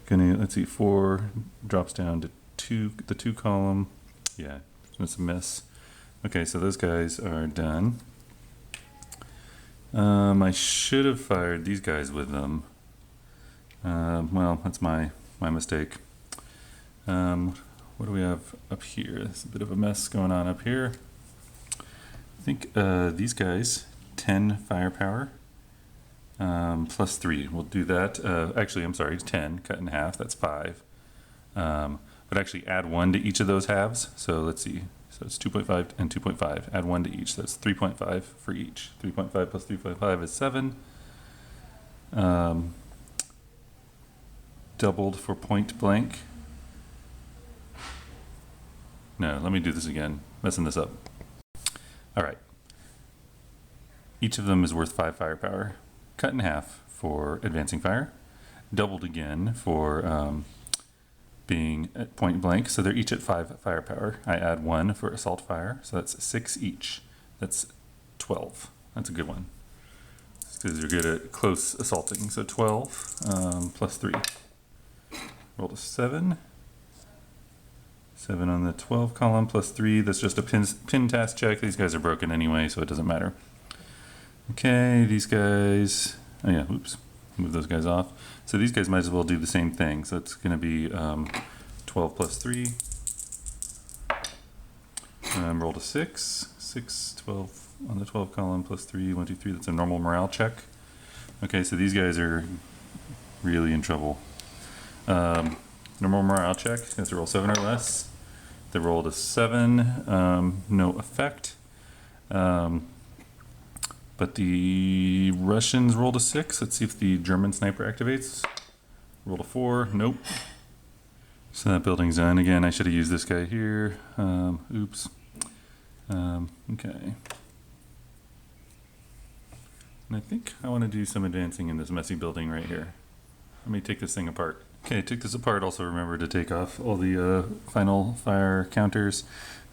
gonna, let's see, 4 drops down to 2, the 2 column. Yeah, it's a miss. Okay, so those guys are done. I should have fired these guys with them. Well, that's my mistake. What do we have up here? There's a bit of a mess going on up here. I think these guys, 10 firepower, plus 3. We'll do that. Actually, I'm sorry, 10 cut in half. That's 5. But actually add 1 to each of those halves. So let's see. So it's 2.5 and 2.5. Add 1 to each. That's 3.5 for each. 3.5 plus 3.5 is 7. Doubled for point blank. No, let me do this again. Messing this up. All right. Each of them is worth 5 firepower. Cut in half for advancing fire. Doubled again for being at point blank, so they're each at 5 firepower. I add 1 for assault fire, so that's 6 each. That's 12. That's a good one, because you're good at close assaulting. So 12 plus 3. Rolled a 7. 7 on the 12 column plus 3. That's just a pin task check. These guys are broken anyway, so it doesn't matter. Okay, these guys, oh yeah, oops, move those guys off. So these guys might as well do the same thing. So it's going to be 12 plus 3. Rolled a 6. 6, 12 on the 12 column plus 3. 1, 2, 3. That's a normal morale check. Okay, so these guys are really in trouble. Normal morale check. You have to roll 7 or less. They rolled a 7. No effect. But the Russians rolled a 6. Let's see if the German sniper activates. Rolled a 4. Nope. So that building's done. Again, I should have used this guy here. Oops. Okay. And I think I want to do some advancing in this messy building right here. Let me take this thing apart. Okay, took this apart. Also remember to take off all the final fire counters.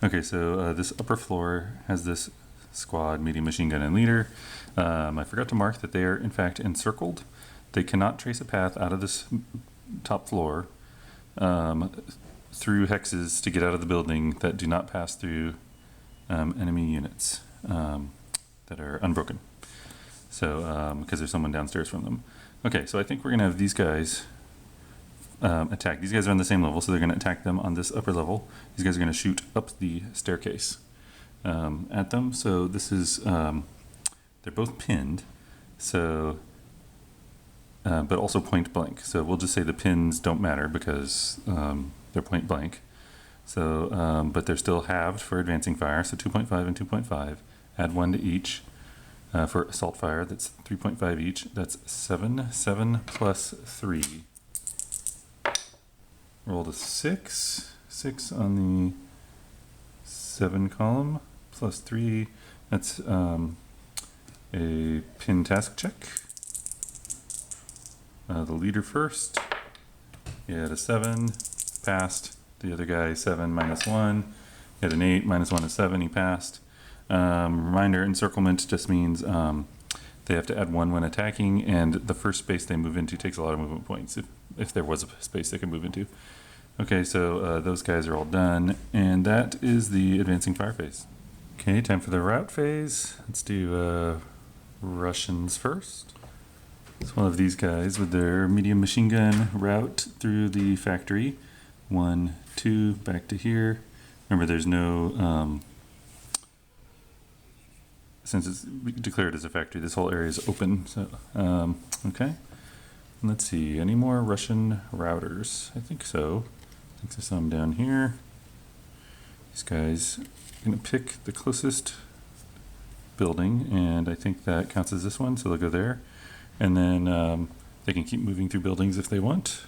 Okay, so this upper floor has this squad, medium machine gun, and leader. I forgot to mark that they are in fact encircled. They cannot trace a path out of this top floor through hexes to get out of the building that do not pass through enemy units that are unbroken. So, because there's someone downstairs from them. Okay, so I think we're gonna have these guys attack. These guys are on the same level, so they're gonna attack them on this upper level. These guys are gonna shoot up the staircase at them. So this is, they're both pinned, so, but also point blank. So we'll just say the pins don't matter because they're point blank. So, but they're still halved for advancing fire, so 2.5 and 2.5. Add 1 to each. For assault fire, that's 3.5 each. That's 7. 7 plus 3. Rolled a 6. 6 on the 7 column plus 3. That's a pin task check. The leader first. He had a 7. Passed. The other guy 7 minus 1. He had an 8. Minus 1 is 7. He passed. Reminder, encirclement just means they have to add 1 when attacking, and the first space they move into takes a lot of movement points, if there was a space they could move into. Okay, so those guys are all done, and that is the advancing fire phase. Okay, time for the route phase. Let's do Russians first. It's one of these guys with their medium machine gun route through the factory. 1, 2, back to here. Remember, there's no... since it's declared as a factory, this whole area is open. So, okay. Let's see, any more Russian routers? I think so. I think there's some down here. These guys are gonna pick the closest building, and I think that counts as this one, so they'll go there. And then they can keep moving through buildings if they want,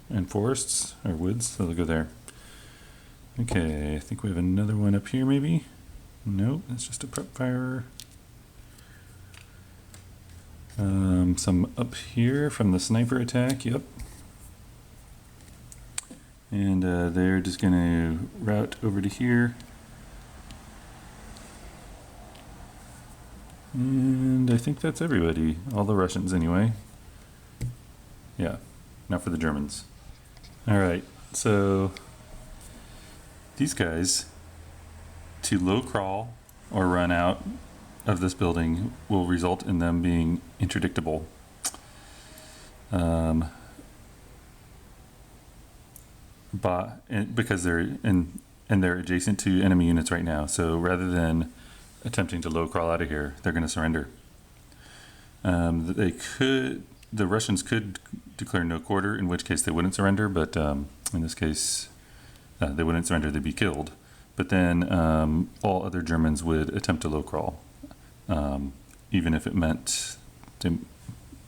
and forests or woods, so they'll go there. Okay, I think we have another one up here maybe. Nope, that's just a prep fire. Some up here from the sniper attack, yep. And they're just gonna route over to here. And I think that's everybody, all the Russians anyway. Yeah, now for the Germans. All right, so these guys, to low crawl or run out of this building will result in them being interdictable. Because they're they're adjacent to enemy units right now. So rather than attempting to low crawl out of here, they're going to surrender. The Russians could declare no quarter, in which case they wouldn't surrender. But in this case, they wouldn't surrender; they'd be killed. But then all other Germans would attempt to low crawl, even if it meant they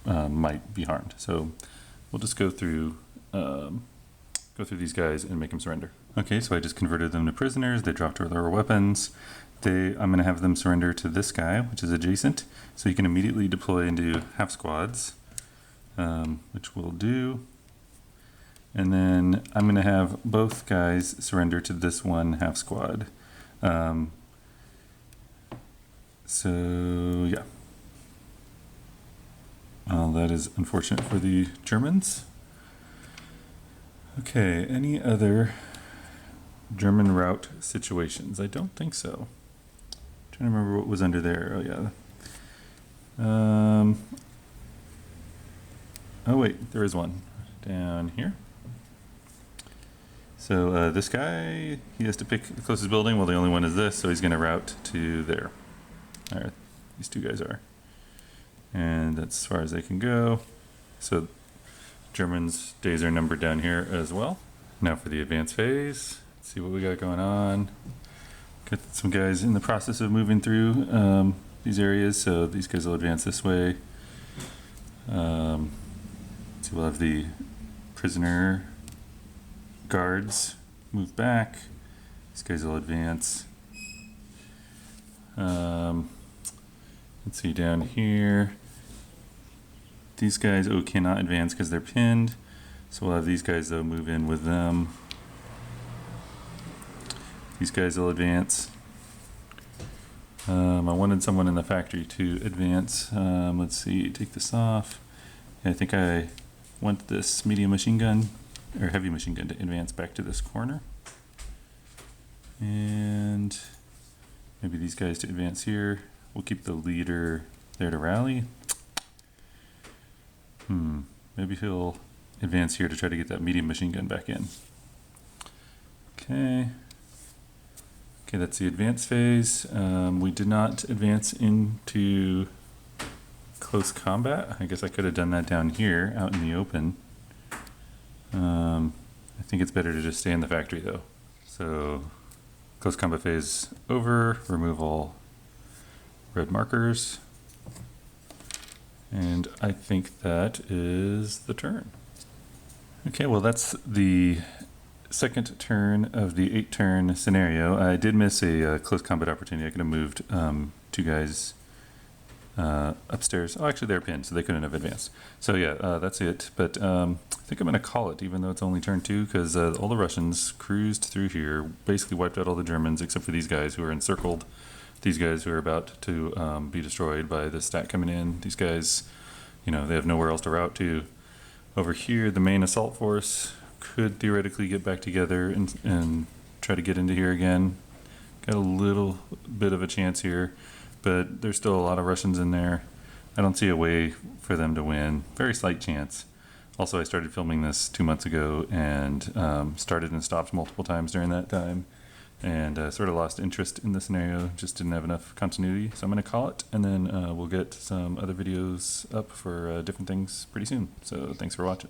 might be harmed. So we'll just go through these guys and make them surrender. Okay, so I just converted them to prisoners. They dropped their weapons. I'm going to have them surrender to this guy, which is adjacent. So you can immediately deploy into half squads, which we'll do. And then I'm going to have both guys surrender to this one half squad. So yeah. Well, that is unfortunate for the Germans. Okay, any other German route situations? I don't think so. I'm trying to remember what was under there. Oh yeah. Oh wait, there is one down here. So this guy, he has to pick the closest building. Well, the only one is this, so he's going to route to there. All right, these two guys are. And that's as far as they can go. So Germans' days are numbered down here as well. Now for the advance phase. Let's see what we got going on. Got some guys in the process of moving through these areas, so these guys will advance this way. So we'll have the prisoner guards move back. These guys will advance. Let's see down here. These guys, cannot advance because they're pinned. So we'll have these guys, though, move in with them. These guys will advance. I wanted someone in the factory to advance. Let's see, take this off. I think I want this medium machine gun, or heavy machine gun, to advance back to this corner. And maybe these guys to advance here. We'll keep the leader there to rally. Maybe he'll advance here to try to get that medium machine gun back in. Okay, that's the advance phase. We did not advance into close combat. I guess I could have done that down here out in the open. I think it's better to just stay in the factory though. So close combat phase over, remove all red markers. And I think that is the turn. Okay, well that's the second turn of the 8-turn scenario. I did miss a close combat opportunity. I could have moved 2 guys upstairs. Oh, actually they're pinned, so they couldn't have advanced. So yeah, that's it. But I think I'm going to call it, even though it's only turn 2, because all the Russians cruised through here, basically wiped out all the Germans, except for these guys who are encircled. These guys who are about to be destroyed by the stack coming in. These guys, they have nowhere else to route to. Over here, the main assault force could theoretically get back together and try to get into here again. Got a little bit of a chance here, but there's still a lot of Russians in there. I don't see a way for them to win. Very slight chance. Also, I started filming this 2 months ago and started and stopped multiple times during that time, and sort of lost interest in the scenario. Just didn't have enough continuity, so I'm going to call it, and then we'll get some other videos up for different things pretty soon. So thanks for watching.